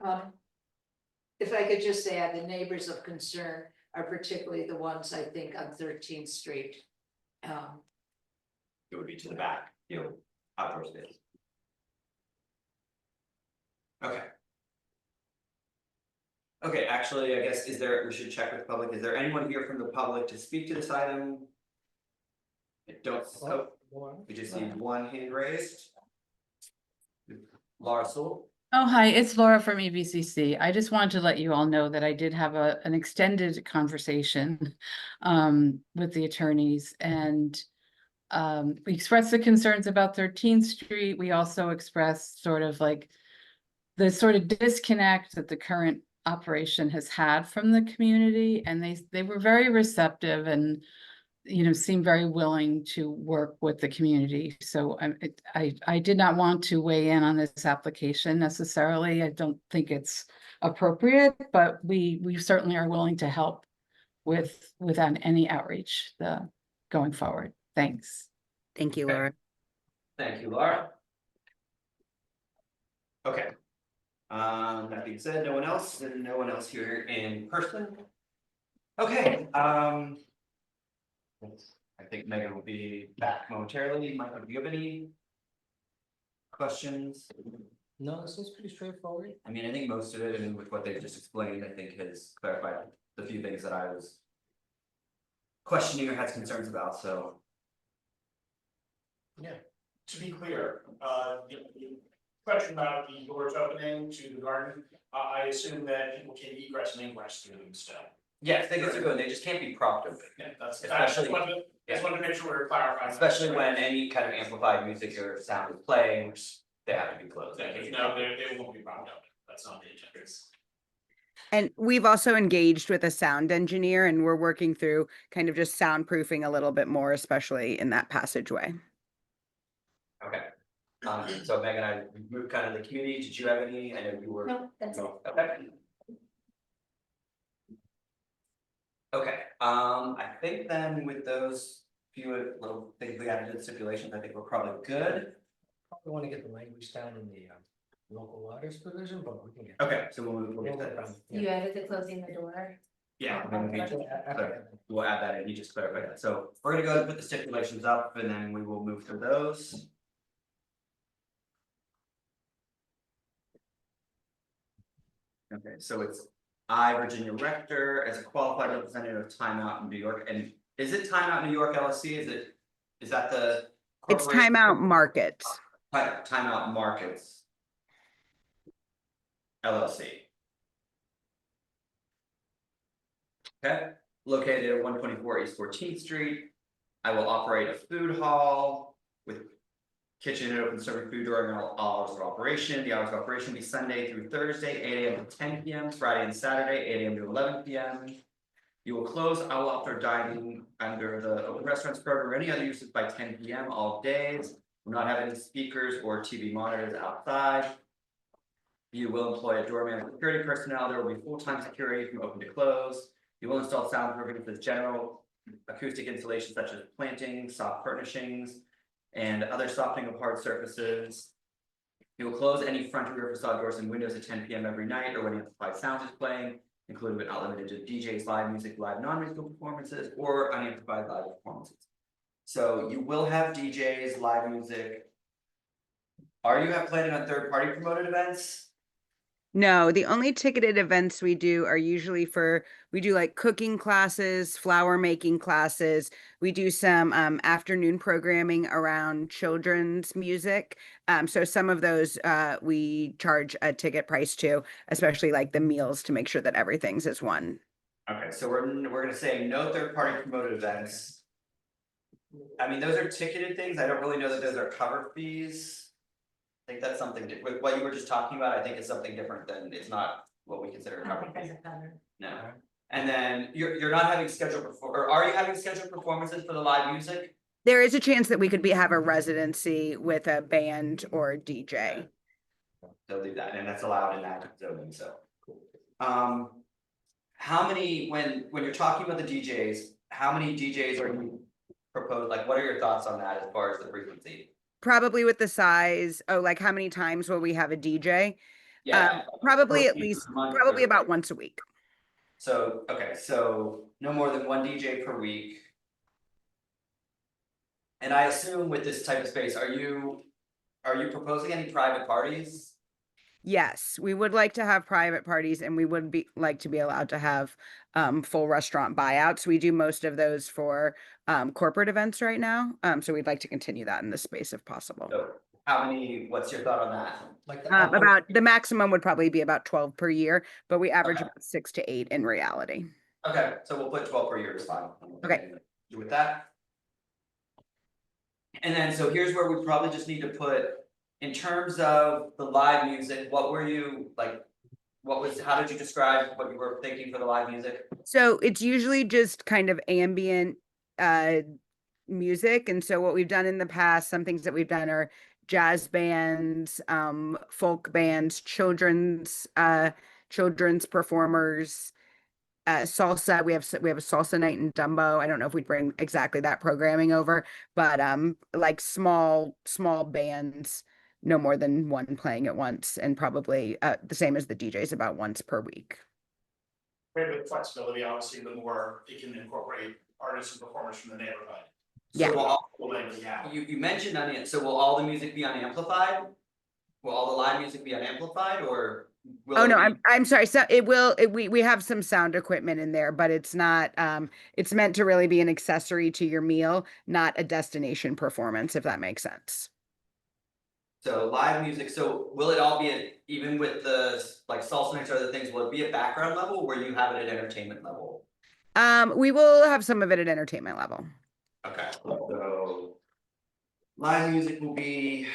counted. If I could just add, the neighbors of concern are particularly the ones, I think, on 13th Street. It would be to the back, outdoor space. Okay. Okay, actually, I guess, we should check with the public. Is there anyone here from the public to speak to this item? I don't, we just need one hand raised. Laura Sewell. Oh, hi, it's Laura from EBCC. I just wanted to let you all know that I did have an extended conversation with the attorneys, and we expressed the concerns about 13th Street. We also expressed sort of like the sort of disconnect that the current operation has had from the community, and they were very receptive and seem very willing to work with the community. So I did not want to weigh in on this application necessarily. I don't think it's appropriate, but we certainly are willing to help without any outreach going forward. Thanks. Thank you, Laura. Thank you, Laura. Okay. That being said, no one else, and no one else here in person. Okay, I think Megan will be back momentarily. Michael, do you have any questions? No, this is pretty straightforward. I mean, I think most of it, and with what they've just explained, I think has clarified the few things that I was questioning or had concerns about, so. Yeah, to be clear, the question about the doors opening to the garden, I assume that people can egress and ingress through them still. Yes, they get to go, they just can't be propped open. Yeah, that's, Especially- just wanted to make sure we're clarifying. Especially when any kind of amplified music or sound is playing, they have to be closed. No, they won't be propped up, that's not the intent. And we've also engaged with a sound engineer, and we're working through kind of just soundproofing a little bit more, especially in that passageway. Okay, so Megan, I moved kind of the community, did you have any, I know you were. No, that's it. Okay. Okay, I think then with those few little things we added to the stipulations, I think we're probably good. Probably want to get the language down in the local waters provision, but we can get. Okay, so we'll get that. You added the closing the door. Yeah, we'll add that in, you just clarify that, so we're gonna go ahead and put the stipulations up, and then we will move through those. Okay, so it's I, Virginia Rector, as a qualified representative of Time Out in New York, and is it Time Out New York LLC, is that the? It's corporation? Timeout Market. Timeout Markets LLC. Okay, located at 124 East 14th Street. I will operate a food hall with kitchen and open serving food during all hours of operation. The hours of operation will be Sunday through Thursday, 8 AM to 10 PM, Friday and Saturday, 8 AM to 11 PM. You will close all outdoor dining under the open restaurants program or any other uses by 10 PM all days. Will not have any speakers or TV monitors outside. You will employ a doorman and security personnel. There will be full-time security from open to close. You will install soundproofing with general acoustic installations such as planting, soft furnishings, and other softening of hard surfaces. You will close any front and rear facade doors and windows at 10 PM every night or when amplified sound is playing, including but not limited to DJs, live music, live non-musical performances, or unamplified live performances. So you will have DJs, live music. Are you planning on third-party promoted events? No, the only ticketed events we do are usually we do like cooking classes, flower making classes. We do some afternoon programming around children's music. So some of those we charge a ticket price to, especially like the meals to make sure that everything's as one. Okay, so we're gonna say no third-party promoted events. I mean, those are ticketed things. I don't really know that those are cover fees. I think that's something with what you were just talking about. I think it's something different than it's not what we consider a cover fee. No. And then you're not having scheduled or are you having scheduled performances for the live music? There is a chance that we could have a residency with a band or a DJ. They'll do that, and that's allowed in that zoning, so. How many, when you're talking about the DJs, how many DJs are you proposed? Like, what are your thoughts on that as far as the frequency? Probably with the size, like how many times will we have a DJ? Yeah. Probably Per at week, least, per month, probably or- about once a week. So, okay, so no more than one DJ per week. And I assume with this type of space, are you proposing any private parties? Yes, we would like to have private parties and we would like to be allowed to have full restaurant buyouts. We do most of those for corporate events right now. So we'd like to continue that in this space if possible. So what's your thought on that? Like About the maximum would probably be about 12 per year, but we average about 6 to 8 in reality. Okay, so we'll put 12 per year is fine. Okay. Do with that. And then, so here's where we probably just need to put, in terms of the live music, what were you like? How did you describe what you were thinking for the live music? So it's usually just kind of ambient music. And so what we've done in the past, some things that we've done are jazz bands, folk bands, children's performers, salsa. We have a salsa night in Dumbo. I don't know if we'd bring exactly that programming over, but like small bands, no more than one playing at once, and probably the same as the DJs, about once per week. Great with flexibility, obviously, the more it can incorporate artists and performers from the neighborhood. Yeah. You mentioned so will all the music be unamplified? Will all the live music be unamplified, or? Oh no, I'm sorry. So we have some sound equipment in there, but it's not it's meant to really be an accessory to your meal, not a destination performance, if that makes sense. So live music, so will it all be even with the like salsa nights or other things, will it be at background level or will you have it at entertainment level? We will have some of it at entertainment level. Okay, so live music will be.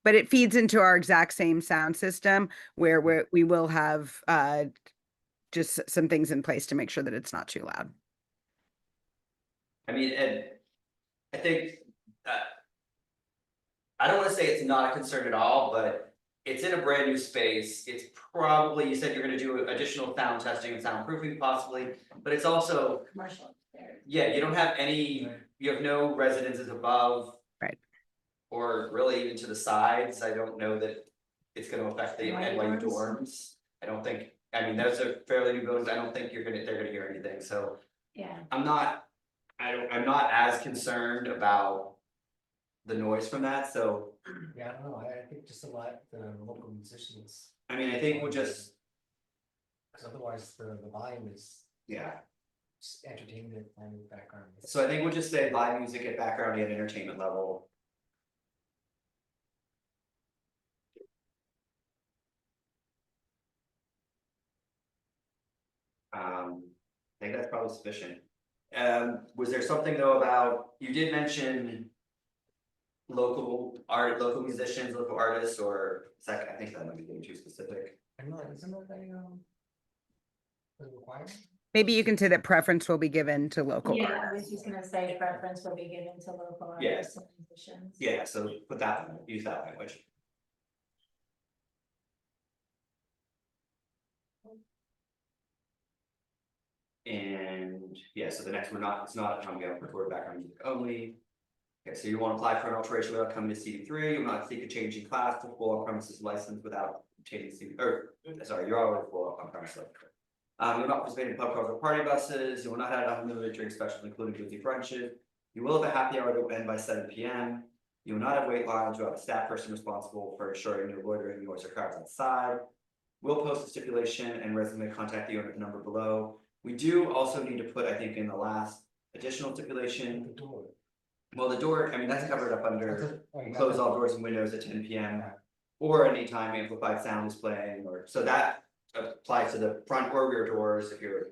But it feeds into our exact same sound system where we will have just some things in place to make sure that it's not too loud. I mean, and I think I don't want to say it's not a concern at all, but it's in a brand new space. It's probably, you said you're going to do additional sound testing and soundproofing possibly, but it's also Commercial. yeah, you have no residences above. Right. Or really even to the sides. I don't know that it's gonna affect the NYU dorms. I don't think, I mean, those are fairly new buildings. I don't think they're gonna hear anything, so. Yeah. I'm not as concerned about the noise from that, so. Yeah, I don't know, I think just a lot, the local musicians. I mean, I think we'll just. Cause otherwise the volume is. Yeah. Just entertainment and background. So I think we'll just say live music at background and entertainment level. I think that's probably sufficient. Was there something though about, you did mention local art, local musicians, local artists, or second, I think that might be getting too specific. I'm not, isn't that a requirement? Maybe you can say that preference will be given to local Yeah, I artists. was just gonna say preference will be given to local Yeah. artists and musicians. Yeah, so put that, use that language. And yeah, so the next one, it's not, I'm gonna record background music only. Okay, so you want to apply for an alteration without coming to CD3, you'll not seek a change in class to full on premises license without changing CD, or, sorry, you're already full on premises. You'll not participate in pub crawls or party buses, you will not have unlimited drink specials including boozy brunches. You will have a happy hour that will end by 7 p.m. You will not have wait lines, you will have a staff person responsible for ensuring no loitering, noise or crowds outside. We'll post a stipulation and resume contact the owner at the number below. We do also need to put, I think, in the last additional stipulation. Well, the door, I mean, that's covered up under close all doors and windows at 10 p.m. or anytime amplified sound is playing, or so that applies to the front or rear doors if you're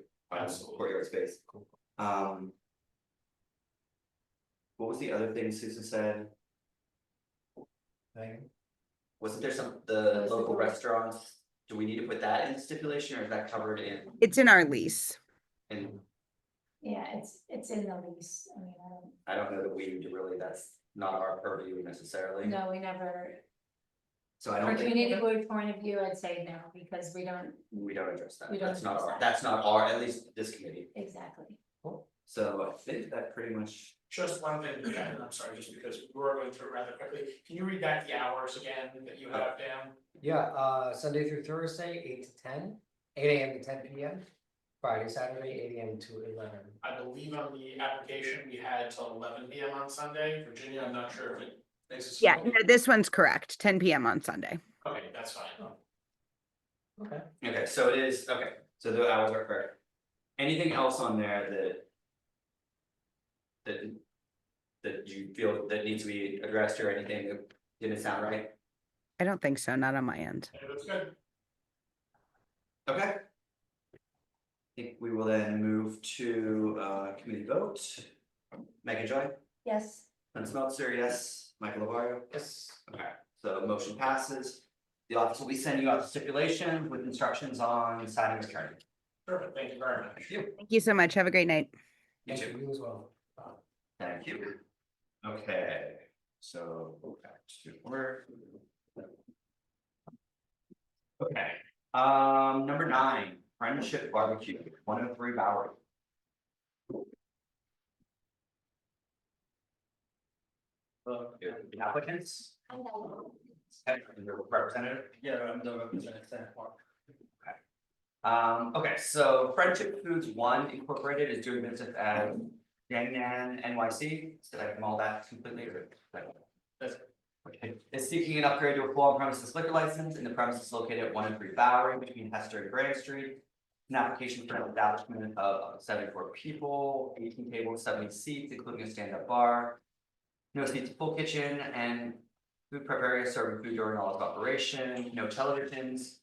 courtyard space. What was the other thing Susan said? Wasn't there the local restaurants? Do we need to put that in stipulation, or is that covered in? It's in our lease. Yeah, it's in the lease, I mean, I don't know that we need to really, that's not our purview necessarily. no, we never, So I from don't think community board point of view, I'd say no, because we don't, address that. we don't That's not address our, that. that's not our, at least this committee. exactly. So I think that pretty much. Just one thing, and I'm sorry, just because we were going through it rather quickly, can you read back the hours again that you have down? Yeah, Sunday through Thursday, 8 to 10, 8 a.m. to 10 p.m. Friday, Saturday, 8 a.m. to 11. I believe on the application, we had till 11 p.m. on Sunday. Virginia, I'm not sure if it makes it. Yeah, no, this one's correct, 10 p.m. on Sunday. Okay, that's fine. Okay. Okay, so it is, okay, so the hours are correct. Anything else on there that you feel that needs to be addressed, or anything that didn't sound right? I don't think so, not on my end. Okay, that's good. Okay. I think we will then move to committee vote. Megan Joy, Yes. Lynn Smeltzer, yes, Michael Lavario. Yes. Okay, so motion passes. The office will be sending you out the stipulation with instructions on signing the attorney. Perfect, thank you very much. Thank you so much. Have a great night. You Thank too. you as well. Thank you. Okay, so back to work. Okay, number 9, Friendship Barbecue, 103 Bowery. The applicants? The representative? Yeah, I'm the representative. Okay, so Friendship Foods 1 Incorporated is doing business as Yangnan NYC, so I can all that completely. Okay, is seeking an upgrade to a full on-premises liquor license in the premises located at 103 Bowery between Hester and Graham Street. An application for an establishment of 74 people, 18 tables, 70 seats, including a stand-up bar. No seats, full kitchen, and food prep area serving food during all its operation, no televisions.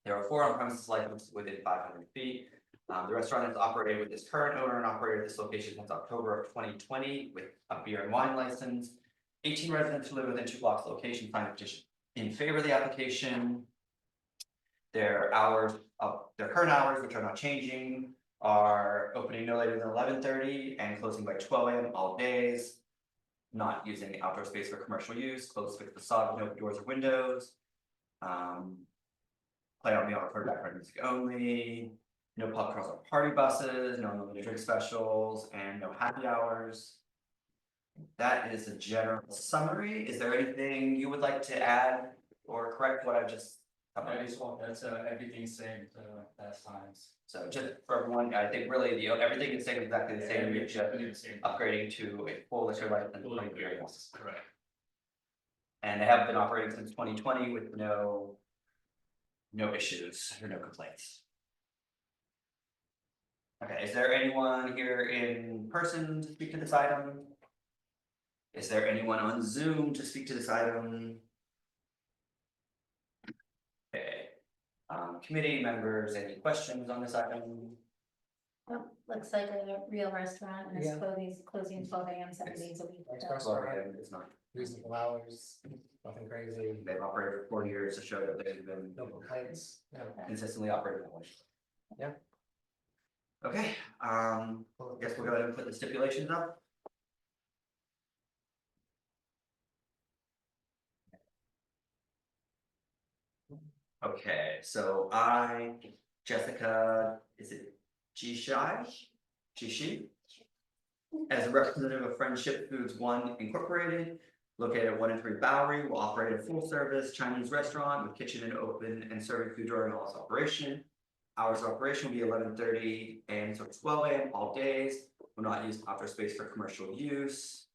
There are 4 on-premises licenses within 500 feet. The restaurant is operated with its current owner and operated this location since October of 2020 with a beer and wine license. 18 residents who live within 2 blocks location signed a petition in favor of the application. Their hours of their current hours, which are not changing, are opening no later than 11:30 and closing by 12 a.m. all days. Not using the outdoor space for commercial use, closed with facade, no doors or windows. Play on meal for background music only. No pub crawls or party buses, no unlimited drink specials, and no happy hours. That is a general summary. Is there anything you would like to add or correct what I've just covered? That's everything same last times. So just for everyone, I think really everything is staying exactly the same, we're just upgrading to a full liquor license. Correct. And they have been operating since 2020 with no issues or no complaints. Okay, is there anyone here in person to speak to this item? Is there anyone on Zoom to speak to this item? Okay, committee members, any questions on this item? Looks like a real restaurant and it's Yeah. closing 12 a.m. 7 days a week. Nice so- restaurant, It's not, reasonable hours, nothing crazy, they've operated for 4 years to show that they've been no complaints, yeah. consistently operating. Yeah. Okay, guess we'll go ahead and put the stipulations up. Okay, so Jessica, is it Jishi? As a representative of Friendship Foods One Incorporated, located at 1 and 3 Bowery, will operate a full-service Chinese restaurant with kitchen and open and serving food during all its operation. Hours of operation will be 11:30 a.m. to 12 a.m. all days. Will not use outdoor space for commercial use.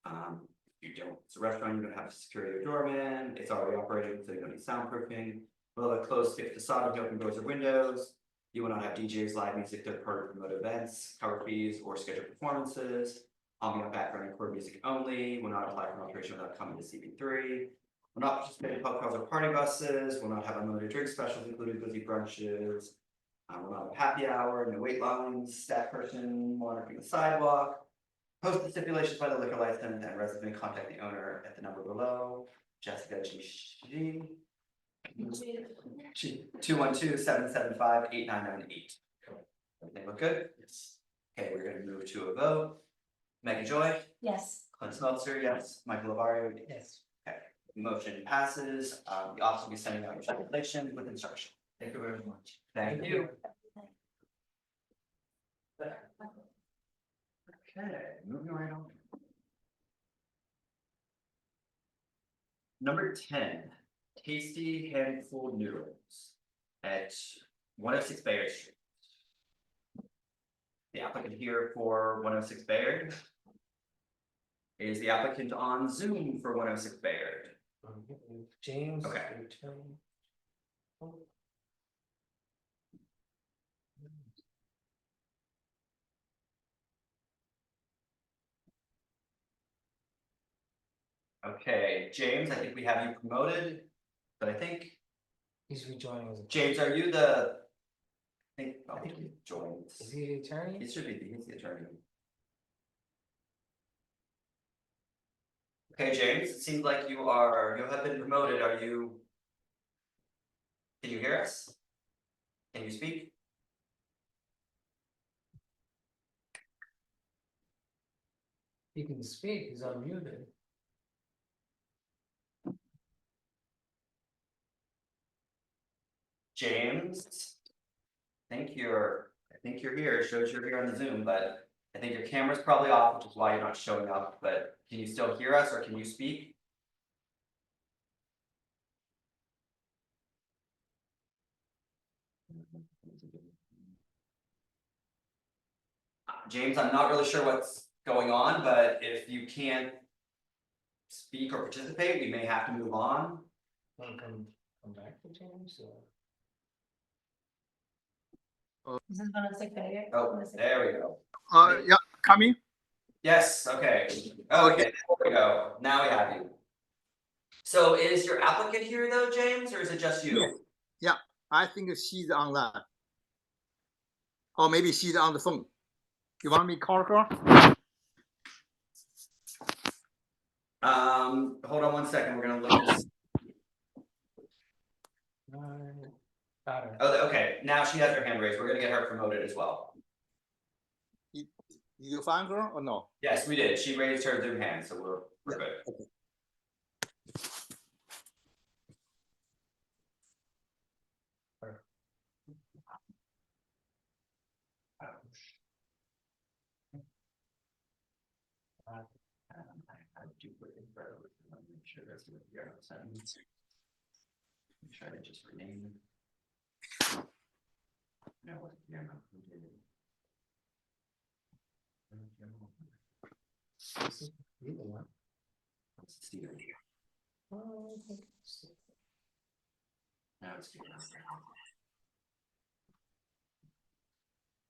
If you don't, it's a restaurant, you're gonna have a security doorman. It's already operating, so you don't need soundproofing. We'll have a closed fixed facade with open doors or windows. You will not have DJs, live music, third-party promote events, cover fees, or scheduled performances. Ambient background and core music only. Will not apply for alteration without coming to CB3. Will not participate in pub crawls or party buses. Will not have unlimited drink specials, including boozy brunches. Will not have happy hour, no wait lines, staff person monitoring the sidewalk. Post the stipulations by the liquor license and resident contact the owner at the number below. Jessica G. 212-775-8998. Everything look good? Yes. Okay, we're gonna move to a vote. Megan Joy, Yes. Clint Smeltzer, yes. Michael Lavario. Yes. Okay, motion passes. The office will be sending out your stipulation with instruction. Thank you very much. Thank you. Okay, moving right on. Number 10, Tasty Handful Noodles at 106 Bayard Street. The applicant here for 106 Bayard is the applicant on Zoom for 106 Bayard. James. Okay. return. Okay, James, I think we have you promoted, but I think, He's rejoining as a. James, are you the? I think he joined. Is he the attorney? He should be, he's the attorney. Okay, James, it seems like you have been promoted, can you hear us? Can you speak? He can speak, he's unmuted. James? I think you're here, it shows you're here on the Zoom, but I think your camera's probably off, which is why you're not showing up, but can you still hear us or can you speak? James, I'm not really sure what's going on, but if you can't speak or participate, we may have to move on. Want to come back to James or? This is 106 Bayard. Oh, there we go. Yeah, coming. Yes, okay. Okay, there we go. Now we have you. So is your applicant here though, James, or is it just you? Yes. Yeah, I think she's on that. Or maybe she's on the phone. You want me to call her? Hold on one second, we're gonna look this. Got her. Oh, okay, now she has her hand raised. We're gonna get her promoted as well. You find her or no? Yes, we did. She raised her Zoom hand, so we're good. Okay. Make sure that's what we are sending. Try to just rename. No, you're not. Steven. Now it's Steven.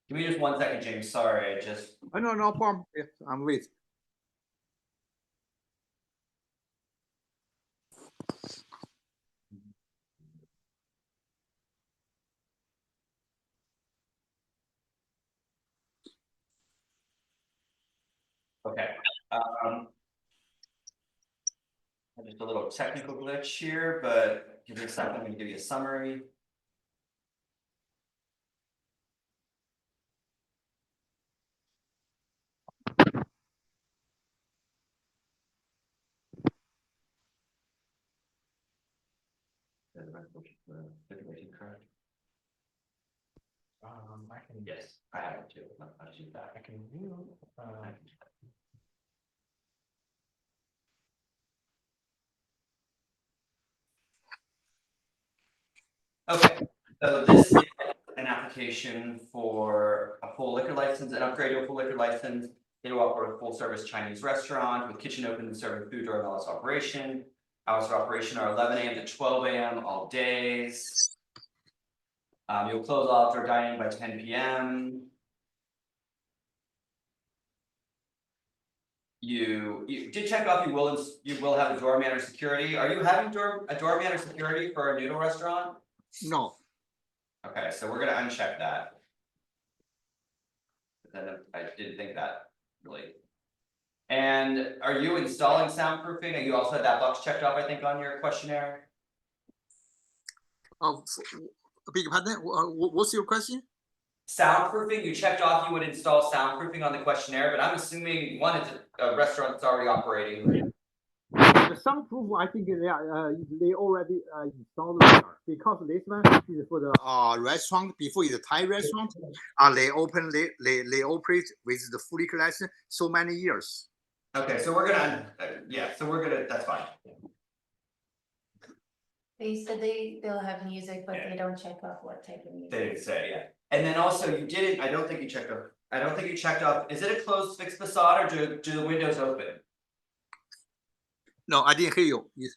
Give me just 1 second, James. Sorry, I just. Oh, no problem. Yeah, I'm with. Just a little technical glitch here, but give me a second, I'm gonna give you a summary. I can. Yes, I have it too. I'll do that. I can view, Okay, so this is an application for a full liquor license, an upgrade to a full liquor license. They will offer a full service Chinese restaurant with kitchen open and serving food during hours of operation. Hours of operation are 11 a.m. to 12 a.m. all days. You'll close all outdoor dining by 10 p.m. You did check off you will have a doorman or security. Are you having a doorman or security for a noodle restaurant? No, Okay, so we're gonna uncheck that. Then I didn't think that really. And are you installing soundproofing? And you also had that box checked off, I think, on your questionnaire. beg your pardon, what's your question? Soundproofing, you checked off you would install soundproofing on the questionnaire, but I'm assuming one, it's a restaurant that's already operating. The soundproof, I think they already installed there because this one is for the restaurant. Before it's a Thai restaurant, they operate with the full liquor license so many years. Okay, so we're gonna, that's fine. They said they'll have music, but they don't check off what type of music. They didn't say, yeah. And then also you didn't, I don't think you checked off, is it a closed fixed facade or do the windows open? No, I didn't hear you. Yes.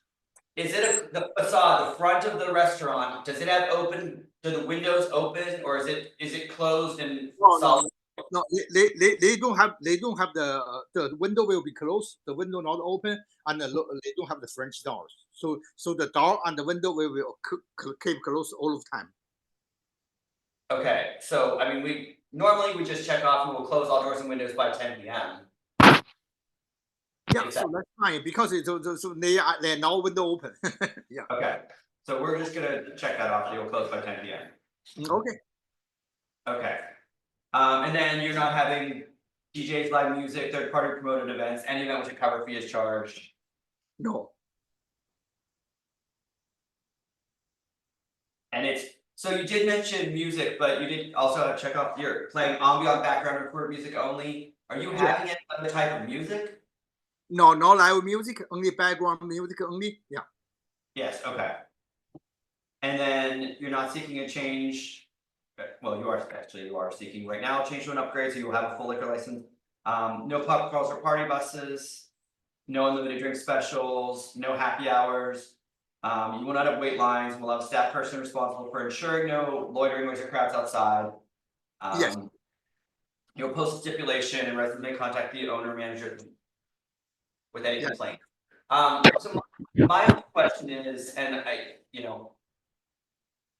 Is it the facade, the front of the restaurant, does it have do the windows open or is it closed and solid? No, they don't have the window will be closed, the window not open, and they don't have the French doors. So the door and the window will keep closed all the time. Okay, so I mean normally we just check off, we will close all doors and windows by 10 p.m. Yeah, so that's fine because so they're now window open. Yeah. Okay, so we're just gonna check that off, they will close by 10 p.m. Okay. Okay. And then you're not having DJs, live music, third-party promoted events, any event which a cover fee is charged. No. And so you did mention music, but you did also check off you're playing ambient background recorded music only. Are you having any other type of music? No, no live music, only background music only. Yeah. Yes, okay. And then you're not seeking a change. Well, you are seeking right now a change to an upgrade, so you will have a full liquor license. No pub crawls or party buses, no unlimited drink specials, no happy hours. You will not have wait lines. We'll have a staff person responsible for ensuring no loitering, noise, or crowds outside. Yes. You'll post a stipulation and residents may contact the owner or manager with any complaint. So my only question is, and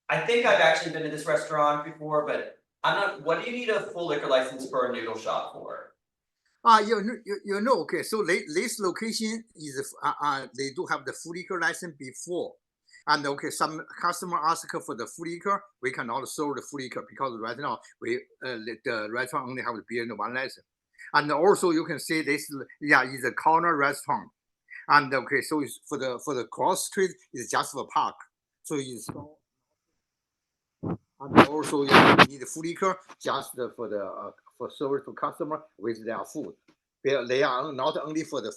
I think I've actually been to this restaurant before, but I'm not. What do you need a full liquor license for a noodle shop for? You know, okay. So this location is they do have the full liquor license before, and okay, some customer ask for the full liquor. We cannot serve the full liquor because right now the restaurant only have the beer and one license, and also you can see this is a corner restaurant, and okay, so it's for the cross street is just for park, so it's. And also you need full liquor just for service to customer with their food. They are not only for the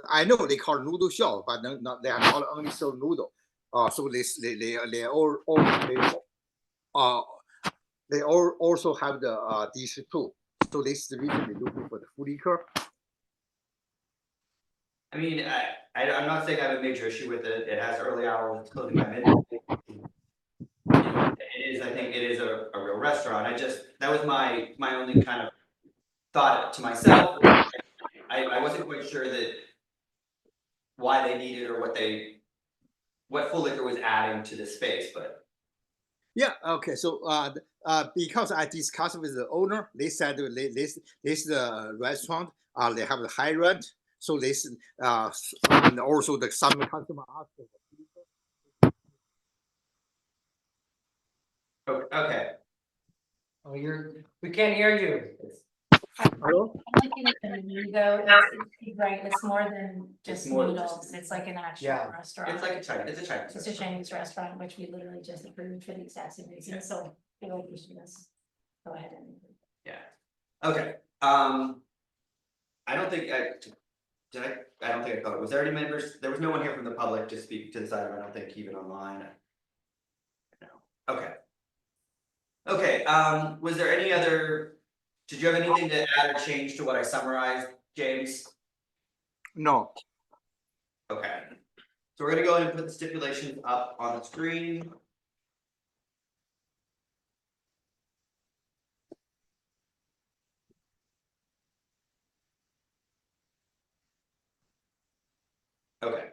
I know they call noodle shop, but they are not only serve noodle. So they also have the dish too. So this is the reason they're looking for the full liquor. I mean, I'm not saying I have a major issue with it. It has early hours, it's closing by midnight. I think it is a real restaurant. That was my only kind of thought to myself. I wasn't quite sure that why they needed or what full liquor was adding to the space, but Yeah, okay, so, because I discussed with the owner, they said this restaurant, they have the high rent, so this, and also the some customer asked. Okay, Oh, we can't hear you. Hello? Looking at the menu though, it's right, it's more than just more than noodles, it's like an actual Yeah. restaurant. it's like a Chinese, it's a Chinese. It's a Chinese restaurant, which we literally just approved for the exact same reason, so I feel like we should just go ahead and. Yeah, okay, I don't think I don't think I covered, was there any members, there was no one here from the public to speak to this item, I don't think, even online. No, okay. Okay, was there any other, did you have anything to add or change to what I summarized, James? No. Okay, so we're gonna go ahead and put the stipulations up on the screen. Okay,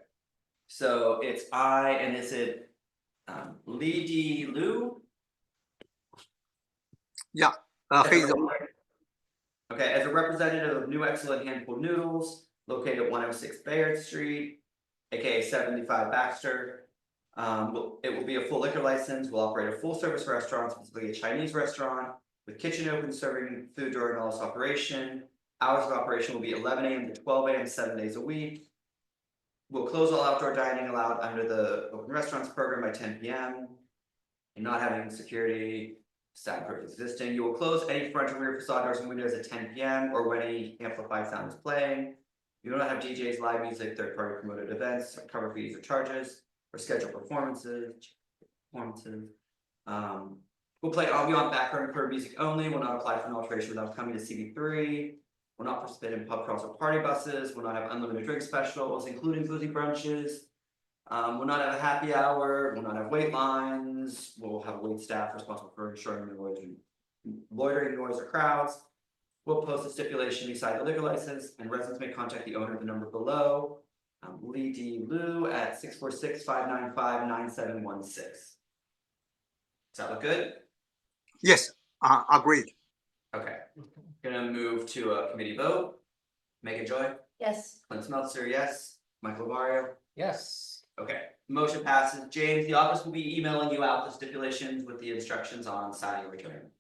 so it's I, and is it Lee D. Lu? Yeah, As a Hazel. Okay, as a representative of New Excellent Handful Noodles, located at 106 Bayard Street, aka 75 Baxter. It will be a full liquor license, will operate a full service restaurant, specifically a Chinese restaurant, with kitchen open serving food during all its operation. Hours of operation will be 11 AM to 12 AM, 7 days a week. We'll close all outdoor dining allowed under the open restaurants program by 10 PM. And not having security, sound proof existing. You will close any front and rear facade doors and windows at 10 PM or when any amplified sound is playing. You do not have DJs, live music, third-party promoted events, cover fees or charges, or schedule performances. We'll play ambient background for music only, will not apply for an alteration without coming to CV3. Will not participate in pub crawls or party buses, will not have unlimited drink specials, including boozy brunches. We'll not have a happy hour, we'll not have wait lines, we'll have wait staff responsible for ensuring no loitering noise or crowds. We'll post a stipulation beside the liquor license, and residents may contact the owner at the number below. Lee D. Lu at 646-595-9716. Does that look good? Yes, agreed. Okay, gonna move to a committee vote. Megan Joy, Yes. Clint Smeltzer, yes. Michael Lavario. Yes. Okay, motion passes. James, the office will be emailing you out the stipulations with the instructions on signing or return.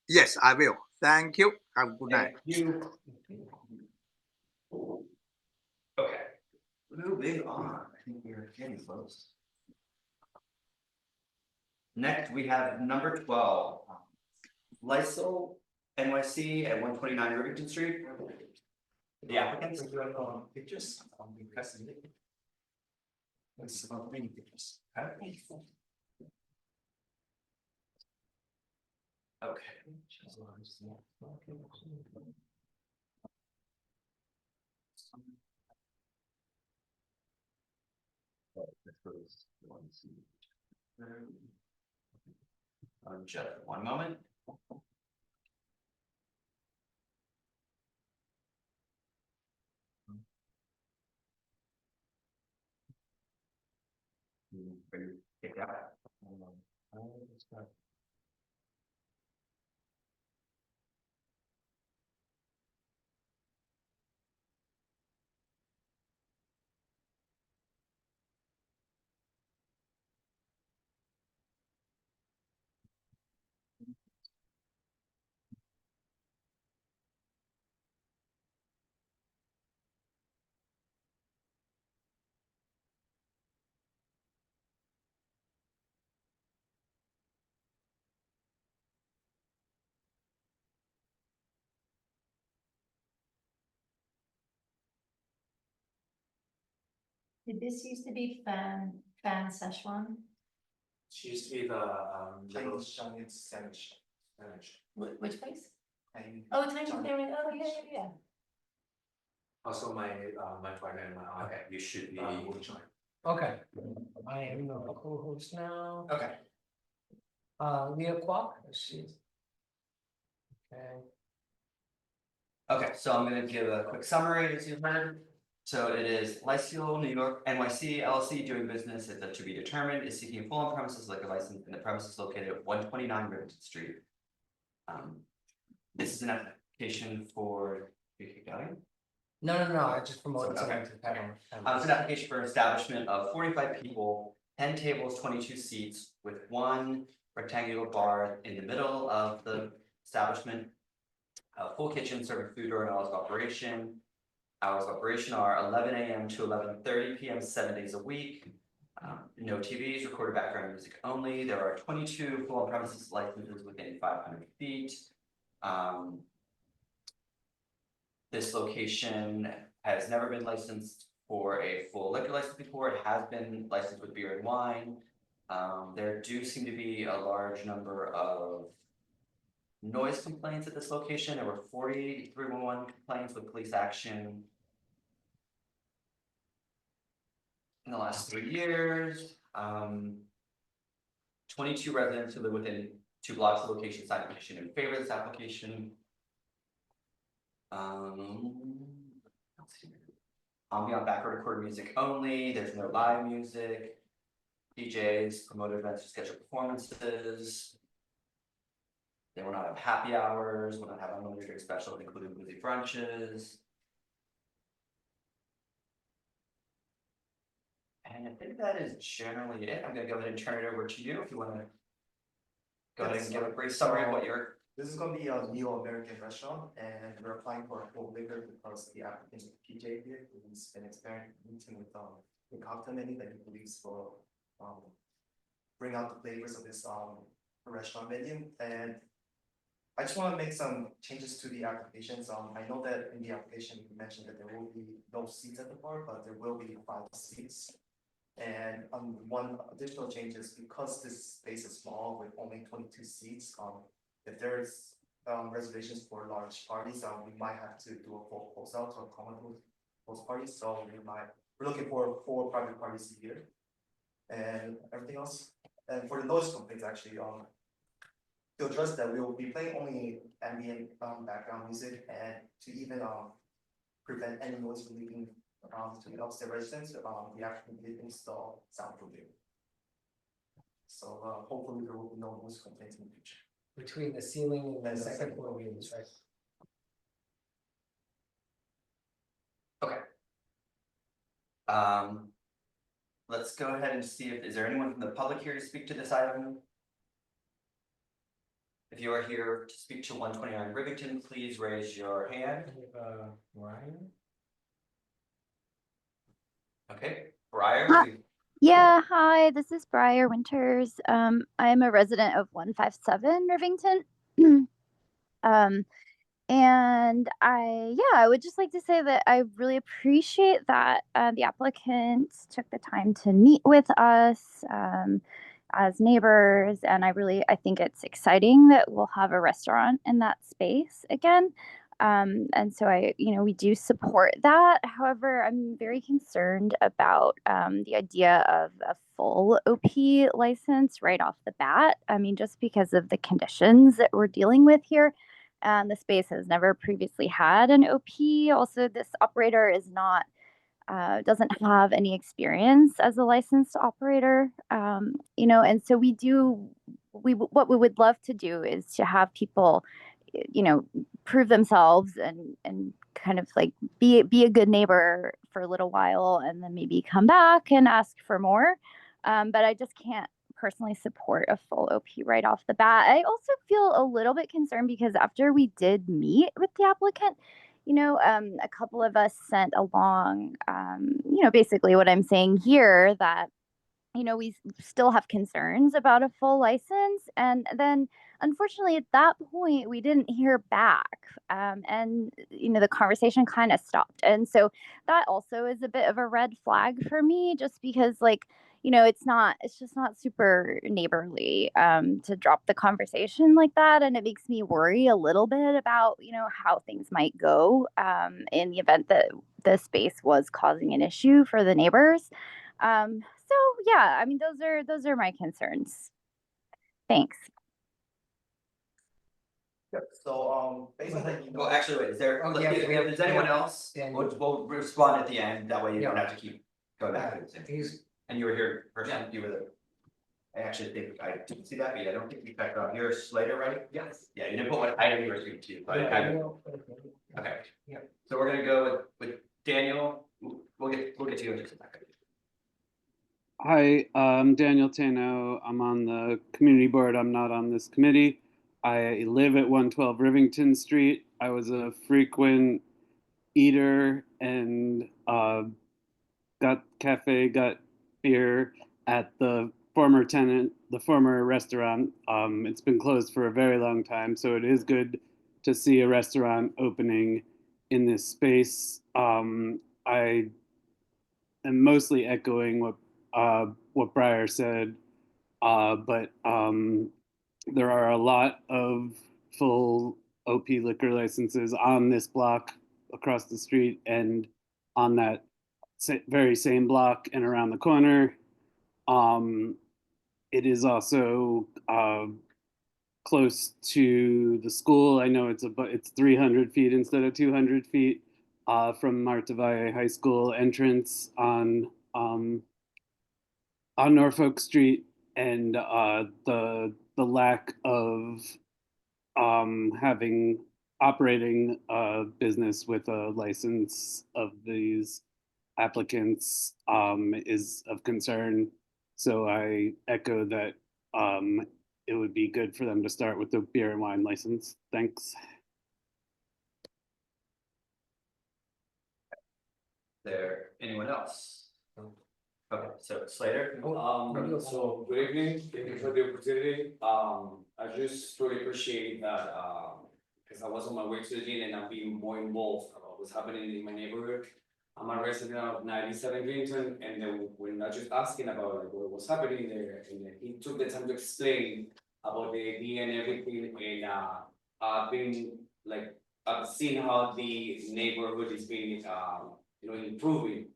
Yes, I will. Thank you. Have a good night. Thank you. Okay, moving on. I think we're getting close. Next, we have number 12. Lysol NYC at 129 Rivington Street. The applicants. Pictures. It's about many pictures. Okay. Just one moment. Kick out. Did this used to be fan Szechuan? She used to be the little Chinese sandwich. Which place? And Oh, Chinese family, oh, yeah. also my my partner and my aunt. Okay, you should be able to join. Okay. I am the co-host now. Okay. Leah Kwok, she's. Okay. Okay, so I'm gonna give a quick summary as you've heard. So it is Lyceal, New York, NYC LLC doing business as a to be determined is seeking a full on premises liquor license in the premises located at 129 Rivington Street. This is an application for, you keep going? No, I just promoted Okay. someone to panel. It's an application for establishment of 45 people, 10 tables, 22 seats, with one rectangular bar in the middle of the establishment. A full kitchen serving food during hours of operation. Hours of operation are 11 a.m. to 11:30 p.m. 7 days a week. No TVs, recorded background music only. There are 22 full on premises licenses within 500 feet. This location has never been licensed for a full liquor license before. It has been licensed with beer and wine. There do seem to be a large number of noise complaints at this location. There were 40 311 complaints with police action in the last 3 years. 22 residents who live within 2 blocks of the location signed a petition in favor of this application. Let's see. Ambient background recorded music only. There's no live music. DJs, promoted events, or scheduled performances. They will not have happy hours, will not have unlimited drink specials, including boozy brunches. And I think that is generally it. I'm gonna go ahead and turn it over to you if you wanna go ahead and give a brief summary of what you're. This is gonna be a new American restaurant, and we're applying for a full liquor because the applicant PJ here, who's been experimenting with the cocktail menu that he believes will bring out the flavors of this restaurant menu. And I just want to make some changes to the applications. I know that in the application you mentioned that there will be no seats at the bar, but there will be 5 seats. And one additional change is because this space is small with only 22 seats, if there's reservations for large parties, we might have to do a full closeout to accommodate those parties. So we're looking for 4 private parties a year, and everything else. And for the noise complaints, actually, to address that, we will be playing only ambient background music, and to even prevent any noise from leaving to the upstairs residents, we actually did install soundproofing. So hopefully there will be no noise complaints in the future. Between the ceiling and the second floor rooms, right? Let's go ahead and see if, is there anyone from the public here to speak to this item? If you are here to speak to 129 Rivington, please raise your hand. Ryan? Okay, Briar. Yeah, hi, this is Briar Winters. I'm a resident of 157 Rivington. And I would just like to say that I really appreciate that the applicants took the time to meet with us as neighbors. And I think it's exciting that we'll have a restaurant in that space again. And so we do support that. However, I'm very concerned about the idea of a full OP license right off the bat. I mean, just because of the conditions that we're dealing with here. The space has never previously had an OP. Also, this operator is not, doesn't have any experience as a licensed operator. And so what we would love to do is to have people, prove themselves and kind of like be a good neighbor for a little while and then maybe come back and ask for more. But I just can't personally support a full OP right off the bat. I also feel a little bit concerned because after we did meet with the applicant, a couple of us sent along, basically what I'm saying here, that we still have concerns about a full license. And then unfortunately at that point, we didn't hear back. And the conversation kind of stopped. And so that also is a bit of a red flag for me, just because it's just not super neighborly to drop the conversation like that. And it makes me worry a little bit about, how things might go in the event that the space was causing an issue for the neighbors. So yeah, I mean, those are my concerns. Thanks. Yep, so, based on the email. Well, actually, wait, is there, Oh, let's yeah, see if we have- there's anyone we have else, Daniel. we'll respond at the end, that way you don't Yeah. have to keep going back. to the same. And you were here first, you were there. I actually think I didn't see that, but I don't think you checked out here, Slater, right? Yes. Yeah, you didn't put what item you were speaking to, but I, okay. Yeah. So we're gonna go with Daniel, we'll get to you in just a second. Hi, I'm Daniel Tano. I'm on the community board. I'm not on this committee. I live at 112 Rivington Street. I was a frequent eater and got beer at the former tenant, the former restaurant. It's been closed for a very long time, so it is good to see a restaurant opening in this space. I am mostly echoing what Breyer said, but there are a lot of full OP liquor licenses on this block across the street and on that very same block and around the corner. It is also close to the school. I know it's 300 feet instead of 200 feet from Marta Valle High School entrance on Norfolk Street, and the lack of having operating a business with a license of these applicants is of concern. So I echo that it would be good for them to start with the beer and wine license. Thanks. There, anyone else? Okay, so Slater? So good evening, thank you for the opportunity. I just really appreciate that, because I was on my way to the gym and I'm being more involved about what's happening in my neighborhood. I'm a resident of 97 Greenton, and then we're not just asking about like what was happening there, and then he took the time to explain about the idea and everything, and I've been like, I've seen how the neighborhood is being, improving.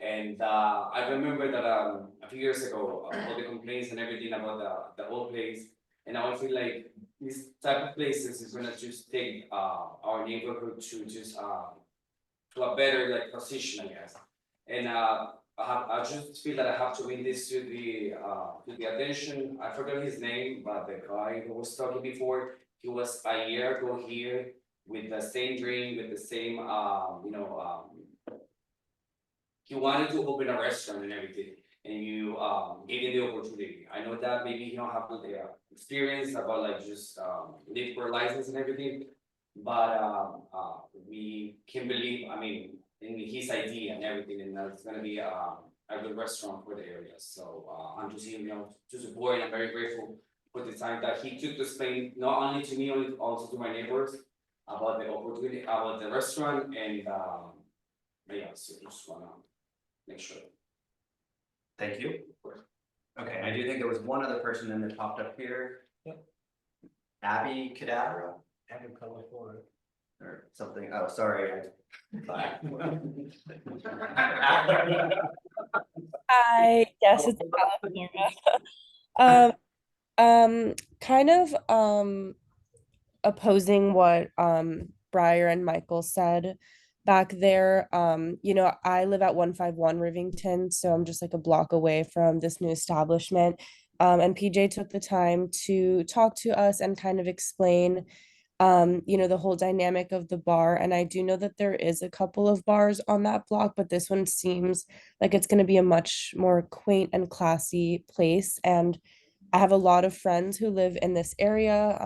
And I remember that a few years ago, all the complaints and everything about the whole place. And I feel like these type of places is gonna just take our neighborhood to just to a better like position, I guess. And I just feel that I have to bring this to the attention. I forgot his name, but the guy who was talking before, he was a year ago here with the same dream, with the same he wanted to open a restaurant and everything, and you gave him the opportunity. I know that maybe you don't have the experience about like just liquor license and everything, but we can believe, I mean, in his idea and everything, and that it's gonna be a good restaurant for the area. So I'm just here, to support, and I'm very grateful for the time that he took to explain not only to me, also to my neighbors about the opportunity, about the restaurant, and yeah, so just wanna make sure. Thank you. Okay, I do think there was one other person then that popped up here. Yep. Abby Cadabra Abby Cadabra. or something, oh, sorry. I guess it's California. Kind of opposing what Breyer and Michael said back there. I live at 151 Rivington, so I'm just like a block away from this new establishment. And PJ took the time to talk to us and kind of explain the whole dynamic of the bar. And I do know that there is a couple of bars on that block, but this one seems like it's going to be a much more quaint and classy place. And I have a lot of friends who live in this area,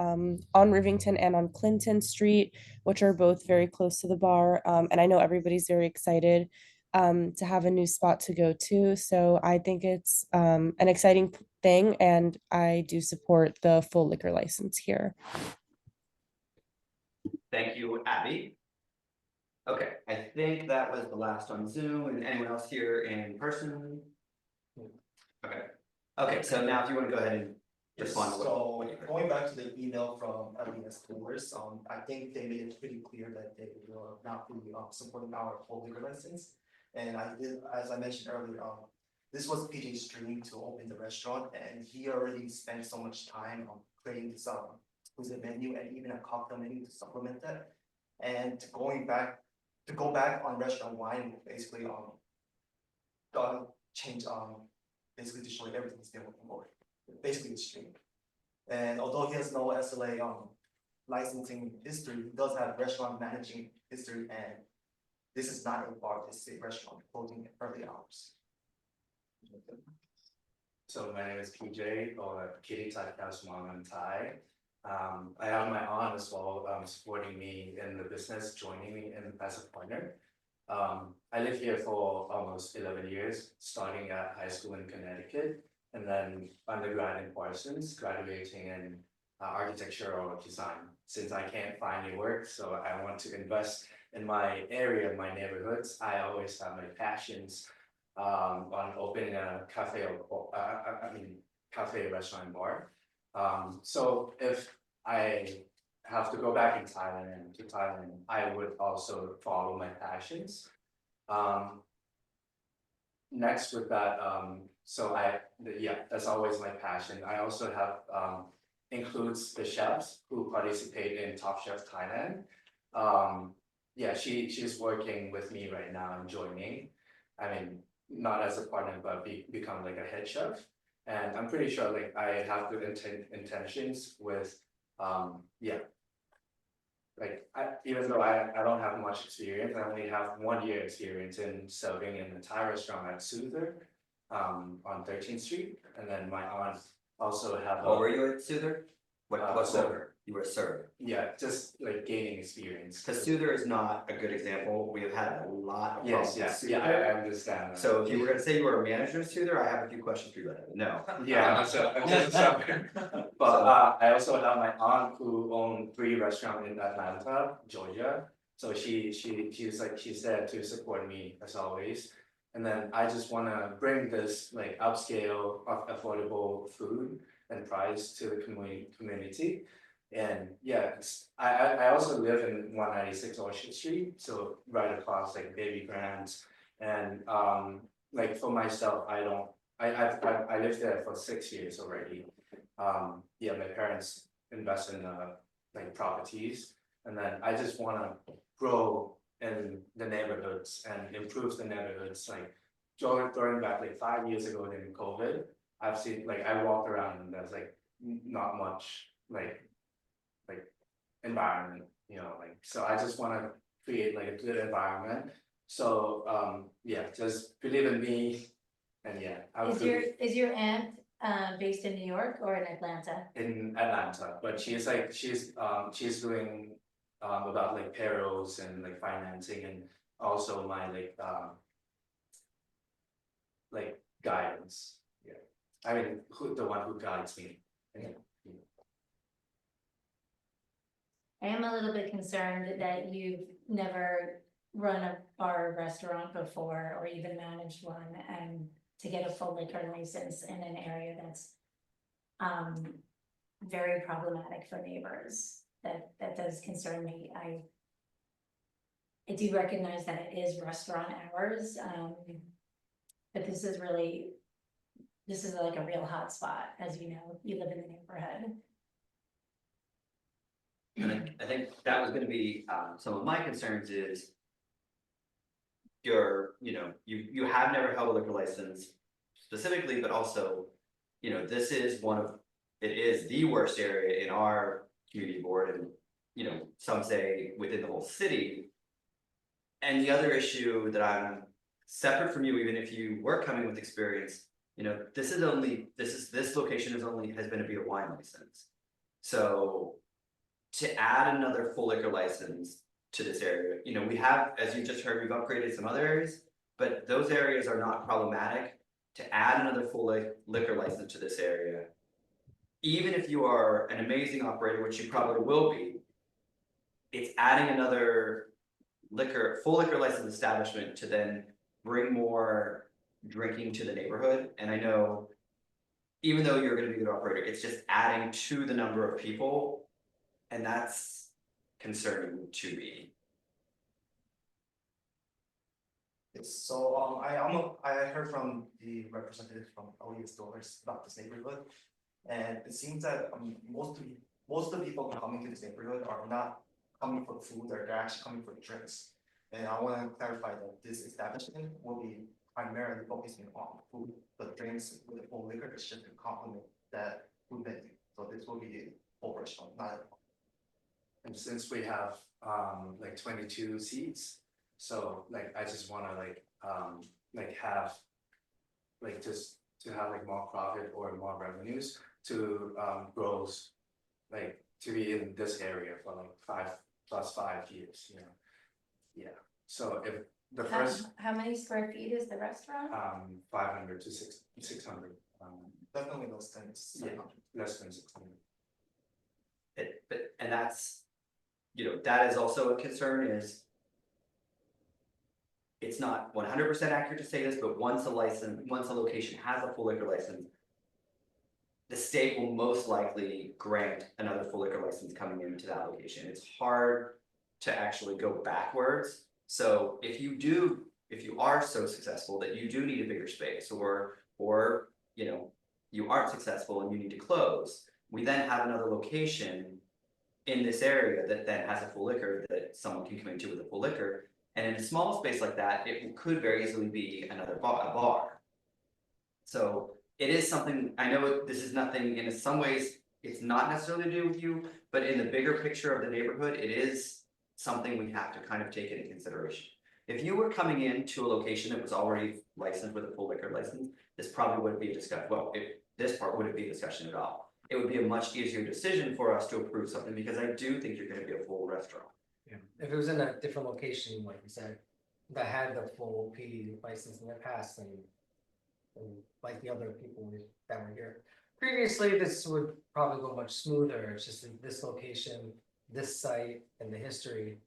on Rivington and on Clinton Street, which are both very close to the bar. And I know everybody's very excited to have a new spot to go to. So I think it's an exciting thing, and I do support the full liquor license here. Thank you, Abby. Okay, I think that was the last on Zoom, and anyone else here in person? Okay, okay, so now if you want to go ahead and respond to So what going back to the email from LDS Tours, I think they made it pretty clear that they will not be supporting our full liquor license. And I did, as I mentioned earlier, this was PJ's dream to open the restaurant, and he already spent so much time on creating this inclusive menu and even a cocktail menu to supplement that. And to go back on restaurant wine, basically, gotta change, basically to show everything's been looking forward, basically the stream. And although he has no SLA, licensing history, he does have restaurant managing history, and this is not a bar, this is a restaurant closing at early hours. So my name is PJ, or Kitty Takaswaman Thai. I have my aunt as well, supporting me in the business, joining me as a partner. I lived here for almost 11 years, starting at high school in Connecticut, and then undergrad in Parsons, graduating in architecture or design. Since I can't find any work, so I want to invest in my area, my neighborhoods. I always have my passions on opening a cafe or cafe, restaurant, bar. So if I have to go back in Thailand, I would also follow my passions. Next with that, that's always my passion. I also have includes the chefs who participate in Top Chef Thailand. She's working with me right now and joining. I mean, not as a partner, but become like a head chef. And I'm pretty sure like I have good intentions with, even though I don't have much experience, I only have 1 year experience in serving in a Thai restaurant at Soother, on 13th Street. And then my aunt also have. Oh, were you at Soother? What server? You were a server. Yeah, just like gaining experience. Because Soother is not a good example. We have had a lot of Yes, problems with yeah, Soother. I understand that. So if you were gonna say you were a manager of Soother, I have a few questions for you about it. No. Yeah, I'm just but I also have my aunt who owned 3 restaurants in Atlanta, Georgia. So she's there to support me as always. And then I just wanna bring this like upscale of affordable food and price to the community. And yeah, I also live in 196 Orchard Street, so right across like Baby Grants. And like for myself, I lived there for 6 years already. My parents invest in like properties, and then I just wanna grow in the neighborhoods and improve the neighborhoods. Like going back like 5 years ago during COVID, I've seen like I walk around and there's like not much like environment, so I just wanna create like a good environment. So just believe in me, and Is your aunt based in New York or in Atlanta? in Atlanta, but she's doing about like payrolls and like financing, and also my like guidance. Yeah, I mean, the one who guides me. I am a little bit concerned that you've never run a bar or restaurant before, or even managed one, and to get a full liquor license in an area that's very problematic for neighbors. That does concern me. I do recognize that it is restaurant hours, but this is like a real hot spot, as you know, you live in the neighborhood. And I think that was gonna be some of my concerns is you have never held a liquor license specifically, but also, this is it is the worst area in our community board, and some say within the whole city. And the other issue that I'm separate from you, even if you were coming with experience, this location has been a beer wine license. So to add another full liquor license to this area, we have, as you just heard, we've upgraded some other areas, but those areas are not problematic. To add another full liquor license to this area, even if you are an amazing operator, which you probably will be, it's adding another full liquor license establishment to then bring more drinking to the neighborhood. And I know, even though you're gonna be a good operator, it's just adding to the number of people, and that's concerning to me. So I heard from the representative from OES Doors about this neighborhood, and it seems that most of the people coming to this neighborhood are not coming for food, they're actually coming for drinks. And I wanna clarify that this establishment will be primarily focusing on food, but drinks with the full liquor is just to complement that food menu. So this will be the whole restaurant, not. And since we have like 22 seats, so like I just wanna like have like just to have like more profit or more revenues to grows like to be in this area for like 5 + 5 years, you know. Yeah, so if the first How many square feet is the restaurant? 500 to 600 Definitely less than yeah, less than 600. And that's, you know, that is also a concern is. It's not 100% accurate to say this, but once a location has a full liquor license. The state will most likely grant another full liquor license coming into that location. It's hard to actually go backwards. So if you are so successful that you do need a bigger space or, you know, you aren't successful and you need to close, we then have another location in this area that then has a full liquor that someone can come into with a full liquor. And in a small space like that, it could very easily be a bar. So it is something, I know this is nothing, in some ways, it's not necessarily to do with you, but in the bigger picture of the neighborhood, it is something we have to kind of take into consideration. If you were coming into a location that was already licensed with a full liquor license, this probably wouldn't be a discussion, well, this part wouldn't be a discussion at all. It would be a much easier decision for us to approve something, because I do think you're gonna be a full restaurant. Yeah, if it was in a different location, like you said, that had the full PD license in the past and like the other people that were here. Previously, this would probably go much smoother. It's just in this location, this site, and the history.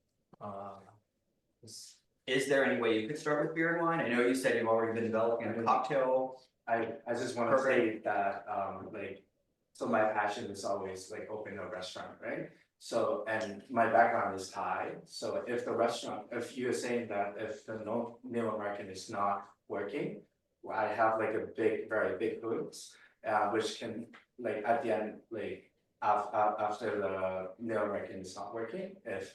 Is there any way you could start with beer and wine? I know you said you've already been developing a cocktail. I just wanna say that like, so my passion is always like open a restaurant, right? So, and my background is Thai, so if the restaurant, if you're saying that if the New American is not working, well, I have like a very big hoods, which can, like, at the end, like, after the New American is not working, if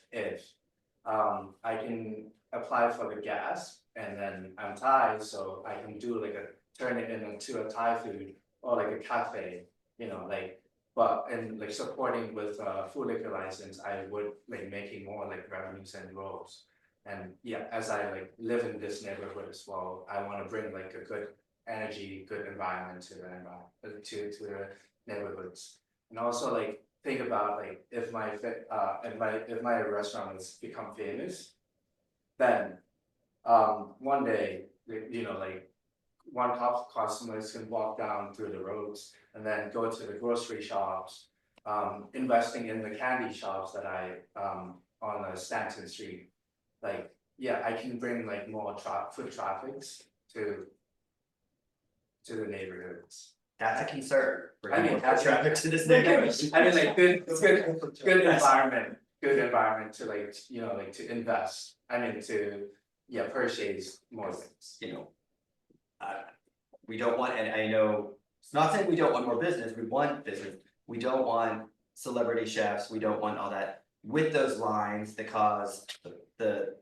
I can apply for the gas, and then I'm Thai, so I can do like turn it into a Thai food, or like a cafe, you know, like. But and like supporting with full liquor license, I would like making more like revenues and roles. And yeah, as I like live in this neighborhood as well, I want to bring like a good energy, good environment to the neighborhoods. And also like think about like if my restaurant has become famous, then one day, you know, like one customers can walk down through the roads and then go to the grocery shops, investing in the candy shops that I on Stanton Street. Like, yeah, I can bring like more foot traffics to the neighborhoods. That's a concern. I mean, That's traffic to this I neighborhood. mean, like good environment to like, you know, like to invest. I mean, to purchase more things. You know, we don't want, and I know, it's not saying we don't want more business, we want business. We don't want celebrity chefs, we don't want all that with those lines that cause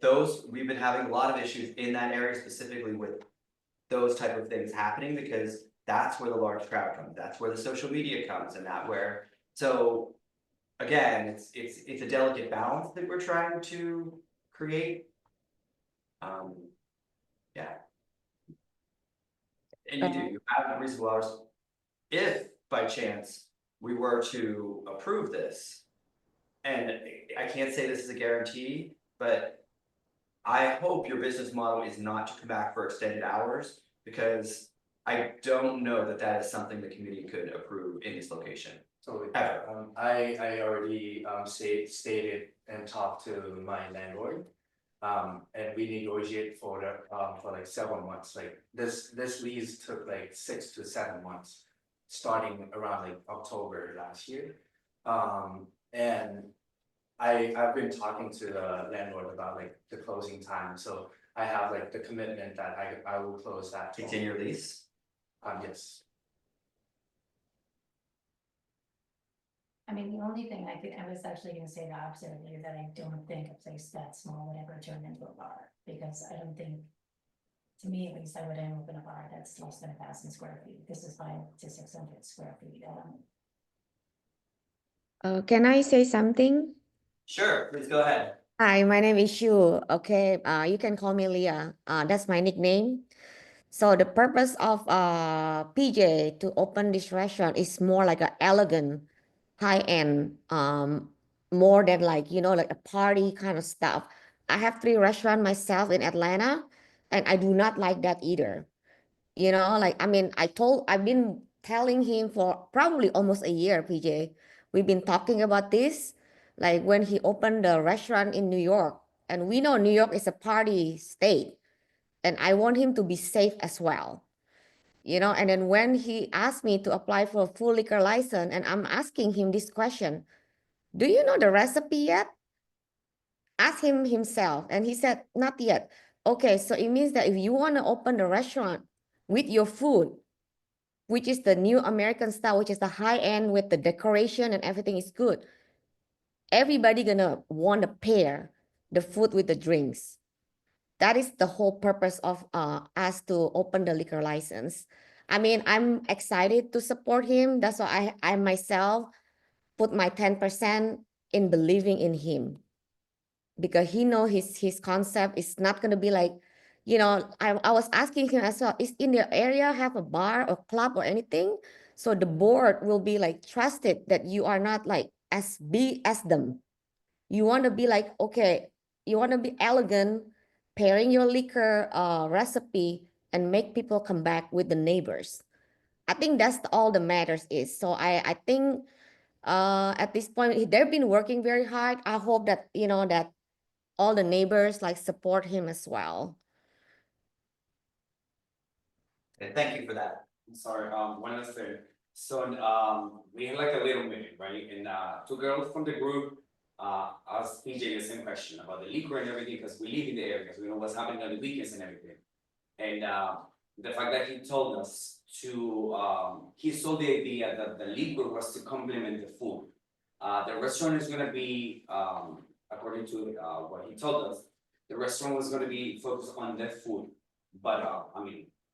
those, we've been having a lot of issues in that area specifically with those type of things happening, because that's where the large crowd comes, that's where the social media comes, and that where, so again, it's a delicate balance that we're trying to create. Yeah. And you have reasonable hours. If by chance we were to approve this, and I can't say this is a guarantee, but I hope your business model is not to come back for extended hours, because I don't know that that is something the committee could approve in this location. Totally. I already stated and talked to my landlord. And we negotiate for like several months, like this lease took like 6 to 7 months, starting around like October last year. And I've been talking to the landlord about like the closing time, so I have like the commitment that I will close that. It's in your lease? Yes. I mean, the only thing I was actually gonna say the opposite of you, that I don't think a place that small would ever turn into a bar, because I don't think. To me, at least, I wouldn't open a bar that's less than 1,000 square feet. This is 500 to 600 square feet. Can I say something? Sure, please go ahead. Hi, my name is Shu. Okay, you can call me Leah. That's my nickname. So the purpose of PJ to open this restaurant is more like a elegant, high-end, more than like, like a party kind of stuff. I have 3 restaurants myself in Atlanta, and I do not like that either. Like, I mean, I've been telling him for probably almost a year, PJ. We've been talking about this, like when he opened the restaurant in New York, and we know New York is a party state, and I want him to be safe as well. And then when he asked me to apply for a full liquor license, and I'm asking him this question, do you know the recipe yet? Ask him himself. And he said, not yet. Okay, so it means that if you want to open the restaurant with your food, which is the new American style, which is the high end with the decoration and everything is good, everybody gonna want to pair the food with the drinks. That is the whole purpose of us to open the liquor license. I mean, I'm excited to support him. That's why I myself put my 10% in believing in him, because he know his concept is not going to be like, I was asking him as well, is in the area have a bar or club or anything? So the board will be like trusted that you are not like as big as them. You want to be like, okay, you want to be elegant, pairing your liquor recipe and make people come back with the neighbors. I think that's all the matters is. So I think at this point, they've been working very hard. I hope that, that all the neighbors like support him as well. Okay, thank you for that. I'm sorry, one last thing. So, we had like a little meeting, right? And, 2 girls from the group, asked PJ the same question about the liquor and everything, because we live in the area, because we know what's happening on the weekends and everything. And, the fact that he told us to, he sold the idea that the liquor was to complement the food. The restaurant is gonna be, according to, what he told us, the restaurant was gonna be focused on the food. But,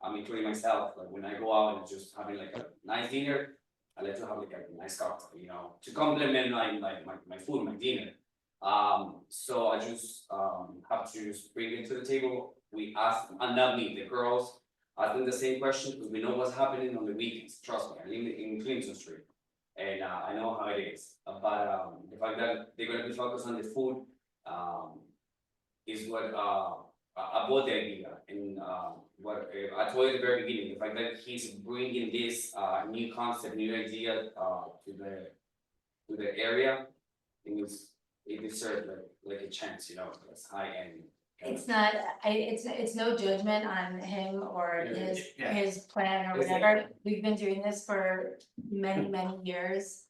I'm including myself, like when I go out and just having like a nice dinner, I like to have like a nice cocktail, to complement my food, my dinner. So I just have to just bring it to the table. We asked, and not me, the girls, asked them the same question, because we know what's happening on the weekends, trust me, I live in Clinton Street. And I know how it is, but the fact that they're gonna be focused on the food, is what about the idea. And what I told you at the very beginning, the fact that he's bringing this new concept, new idea to the area, it deserves like a chance, it's high end. It's not, it's no judgment on him or Yeah. his plan or It's like- whatever. We've been doing this for many years.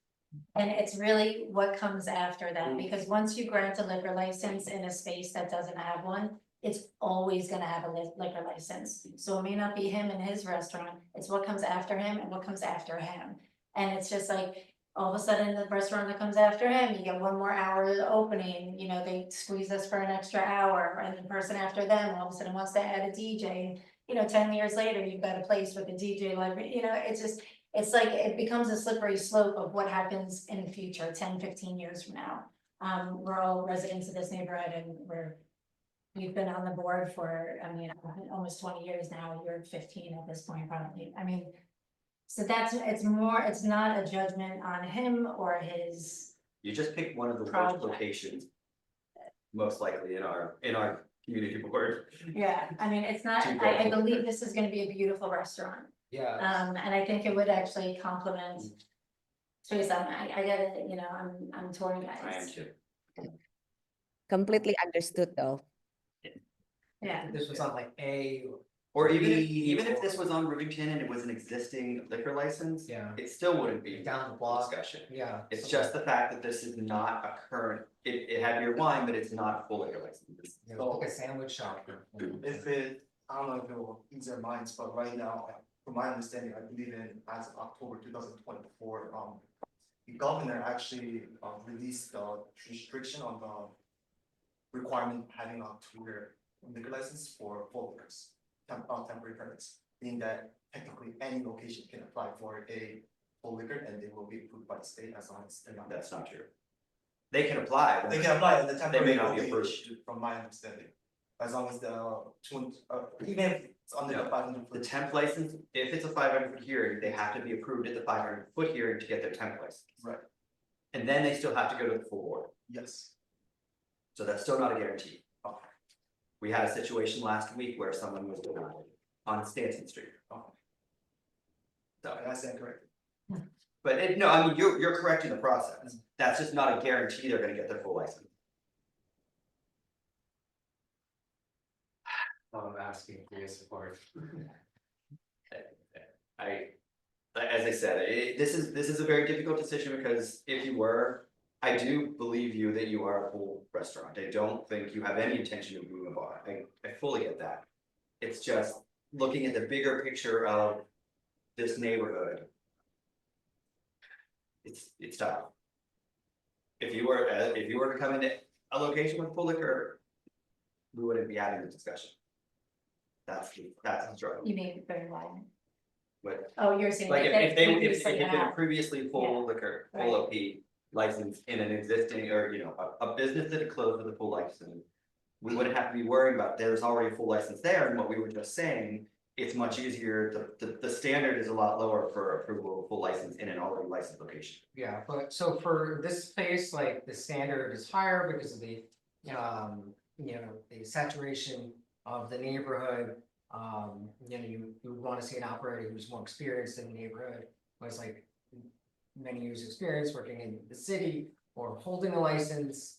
And it's really what comes after that, because once you grant a liquor license in a space that doesn't have one, it's always gonna have a liquor license. So it may not be him and his restaurant, it's what comes after him and what comes after him. And it's just like, all of a sudden, the restaurant that comes after him, you get 1 more hour opening, they squeeze us for an extra hour, and the person after them, all of a sudden wants to add a DJ. 10 years later, you've got a place with a DJ, like, it's just, it's like, it becomes a slippery slope of what happens in the future, 10, 15 years from now. We're all residents of this neighborhood, and we've been on the board for, almost 20 years now, you're 15 at this point, probably, so it's not a judgment on him or his, You just picked one of the worst Project. locations. Most likely in our community board. yeah, it's not, Too I bad. believe this is gonna be a beautiful restaurant. Yeah. And I think it would actually complement. Teresa, I get it, I'm torn, guys. I am too. Completely understood though. Yeah. If this was on like A. Or even B, if or- this was on Rivington and it was an existing liquor license. Yeah. It still wouldn't be Down the a block. discussion. Yeah. It's so- just the fact that this is not a current, it had your wine, but it's not a full liquor license. Yeah, like a sandwich shop. If it, I don't know if it will ease their minds, but right now, from my understanding, I believe in as of October 2024, the governor actually released the restriction on the requirement having a 2-year liquor license for full liquors, temporary permits, meaning that technically any location can apply for a full liquor and they will be approved by the state as long as they're not. That's not true. They can apply. They can apply and the They temporary may not will be be approved. issued, from my understanding. As long as the even if it's under the No. 500 The foot. temp license, if it's a 500-foot hearing, they have to be approved at the 500-foot hearing to get their temp license. Right, And then they still have to go to the full board. yes. So that's still not a guarantee. We had a situation last week where someone was denied on Stanton Street. So, That's incorrect. but no, I mean, you're correct in the process. That's just not a guarantee they're gonna get their full license. I'm asking for your support. As I said, this is a very difficult decision because if you were, I do believe you that you are a full restaurant. I don't think you have any intention of moving a bar. I fully get that. It's just looking at the bigger picture of this neighborhood. It's tough. If you were to come into a location with full liquor, we wouldn't be having this discussion. That's the struggle. You made it very wide. But Oh, you're saying like like if they, if previously it had been had. previously full liquor, full OP license in an existing, or a business that had closed with a full license. We wouldn't have to be worrying about, there's already a full license there, and what we were just saying, it's much easier, the standard is a lot lower for approval of full license in an already licensed location. Yeah, but so for this space, like the standard is higher because of the, the saturation of the neighborhood. You would want to see an operator who's more experienced in the neighborhood, who has like many years' experience working in the city or holding a license.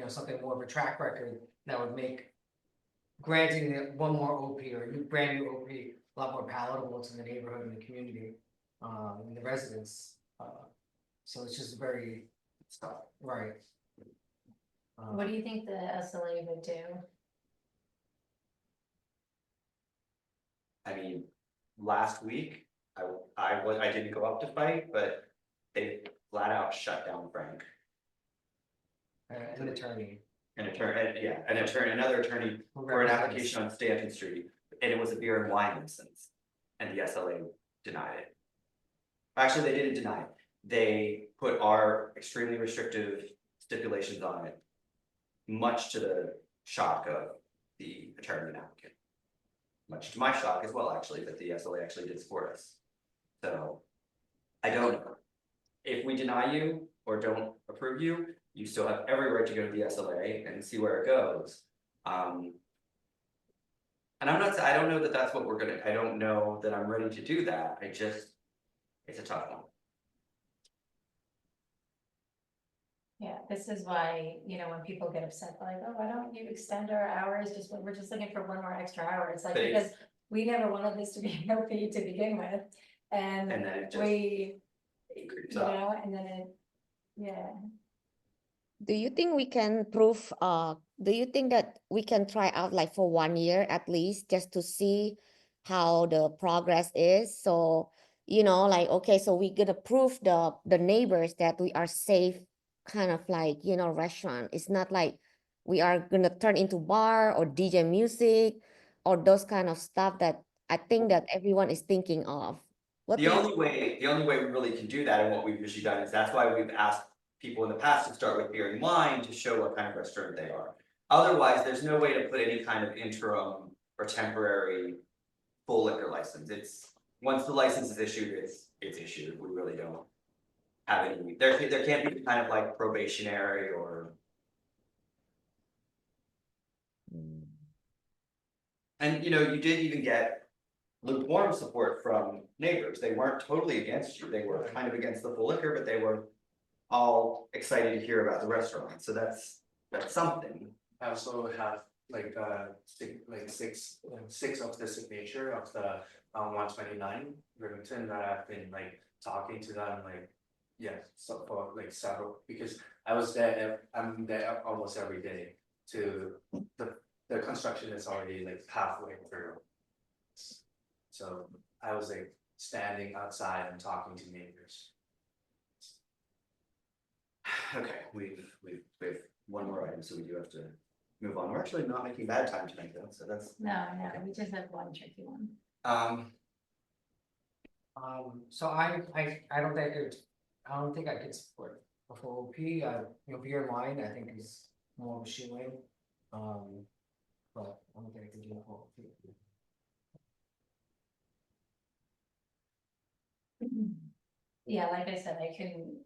Something more of a track record that would make granting one more OP or a brand new OP a lot more palatable to the neighborhood and the community, and the residents. So it's just very tough, right? What do you think the SLA would do? I mean, last week, I didn't go up to fight, but they flat out shut down Frank. An attorney. Another attorney for an application on Stanton Street, and it was a beer and wine license, and the SLA denied it. Actually, they didn't deny it, they put our extremely restrictive stipulations on it, much to the shock of the attorney and applicant. Much to my shock as well, actually, that the SLA actually did support us. So, I don't know. If we deny you or don't approve you, you still have every right to go to the SLA and see where it goes. And I don't know that that's what we're gonna, I don't know that I'm ready to do that, it's a tough one. Yeah, this is why, when people get upset, like, oh, why don't you extend our hours, we're just looking for one more extra hour, it's like, But because we never wanted this to be an OP to begin with. And And then it just we, creeps up. and then it, yeah. Do you think we can prove, do you think that we can try out like for 1 year at least, just to see how the progress is? So, like, okay, so we're gonna prove the neighbors that we are safe, kind of like, restaurant. It's not like we are gonna turn into bar or DJ music or those kind of stuff that I think that everyone is thinking of. What The do you only way we really can do that, and what we've usually done, is that's why we've asked people in the past to start with beer and wine to show what kind of restaurant they are. Otherwise, there's no way to put any kind of interim or temporary full liquor license. It's, once the license is issued, it's issued. We really don't have any, there can't be kind of like probationary or. And you did even get lukewarm support from neighbors. They weren't totally against you. They were kind of against the full liquor, but they were all excited to hear about the restaurant. So that's something. I also have six of the signature of the 129 Rivington that I've been talking to them so for several, because I'm there almost every day to the construction is already halfway through. So I was standing outside and talking to neighbors. Okay, we have one more item, so we do have to move on. We're actually not making bad time tonight though, so that's, No, we just have one tricky one. So I don't think I could support a full OP, beer and wine, I think is more of a shoe in. But I don't think I can do a full OP. Yeah, like I said, I can.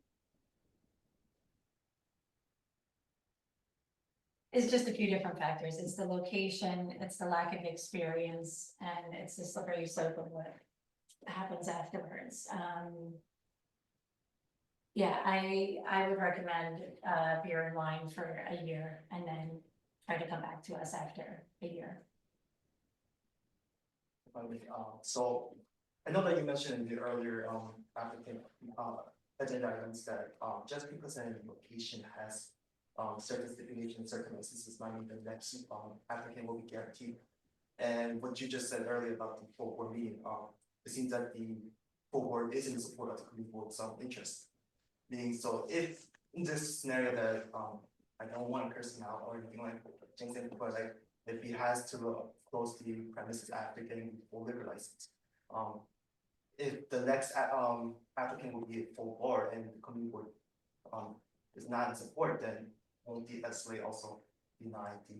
It's just a few different factors. It's the location, it's the lack of experience, and it's the slippery slope of what happens afterwards. Yeah, I would recommend beer and wine for a year and then try to come back to us after a year. So I know that you mentioned in the earlier applicant agenda items that just because a location has certain stipulations, certain instances, might mean the next applicant will be guaranteed. And what you just said earlier about the full board meeting, it seems that the full board is in support of the community board's interest. Meaning, so if in this scenario that I don't want to curse him out or anything like Jason, but like if he has to close the premises after getting the full liquor license, if the next applicant will be a full board and the community board is not in support, then won't the SLA also deny the?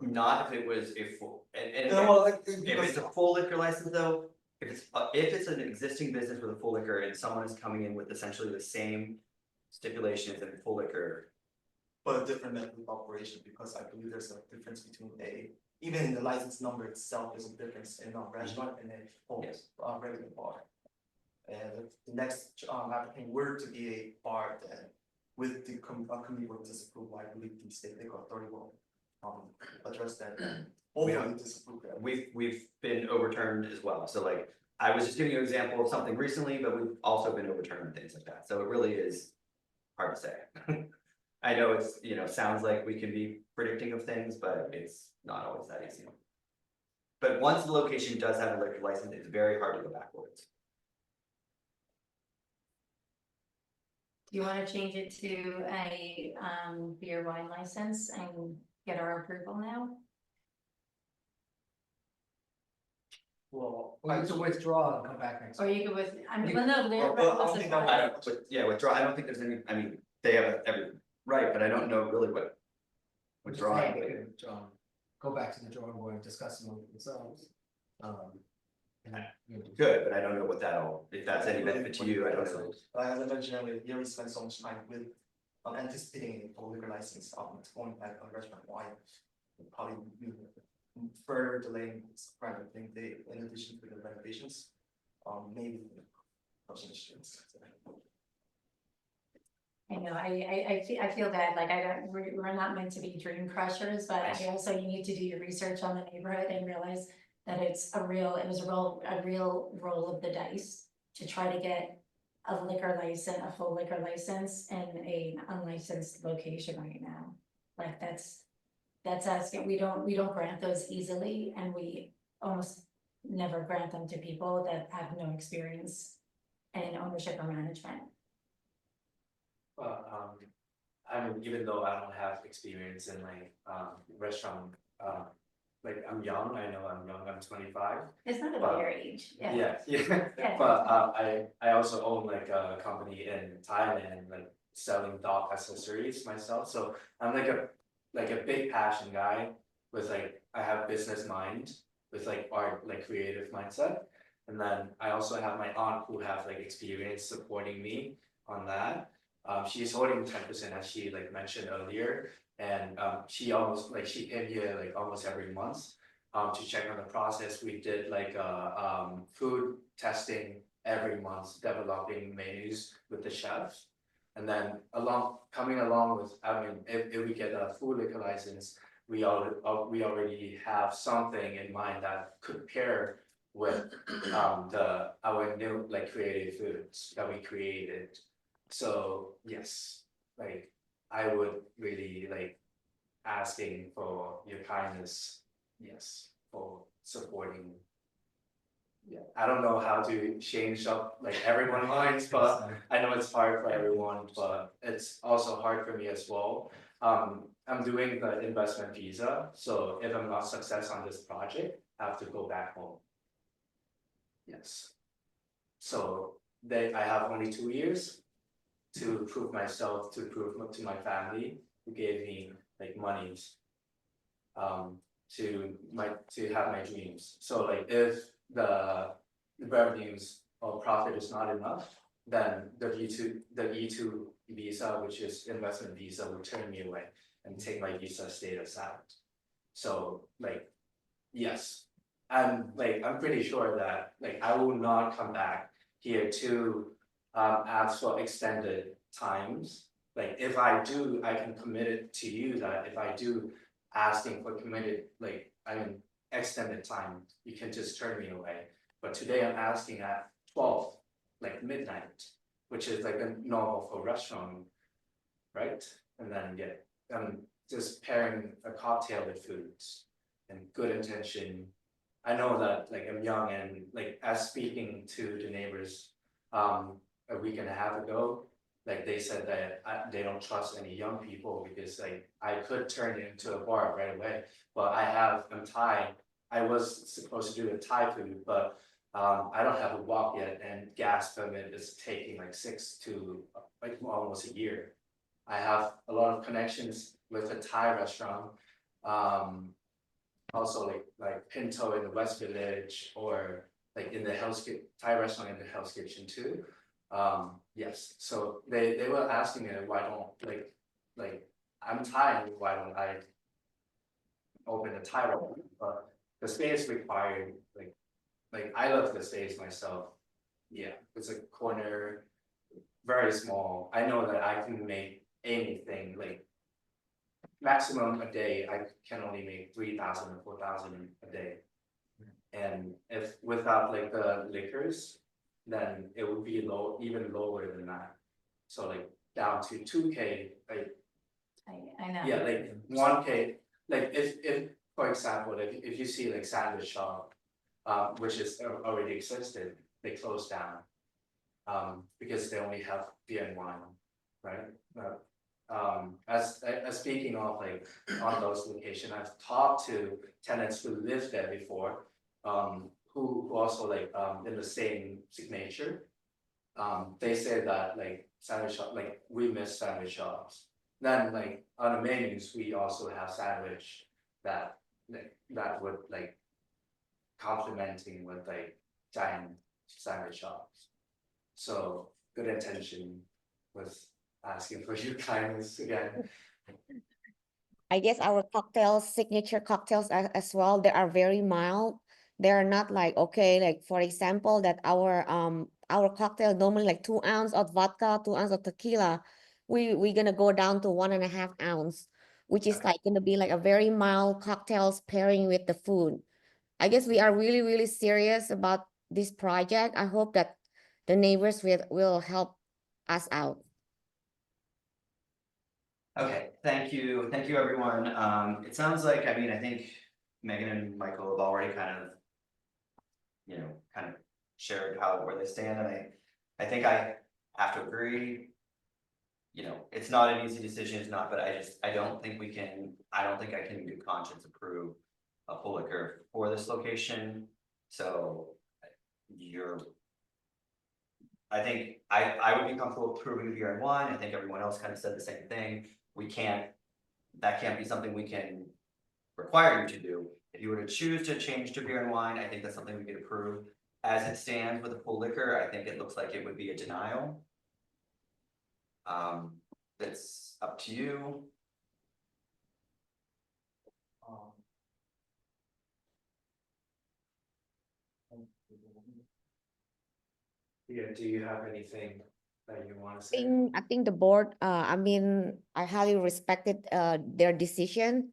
not if it was a full, and No, again, well, like, if because- it's a full liquor license though, if it's an existing business with a full liquor and someone is coming in with essentially the same stipulations and full liquor. But a different method of operation, because I believe there's a difference between even in the license number itself, there's a difference in a restaurant and a full regular bar. And if the next applicant were to be a bar, then with the community board disapproval, I believe the state liquor authority will address that. Hopefully disapprove that. We've been overturned as well, so like, I was just giving you an example of something recently, but we've also been overturned and things like that, so it really is hard to say. I know it's, sounds like we can be predicting of things, but it's not always that easy. But once the location does have a liquor license, it's very hard to go backwards. Do you want to change it to a beer wine license and get our approval now? Well, we have to withdraw and come back next. Or you could well, no, they're. Withdraw, I don't think there's any, I mean, they have every right, but I don't know really what. Withdrawing. They could, go back to the drawing board and discuss them with themselves. Good, but I don't know what if that's any benefit to you, I don't know. As I mentioned earlier, you already spent so much time with anticipating a full liquor license, going back on restaurant wine. Probably further delaying this kind of thing, in addition to the renovations, maybe. I know, I feel bad, like we're not meant to be dream crushers, but I also, you need to do your research on the neighborhood and realize that it was a real roll of the dice to try to get a full liquor license in an unlicensed location right now. Like that's asking, we don't grant those easily, and we almost never grant them to people that have no experience in ownership or management. I mean, even though I don't have experience in restaurant, like I'm young, I know I'm young, I'm 25. It's not about your age, yeah. Yeah. But I also own like a company in Thailand, like selling dog accessories myself, so I'm like a big passion guy with I have business mind with art, creative mindset. And then I also have my aunt who have experience supporting me on that. She's holding 10%, as she mentioned earlier, and she came here almost every month to check on the process. We did food testing every month, developing menus with the chefs, and then coming along with, if we get a full liquor license, we already have something in mind that could pair with our new creative foods that we created. So yes, I would really asking for your kindness, yes, for supporting yeah, I don't know how to change up like everyone's minds, but I know it's hard for everyone, but it's also hard for me as well. I'm doing the investment visa, so if I'm not success on this project, I have to go back home. Yes. So I have only 2 years to prove myself, to prove to my family who gave me like monies. To have my dreams. So like if the revenues or profit is not enough, then the E2 visa, which is investment visa, will turn me away and take my visa status out. So like, yes, I'm pretty sure that like I will not come back here to ask for extended times. Like if I do, I can commit it to you that if I do asking for committed, extended time, you can just turn me away. But today I'm asking at 12, like midnight, which is like a normal for restaurant, right? And then I'm just pairing a cocktail with foods and good intention. I know that like I'm young and like as speaking to the neighbors, a week and a half ago, like they said that they don't trust any young people because like I could turn it into a bar right away, but I'm Thai. I was supposed to do a Thai food, but I don't have a walk yet, and gas permit is taking like 6 to like almost a year. I have a lot of connections with a Thai restaurant. Also like Pinto in the West Village or like in the Thai restaurant in the Hell's Kitchen too. Yes, so they were asking me why don't like I'm Thai, why don't I open a Thai restaurant? But the space required like I love the space myself. Yeah, it's a corner, very small. I know that I can make anything like maximum a day. I can only make 3,000 or 4,000 a day. And if without like the liquors, then it would be even lower than that. So like down to 2K, like I know. yeah, like 1K, like if for example, if you see like sandwich shop, which is already existed, they closed down. Because they only have beer and wine, right? As speaking of like on those locations, I've talked to tenants who lived there before, who also like in the same signature. They say that like sandwich shop, like we miss sandwich shops. Then like on the menus, we also have sandwich that would like complementing with like giant sandwich shops. So good intention was asking for your kindness again. I guess our cocktails, signature cocktails as well, they are very mild. They're not like, okay, like for example, that our cocktail normally like 2 ounces of vodka, 2 ounces of tequila. We're gonna go down to 1.5 ounce, which is like gonna be like a very mild cocktails pairing with the food. I guess we are really, really serious about this project. I hope that the neighbors will help us out. Okay, thank you, everyone. It sounds like, I mean, I think Megan and Michael have already kind of, kind of shared where they stand, and I think I have to agree. It's not an easy decision, it's not, but I don't think I can in good conscience approve a full liquor for this location. So I think I would be comfortable approving beer and wine. I think everyone else kind of said the same thing. That can't be something we can require you to do. If you were to choose to change to beer and wine, I think that's something we could approve. As it stands with a full liquor, I think it looks like it would be a denial. That's up to you. Yeah, do you have anything that you want to say? I think the board, I mean, I highly respected their decision.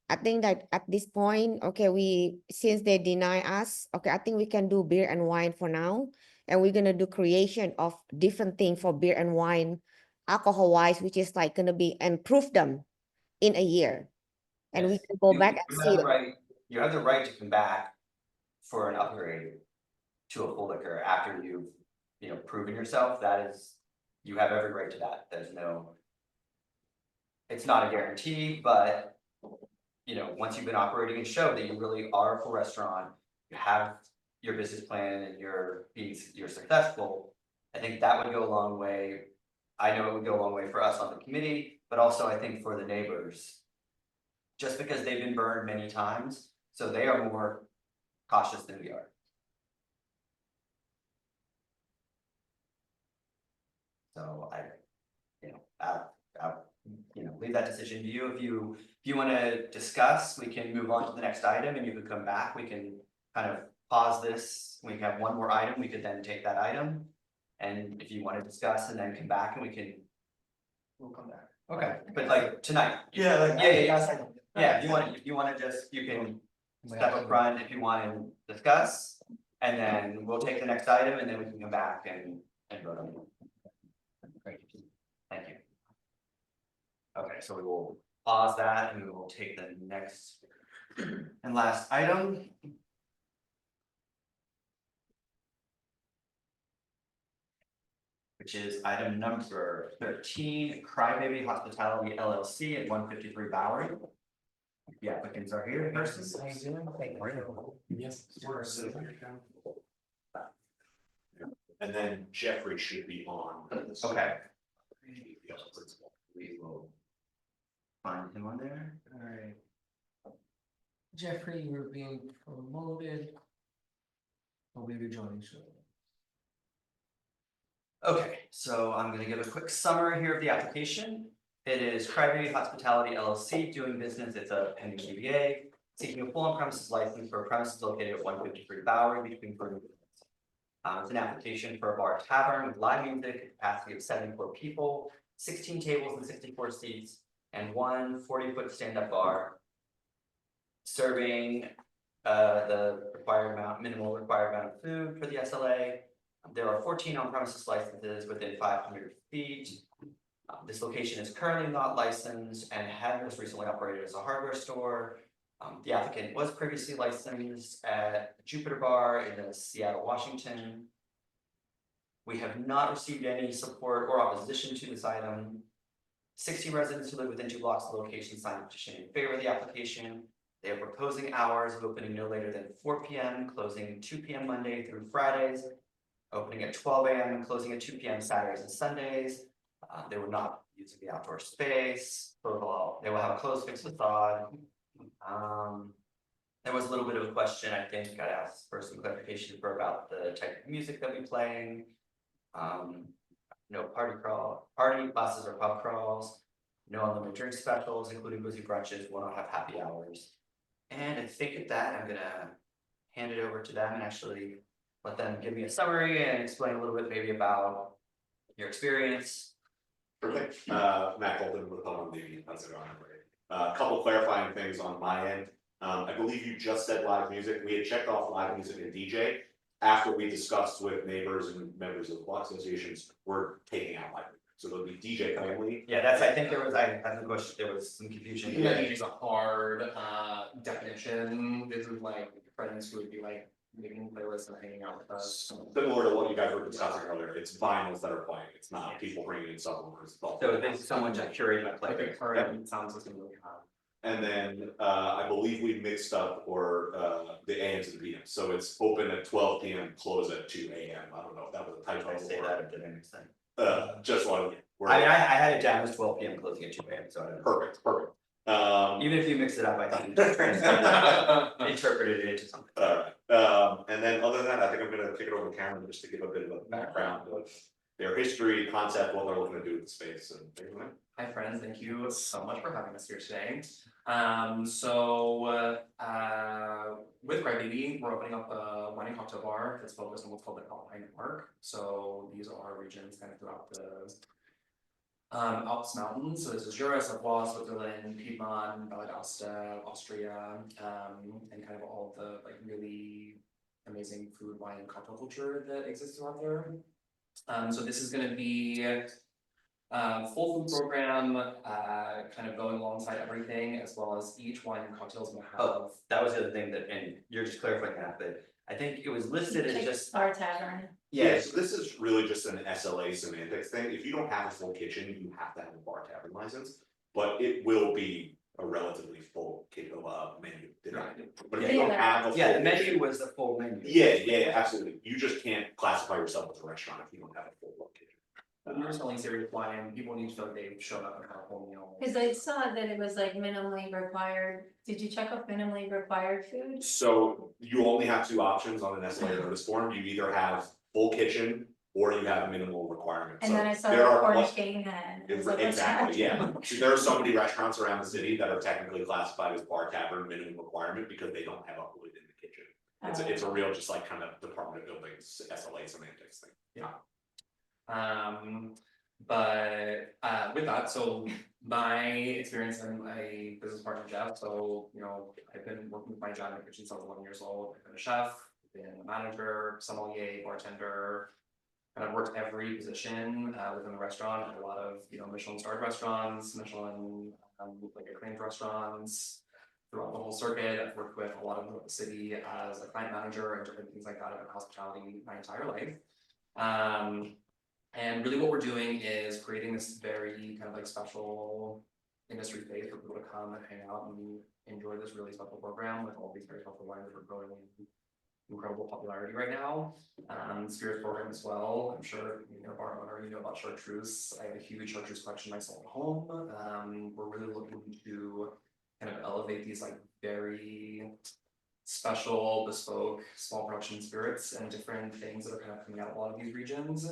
I think that at this point, okay, since they deny us, okay, I think we can do beer and wine for now. And we're gonna do creation of different thing for beer and wine, alcohol wise, which is like gonna be and proof them in a year. And we Yes. can go back and You see have the them. right, you have the right to come back for an upgrade. to a full liquor after you've, you know, proven yourself, that is, you have every right to that. There's no. It's not a guarantee, but, you know, once you've been operating and show that you really are a full restaurant, you have your business plan and you're successful, I think that would go a long way. I know it would go a long way for us on the committee, but also I think for the neighbors. Just because they've been burned many times, so they are more cautious than we are. So I'll leave that decision to you. If you want to discuss, we can move on to the next item and you could come back. We can kind of pause this. We have one more item. We could then take that item. And if you want to discuss and then come back and we'll come back. Okay, but like tonight. Yeah. Yeah, if you want to just, you can step up front if you want to discuss. And then we'll take the next item and then we can come back and vote on it. Great. Thank you. Okay, so we will pause that and we will take the next and last item. Which is item number 13, Crybaby Hospitality LLC at 153 Bowery. The applicants are here in person. Yes. And then Jeffrey should be on. Okay. We will find him on there. All right. Jeffrey, you're being promoted. I'll be joining shortly. Okay, so I'm gonna give a quick summary here of the application. It is Crybaby Hospitality LLC doing business. It's a pending DBA, seeking a full on-premises license for a premises located at 153 Bowery between Bergen. It's an application for a bar tavern with live music, capacity of 74 people, 16 tables and 64 seats, and one 40-foot stand-up bar. Serving the minimal required amount of food for the SLA. There are 14 on-premises licenses within 500 feet. This location is currently not licensed and had most recently operated as a hardware store. The applicant was previously licensed at Jupiter Bar in Seattle, Washington. We have not received any support or opposition to this item. 60 residents who live within 2 blocks of the location signed a petition in favor of the application. They are proposing hours of opening no later than 4 p.m., closing 2 p.m. Monday through Fridays, opening at 12 a.m. and closing at 2 p.m. Saturdays and Sundays. They will not using the outdoor space. They will have a closed fixed facade. There was a little bit of a question, I think, I asked for some clarification about the type of music that we're playing. No party buses or pub crawls, no unlimited drink specials, including boozy brunches, will not have happy hours. And I think at that, I'm gonna hand it over to them and actually let them give me a summary and explain a little bit maybe about your experience. Perfect. Matt Golden with Home TV. How's it going, everybody? A couple clarifying things on my end. I believe you just said live music. We had checked off live music and DJ. After we discussed with neighbors and members of the block associations, we're taking out live music. So there'll be DJ only. Yeah, that's, I think there was, I had the question, there was some confusion. I think it's a hard definition. This is like friends who would be like making playlists and hanging out with us. Similar to what you guys were discussing earlier, it's vinyls that are playing. It's not people bringing in subwoofers. So it's someone just curating a playlist. Current sound system that we have. And then I believe we mixed up the AMs and the PMs. So it's open at 12 p.m., close at 2 a.m. I don't know if that was a typo. I say that, it didn't make sense. Just wanted. I mean, I had it down as 12 p.m. closing at 2 a.m. So I don't know. Perfect. Even if you mix it up, I think you just interpreted it into something. And then other than that, I think I'm gonna kick it over to Cameron just to give a bit of a background of their history, concept, what they're looking to do with the space and things like that. Hi friends, thank you so much for having us here today. With Crybaby, we're opening up a wine and cocktail bar that's focused on what's called the Alpine Network. So these are regions kind of throughout the Alps Mountains. So this is Jura, Savoie, Switzerland, Piedmont, Valle d'Aosta, Austria, and kind of all the like really amazing food, wine, and cocktail culture that exists out there. So this is going to be full food program, kind of going alongside everything, as well as each wine and cocktails will have. Oh, that was the other thing that, and you're just clarifying that, but I think it was listed as just, Bar tavern. Yeah, so this is really just an SLA semantics thing. If you don't have a full kitchen, you have to have a bar tavern license. But it will be a relatively full menu. But if you don't have a full yeah, the menu kitchen- was the full menu. Yeah, absolutely. You just can't classify yourself as a restaurant if you don't have a full kitchen. When you're selling serious wine, people need to feel like they've shown up and had a whole meal. Cause I saw that it was like minimally required, did you check off minimally required food? So you only have two options on an SLA notice form. You either have full kitchen or you have minimal requirements. And So then I saw there the are Cornish pl- game hen. I was like, what's Exactly, yeah. happening? So there are so many restaurants around the city that are technically classified as bar tavern minimum requirement because they don't have a hood in the kitchen. It's a real just like kind of Department of Buildings SLA semantics thing. Yeah. But with that, so my experience, I'm a business partner Jeff, so I've been working with my job in the kitchen since I was 11 years old. I've been a chef, been a manager, sommelier, bartender. And I've worked every position within the restaurant at a lot of Michelin starred restaurants, Michelin like acclaimed restaurants throughout the whole circuit. I've worked with a lot of the city as a client manager and different things like that in hospitality my entire life. And really what we're doing is creating this very kind of like special industry space for people to come and hang out and enjoy this really special program with all these very special wines that are growing in incredible popularity right now. Spirits program as well. I'm sure bar owner, about chartreuse. I have a huge chartreuse collection myself at home. We're really looking to kind of elevate these like very special, bespoke, small production spirits and different things that are kind of coming out of a lot of these regions.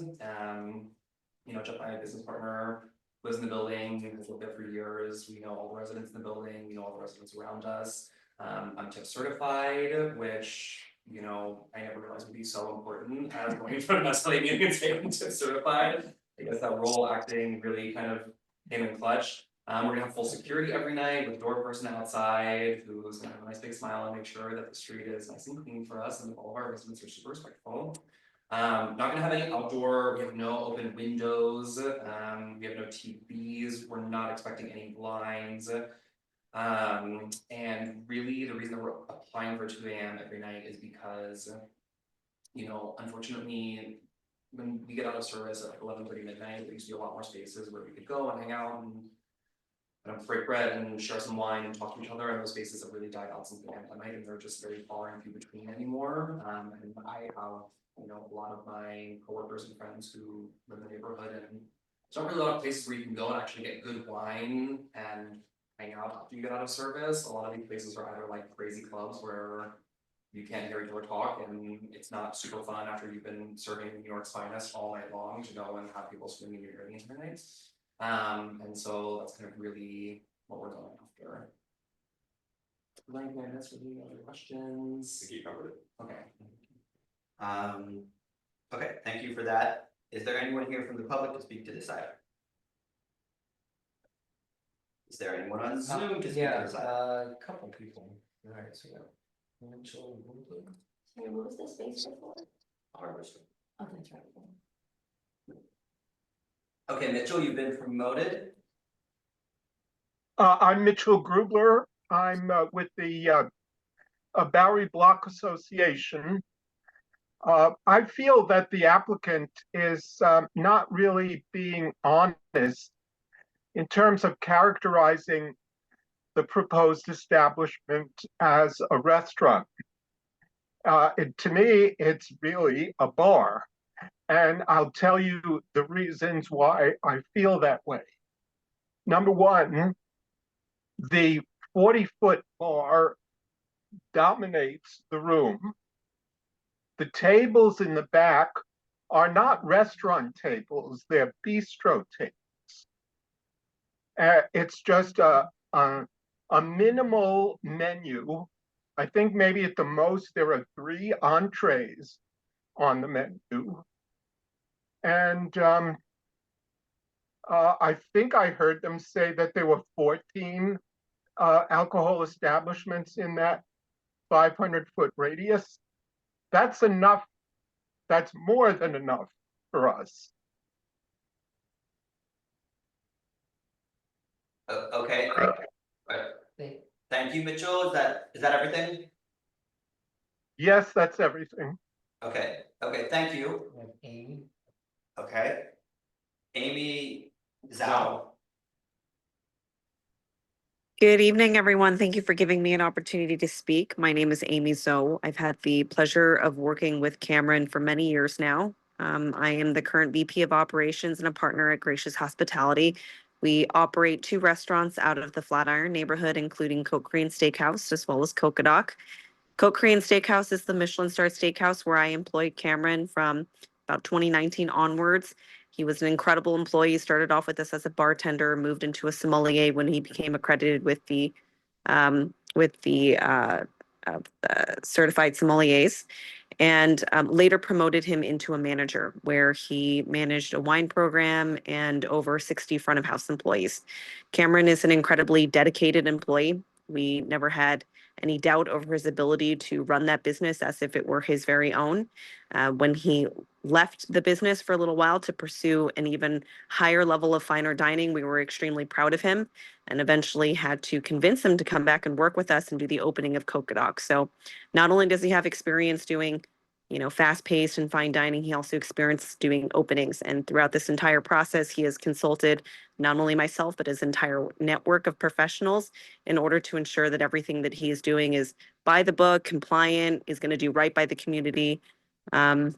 Jeff, my business partner, lives in the building, has lived there for years. We know all the residents in the building, we know all the residents around us. I'm TIP certified, which I never realized would be so important as going to an SLA meeting and saying I'm TIP certified. I guess that role acting really kind of came in clutch. We're gonna have full security every night with a door person outside who's gonna have a nice big smile and make sure that the street is nice and clean for us and all of our residents are super respectful. Not gonna have any outdoor, we have no open windows, we have no TVs, we're not expecting any blinds. And really the reason that we're applying for 2 AM every night is because, unfortunately, when we get out of service at like 11:30 midnight, there used to be a lot more spaces where we could go and hang out and break bread and share some wine and talk to each other, and those spaces have really died out since the pandemic, and they're just very far and few between anymore. And I have, a lot of my coworkers and friends who live in the neighborhood, and there's not really a lot of places where you can go and actually get good wine and hang out after you get out of service. A lot of these places are either like crazy clubs where you can't hear each other talk, and it's not super fun after you've been serving New York's finest all night long to go and have people screaming in your ear the entire night. And so that's kind of really what we're going after. Any other questions? I think you covered it. Okay. Okay, thank you for that. Is there anyone here from the public to speak to this item? Is there anyone on Zoom to speak to this item? A couple people. Alright, so yeah. Mitchell. Sorry, what was the space before? Harvester. Oh, that's right. Okay, Mitchell, you've been promoted. I'm Mitchell Grubler. I'm with the Bowery Block Association. I feel that the applicant is not really being honest in terms of characterizing the proposed establishment as a restaurant. To me, it's really a bar. And I'll tell you the reasons why I feel that way. Number one, the 40-foot bar dominates the room. The tables in the back are not restaurant tables, they're bistro tables. It's just a minimal menu. I think maybe at the most there are 3 entrees on the menu. And I think I heard them say that there were 14 alcohol establishments in that 500-foot radius. That's enough. That's more than enough for us. Okay. Right. Thank you, Mitchell. Is that everything? Yes, that's everything. Okay, thank you. We have Amy. Okay. Amy Zhao. Good evening, everyone. Thank you for giving me an opportunity to speak. My name is Amy Zoe. I've had the pleasure of working with Cameron for many years now. I am the current VP of Operations and a partner at Gracious Hospitality. We operate 2 restaurants out of the Flatiron neighborhood, including Coke Crean Steakhouse as well as Cocodoc. Coke Crean Steakhouse is the Michelin star steakhouse where I employed Cameron from about 2019 onwards. He was an incredible employee, started off with us as a bartender, moved into a sommelier when he became accredited with the certified sommeliers, and later promoted him into a manager where he managed a wine program and over 60 front of house employees. Cameron is an incredibly dedicated employee. We never had any doubt over his ability to run that business as if it were his very own. When he left the business for a little while to pursue an even higher level of finer dining, we were extremely proud of him and eventually had to convince him to come back and work with us and do the opening of Cocodoc. So not only does he have experience doing, fast-paced and fine dining, he also experienced doing openings. And throughout this entire process, he has consulted not only myself, but his entire network of professionals in order to ensure that everything that he is doing is by the book, compliant, is going to do right by the community. And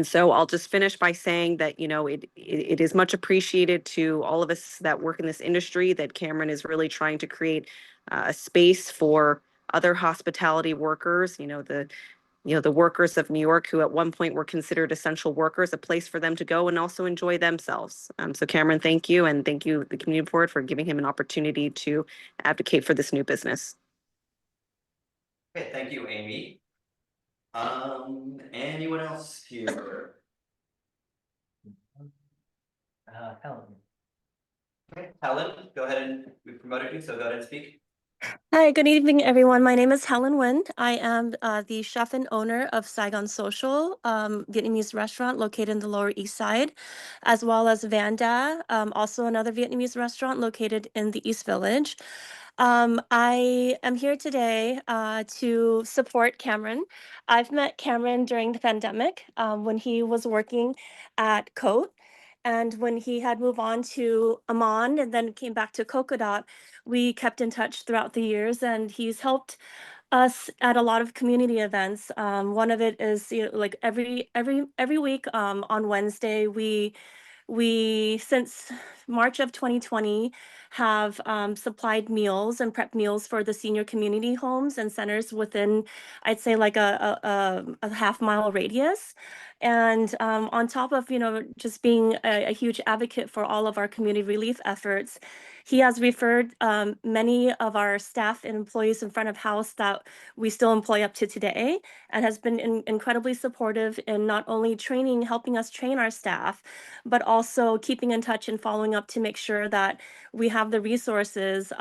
so I'll just finish by saying that, it is much appreciated to all of us that work in this industry that Cameron is really trying to create a space for other hospitality workers, the workers of New York who at one point were considered essential workers, a place for them to go and also enjoy themselves. So Cameron, thank you. And thank you, the community board, for giving him an opportunity to advocate for this new business. Okay, thank you, Amy. Anyone else here? Helen. Okay, Helen, go ahead and we promoted you, so go ahead and speak. Hi, good evening, everyone. My name is Helen Nguyen. I am the chef and owner of Saigon Social, Vietnamese restaurant located in the Lower East Side, as well as Vanda, also another Vietnamese restaurant located in the East Village. I am here today to support Cameron. I've met Cameron during the pandemic when he was working at Cote. And when he had moved on to Amman and then came back to Cocodoc, we kept in touch throughout the years, and he's helped us at a lot of community events. One of it is, like every week on Wednesday, we since March of 2020 have supplied meals and prep meals for the senior community homes and centers within, I'd say, like a half-mile radius. And on top of, just being a huge advocate for all of our community relief efforts, he has referred many of our staff and employees in front of house that we still employ up to today, and has been incredibly supportive in not only helping us train our staff, but also keeping in touch and following up to make sure that we have the resources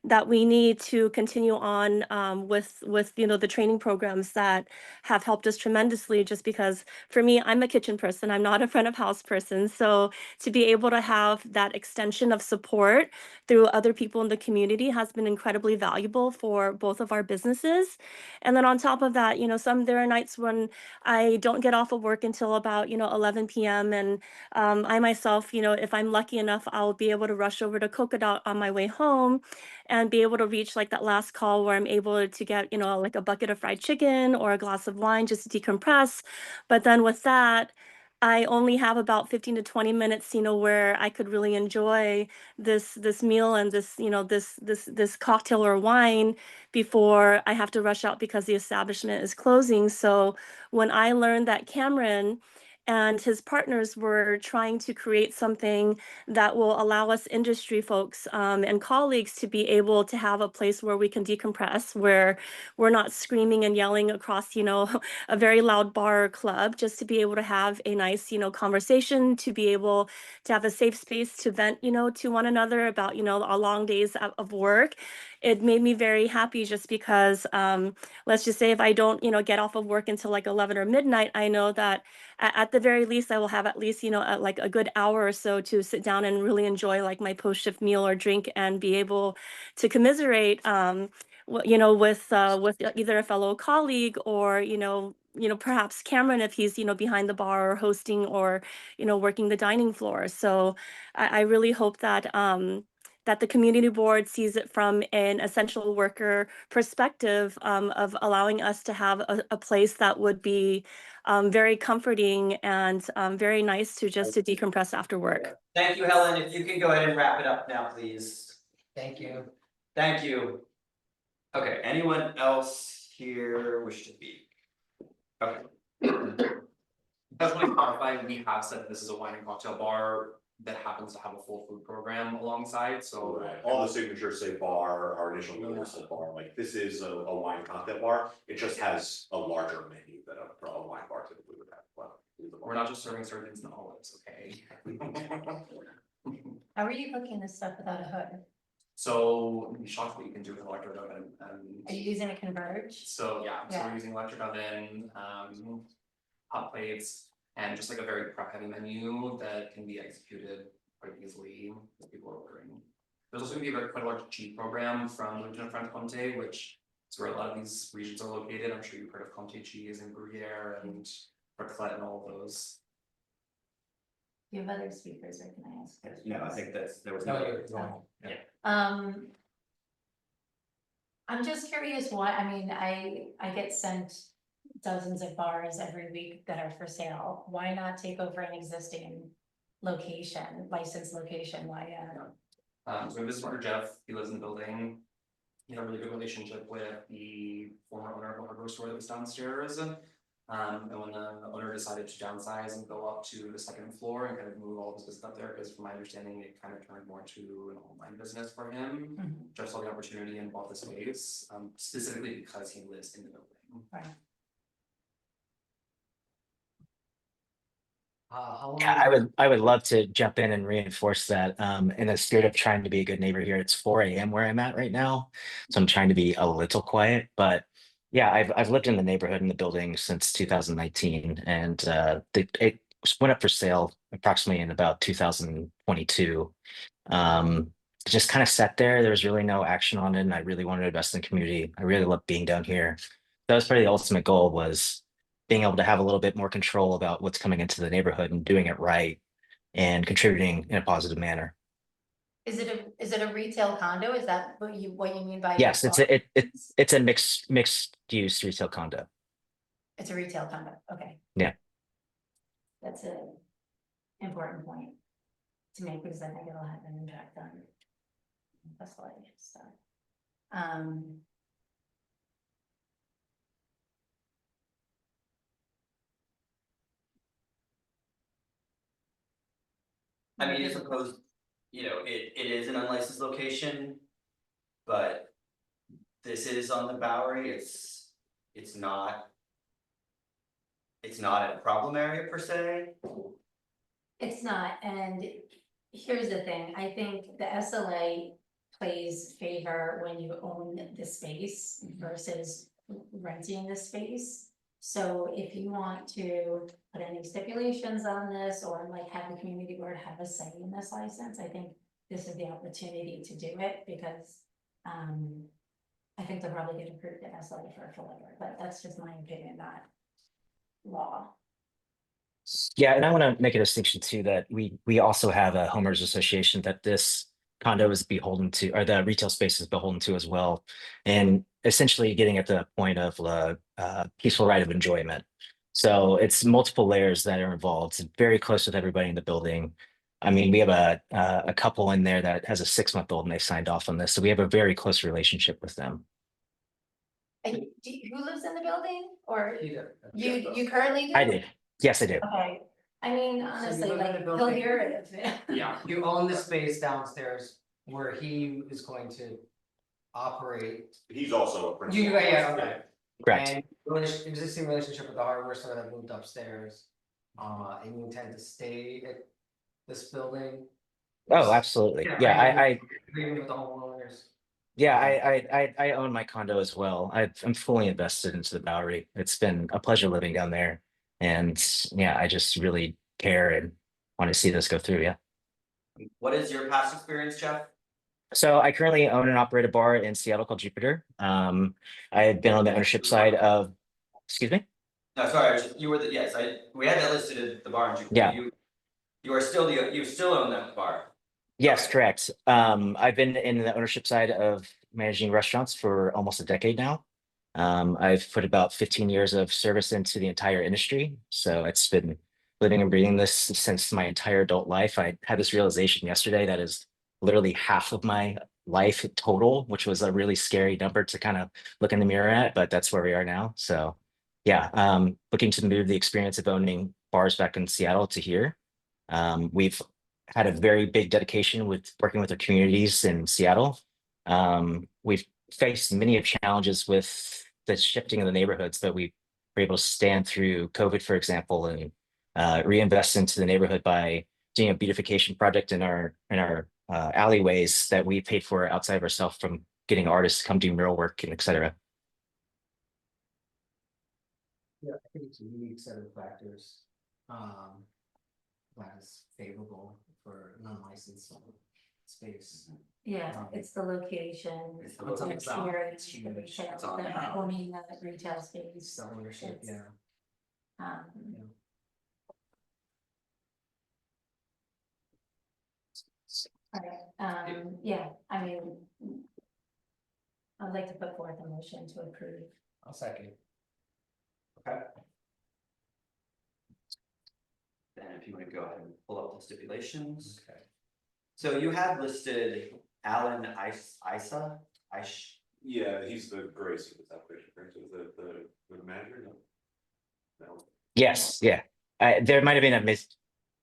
that we need to continue on with the training programs that have helped us tremendously. Just because for me, I'm a kitchen person, I'm not a front of house person. So to be able to have that extension of support through other people in the community has been incredibly valuable for both of our businesses. And then on top of that, there are nights when I don't get off of work until about 11 p.m. and I myself, if I'm lucky enough, I'll be able to rush over to Cocodoc on my way home and be able to reach like that last call where I'm able to get, like a bucket of fried chicken or a glass of wine just to decompress. But then with that, I only have about 15 to 20 minutes, where I could really enjoy this meal and this cocktail or wine before I have to rush out because the establishment is closing. So when I learned that Cameron and his partners were trying to create something that will allow us industry folks and colleagues to be able to have a place where we can decompress, where we're not screaming and yelling across, a very loud bar or club, just to be able to have a nice, conversation, to be able to have a safe space to vent, to one another about, our long days of work. It made me very happy just because, let's just say if I don't, get off of work until like 11 or midnight, I know that at the very least, I will have at least, like a good hour or so to sit down and really enjoy like my post-shift meal or drink and be able to commiserate with either a fellow colleague or, perhaps Cameron if he's, behind the bar or hosting or, working the dining floor. So I really hope that that the community board sees it from an essential worker perspective, of allowing us to have a place that would be very comforting and very nice to decompress after work. Thank you, Helen. If you can go ahead and wrap it up now, please. Thank you. Thank you. Okay, anyone else here wish to speak? Okay. Just want to clarify, we have said this is a wine and cocktail bar that happens to have a full food program alongside, so. Right, all the signatures say bar, our initial numbers say bar, like this is a wine cocktail bar, it just has a larger menu than a wine bar typically would have. Well, We're not just serving sardines and olives, okay? How are you cooking this stuff without a hood? So you'd be shocked what you can do with an electric oven Are you using a Converge? so yeah, so Yeah. we're using electric oven, hot plates, and just like a very prep heavy menu that can be executed quite easily as people are ordering. There's also gonna be quite a large cheese program from Lieutenant Frank Conte, which is where a lot of these regions are located. I'm sure you've heard of Conte cheese and Gruyere and raclette and all of those. Do you have other speakers or can I ask? No, I think there was No, no. you're going. Yeah. I'm just curious why, I mean, I get sent dozens of bars every week that are for sale. Why not take over an existing location, licensed location? Why, So we have this partner Jeff, he lives in the building. He had a really good relationship with the former owner of the hardware store that was downstairs. And when the owner decided to downsize and go up to the second floor and kind of move all of his business up there, because from my understanding, it kind of turned more to an online business for him. Jeff saw the opportunity and bought the space, specifically because he lives in the building. right? How long? Yeah, I would love to jump in and reinforce that. In the spirit of trying to be a good neighbor here, it's 4 a.m. where I'm at right now. So I'm trying to be a little quiet. But yeah, I've lived in the neighborhood in the building since 2019, and it went up for sale approximately in about 2022. It just kind of sat there. There was really no action on it, and I really wanted to invest in the community. I really love being down here. That was probably the ultimate goal, was being able to have a little bit more control about what's coming into the neighborhood and doing it right and contributing in a positive manner. Is it a retail condo? Is that what you mean by? Yes, it's a mixed use retail condo. It's a retail condo, okay. Yeah. That's a important point to make, because I think it'll have an impact on SLA stuff. I mean, I suppose, it is an unlicensed location, but this is on the Bowery, it's not a problem area per se. It's not, and here's the thing, I think the SLA plays favor when you own the space versus renting the space. So if you want to put any stipulations on this, or like have the community board have a say in this license, I think this is the opportunity to do it, because I think they'll probably get approved at SLA for forever, but that's just my opinion, not law. Yeah, and I want to make a distinction too, that we also have a homeowners association that this condo is beholden to, or the retail space is beholden to as well, and essentially getting at the point of peaceful right of enjoyment. So it's multiple layers that are involved. It's very close with everybody in the building. I mean, we have a couple in there that has a 6-month-old, and they signed off on this, so we have a very close relationship with them. And who lives in the building, or He did. you currently do? I did. Yes, I do. Okay, I mean, honestly, live in like, a he'll building? hear it. Yeah, you own the space downstairs where he is going to operate. He's also a principal. Yeah, okay. Correct. And existing relationship with the hardware store that moved upstairs. And you intend to stay at this building? Oh, absolutely. Yeah, I Agreement with the homeowners. Yeah, I own my condo as well. I'm fully invested into the Bowery. It's been a pleasure living down there. And yeah, I just really care and want to see this go through. Yeah. What is your past experience, Jeff? So I currently own and operate a bar in Seattle called Jupiter. I had been on the ownership side of, excuse me? No, sorry, you were yes, we had that listed at the bar in Jupiter. Yeah. You still own that bar. Yes, correct. I've been in the ownership side of managing restaurants for almost a decade now. I've put about 15 years of service into the entire industry. So it's been living and breathing this since my entire adult life. I had this realization yesterday that is literally half of my life total, which was a really scary number to kind of look in the mirror at, but that's where we are now. So yeah, looking to move the experience of owning bars back in Seattle to here. We've had a very big dedication with working with our communities in Seattle. We've faced many of challenges with the shifting of the neighborhoods, but we were able to stand through COVID, for example, and reinvest into the neighborhood by doing a beautification project in our alleyways that we paid for outside of ourselves, from getting artists to come do mural work and et cetera. Yeah, I think it's a unique set of factors. That is favorable for non-licensed space. Yeah, it's the location, It's the the location. experience, the It's retail, it's on the now. owning the retail space. It's the ownership, It's, yeah. Um, alright, yeah, I mean. I'd like to put forth a motion to approve. I'll second. Okay. Then if you want to go ahead and pull up the stipulations. Okay. So you have listed Alan Isa. Yeah, he's the Grace of the operation, right? So the manager, no? No. Yes, yeah. There might have been a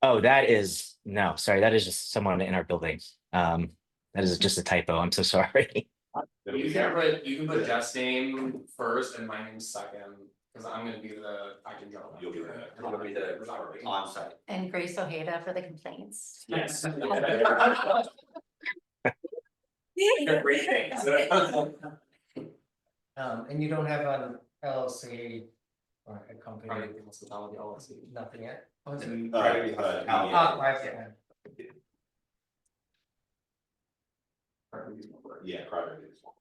Oh, that is, no, sorry, that is just someone in our building. That is just a typo. I'm so sorry. You can put Jeff's name first and my name second, because I'm gonna be I can jump. You'll be the on-site. And Grace Ojeda for the complaints. Yes. Great things. And you don't have an LLC or a company, Private hospitality LLC. nothing yet? Private hospitality. Ah, private. Yeah, private is one.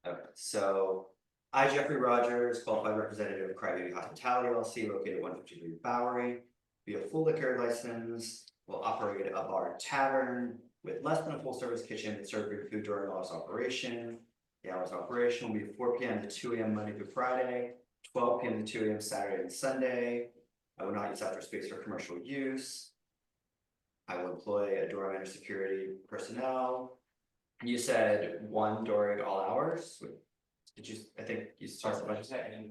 Okay, so I, Jeffrey Rogers, qualified representative of Crybaby Hospitality LLC located at 153 Bowery, via full liquor license, will operate a bar tavern with less than a full service kitchen that serve good food during hours of operation. The hours of operation will be 4 p.m. to 2 a.m. Monday through Friday, 12 p.m. to 2 a.m. Saturday and Sunday. I will not use outdoor space for commercial use. I will employ a doorman or security personnel. You said one during all hours. Did you? I think you started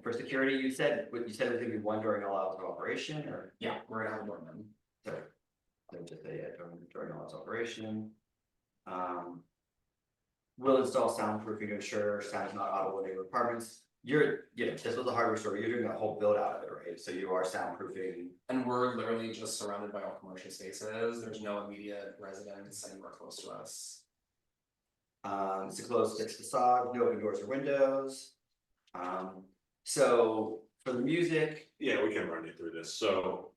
for security. You said what you said was going to be one during all hours of operation, or Yeah, we're gonna have a doorman. sorry, let me just say during all hours of operation. Will install soundproofing to ensure sound is not audible in neighborhood apartments. This was a hardware store. You're doing a whole build out of it, right? So you are soundproofing. And we're literally just surrounded by all commercial spaces. There's no immediate residence anywhere close to us. It's a closed fixed facade, no open doors or windows. So for the music. Yeah, we can run you through this. So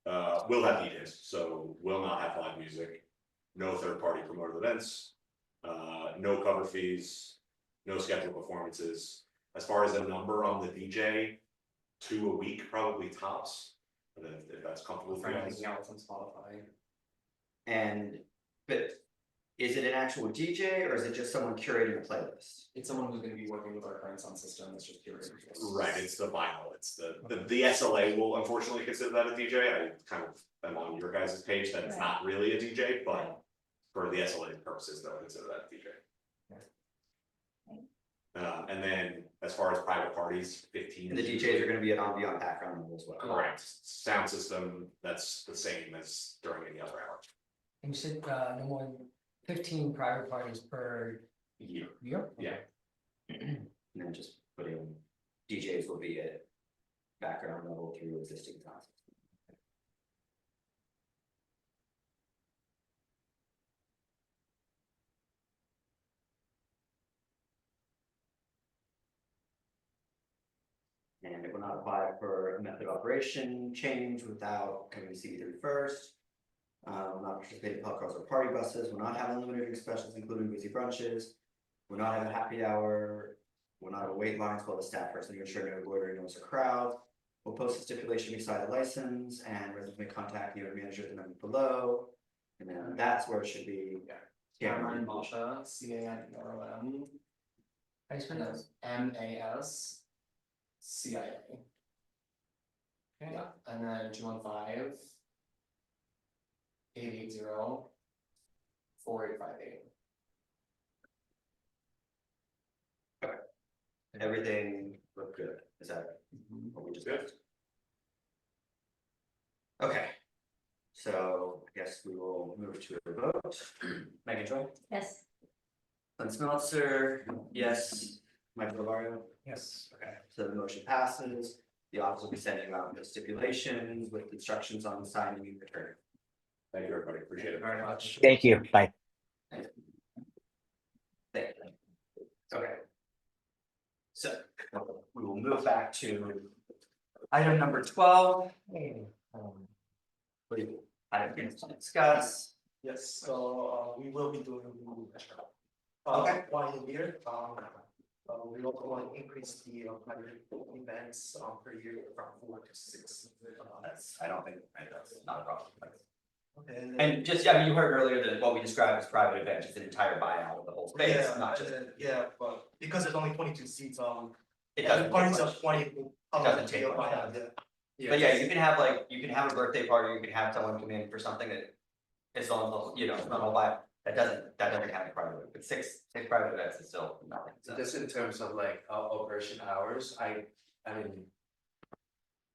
we'll have DJs, so we'll not have live music. No third-party promoted events, no cover fees, no scheduled performances. As far as a number on the DJ, 2 a week probably tops. But if that's comfortable for you guys. Anything else on Spotify. But is it an actual DJ or is it just someone curating a playlist? It's someone who's gonna be working with our current sound system. It's just curating. Right, it's the vinyl, it's the SLA will unfortunately consider that a DJ. I kind of am on your guys' page that it's not really a DJ, but for the SLA purposes, they'll consider that a DJ. And then as far as private parties, 15. And the DJs are gonna be an ambient background level as well. Correct, sound system, that's the same as during any other hour. And you said no more than 15 private parties per year. Yeah. And then just putting DJs will be at background level through existing sound system. And it will not apply for a method of operation change without coming to see you first. We're not participating in pub cars or party buses, we're not having limited specials, including busy brunches. We're not having happy hour, we're not having wait lines while the staff person to ensure no loitering noise or crowd. We'll post a stipulation beside the license and residents may contact the manager at the number below. And then that's where it should be. Cameron Malsha, CAMERON. How do you spell And that? that's MASCIA. Yeah, and then 215. 880. 4858. Everything looked good, is that what we discussed? Okay. So I guess we will move to a vote. Megan Joy? Yes. Lynn Smeltzer, yes. Michael Lavario? Yes. Okay, so the motion passes. The office will be sending out the stipulations with instructions on signing and return. Thank you, everybody, appreciate it. Very much. Thank you. Bye. Thank you. Okay. So we will move back to item number 12. Item to discuss. Yes, so we will be doing Okay. while here, we also want to increase the events per year from 4 to 6. I don't think that's not a problem. Okay, And just, I mean, you heard earlier that what we described as private event is an entire buyout of the whole space, yeah, not just. yeah, but because there's only 22 seats, It doesn't. parties take of much. 20. It doesn't take much. But yeah, you can have like, you can have a birthday party, you can have someone come in for something that is on the, it's not all by, that doesn't count as private, event, but six private events is still nothing, so. Just in terms of like operation hours, I mean.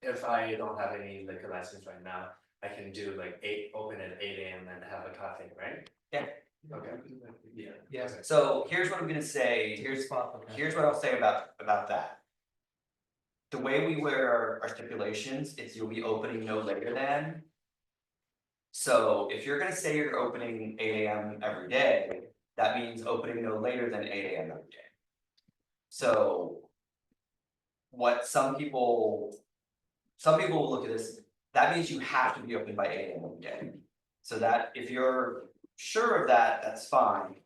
If I don't have any liquor license right now, I can do like open at 8 AM and have a coffee, right? Yeah. Okay. Yeah. Yeah. So here's what I'm gonna say, here's what I'll say about that. The way we wear our stipulations, it's you'll be opening no later than. So if you're gonna say you're opening 8 AM every day, that means opening no later than 8 AM every day. So. What some people will look at this, that means you have to be open by 8 AM every day. So that if you're sure of that, that's fine.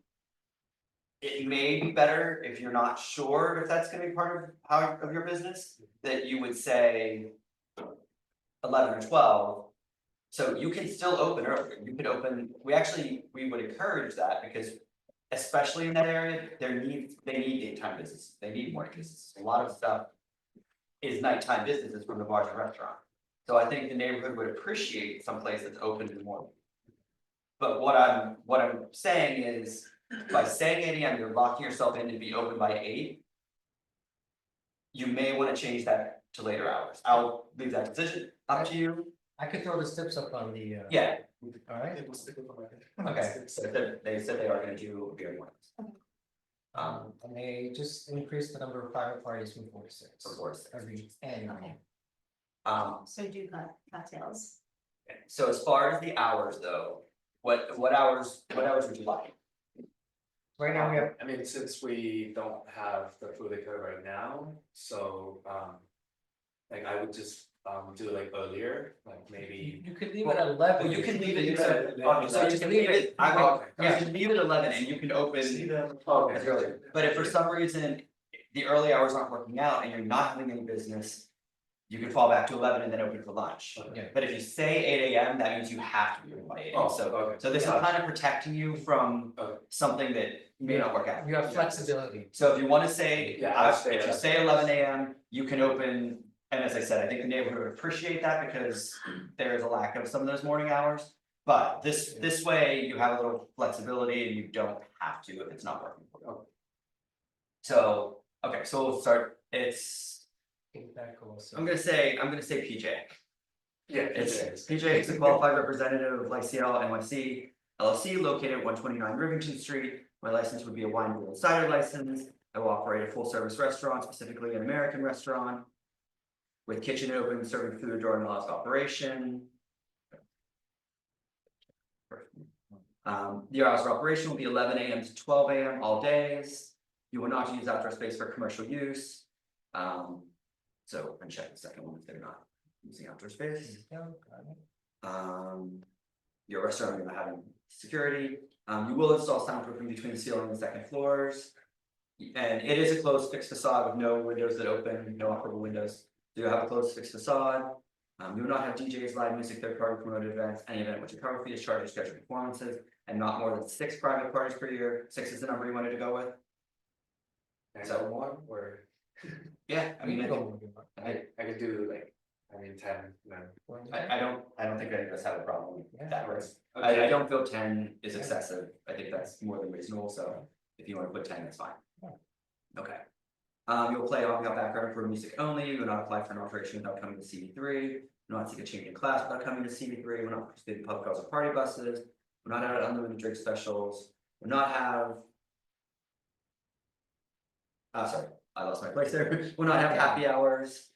It may be better if you're not sure if that's gonna be part of your business, that you would say 11 or 12. So you can still open earlier, you could open, we would encourage that because especially in that area, they need daytime business, they need morning business, a lot of stuff is nighttime businesses from the bars and restaurant. So I think the neighborhood would appreciate some place that's open in the morning. But what I'm saying is, by saying 8 AM, you're locking yourself in to be open by 8. You may wanna change that to later hours, I'll leave that decision up to you. I could throw the steps up on the. Yeah, Alright. okay, so they said they are gonna do beer mornings. And they just increased the number of private parties from 4 to 6. From 4 to 6. Every annual. So do cocktails. So as far as the hours though, what hours would you like? Right now, we have, I mean, since we don't have the food liquor right now, so like I would just do like earlier, like maybe. you could leave it at 11. Well, you can leave it, You so could- you can leave it, you Yeah. can leave it 11 and you can open Okay. as early. But if for some reason the early hours aren't working out and you're not having any business, you can fall back to 11 and then open for lunch. Yeah. But if you say 8 AM, that means you have to be open by 8 AM. Oh, So okay. this is kind of protecting you from something that may not work out. You have flexibility. So if you wanna say, Yeah, I'll stay if you at- say 11 AM, you can open, and as I said, I think the neighborhood would appreciate that because there is a lack of some of those morning hours. But this way you have a little flexibility and you don't have to if it's not working for you. So, okay, so we'll start, I'm gonna say PJ. Yeah, It's PJ is a qualified representative of Lyciel NYC LLC located at 129 Rivington Street. My license would be a wine and cider license. I will operate a full service restaurant, specifically an American restaurant. With kitchen open, serving food during hours of operation. The hours of operation will be 11 AM to 12 AM all days. You will not use outdoor space for commercial use. So uncheck the second one if they're not using outdoor space. your restaurant, you're not having security. You will install soundproofing between the ceiling and the second floors. And it is a closed fixed facade with no windows that open, no operable windows. So you'll have a closed fixed facade. You will not have DJs, live music, third-party promoted events, any event which a cover fee is charged for scheduled performances, and not more than 6 private parties per year. 6 is the number you wanted to go with. So more or Yeah, I mean, I could do like, 10, then. I don't think any of us have a problem with that risk. Okay. I don't feel 10 is excessive. I think that's more than reasonable, so if you wanna put 10, that's fine. Okay. You'll play ambient background for music only. You will not apply for an alteration without coming to CV3. You will not seek a change in class without coming to CV3. You will not participate in public calls or party buses. You will not have unlimited drink specials. You will not have. Sorry, I lost my place there. Will not have happy hours.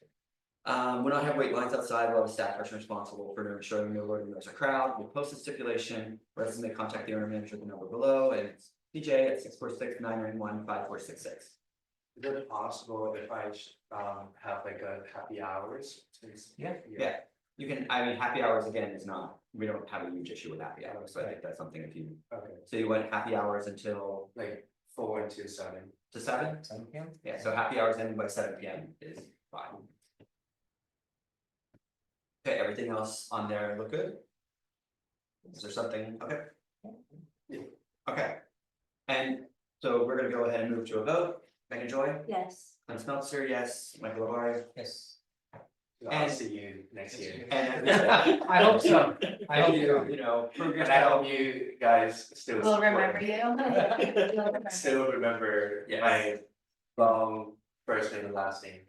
Will not have wait lines outside while the staff person responsible for ensuring no loading there's a crowd. We'll post a stipulation. Residents may contact the owner manager at the number below, and it's PJ at 646-991-5466. Is it possible if I have like a happy hours? Yeah, you can, I mean, happy hours again is not, we don't have a huge issue with happy hours, so I think that's something if you. Okay. So you want happy hours until Like 4 to 7. to 7? 7 p.m. Yeah, so happy hours ending by 7 p.m. is fine. Okay, everything else on there look good? Is there something, okay? Okay. And so we're gonna go ahead and move to a vote. Megan Joy? Yes. Clint Smeltzer, yes. Michael LaVar? Yes. I'll see you next year. And I hope so. I hope you. You know, prove And I yourself. hope you guys still. We'll support remember me. you. Still remember Yes. my long first name and last name.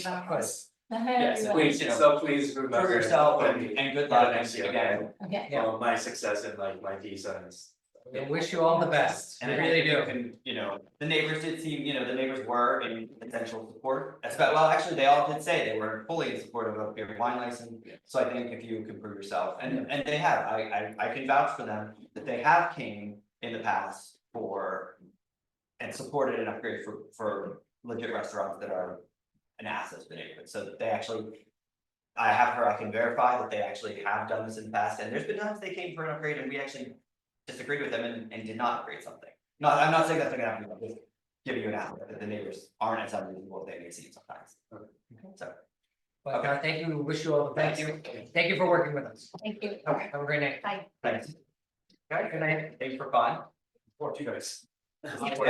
Of course. Yes, Please, you know, so please remember. Prove yourself for me and good for luck next year, again. Okay. Yeah. For my success and like my visa and We wish you all the best. And We I really think you do. can, you know, the neighbors did seem, you know, the neighbors were in potential support. Well, actually, they all did say they were fully in support of a beer wine license. So I think if you can prove yourself, and they have, I can vouch for them, that they have came in the past for. And supported an upgrade for legit restaurants that are an asset to the neighborhood, so that they actually. I can verify that they actually have done this in the past, and there's been times they came for an upgrade and we actually disagreed with them and did not upgrade something. No, I'm not saying that's gonna happen, I'm just giving you an outlet that the neighbors aren't as unreasonable as they may seem sometimes. So, But thank you. We wish you all the best. Thank you for working with us. Thank you. Okay. Have a great night. Bye. thanks. Okay, good night, thanks for fun. support you guys.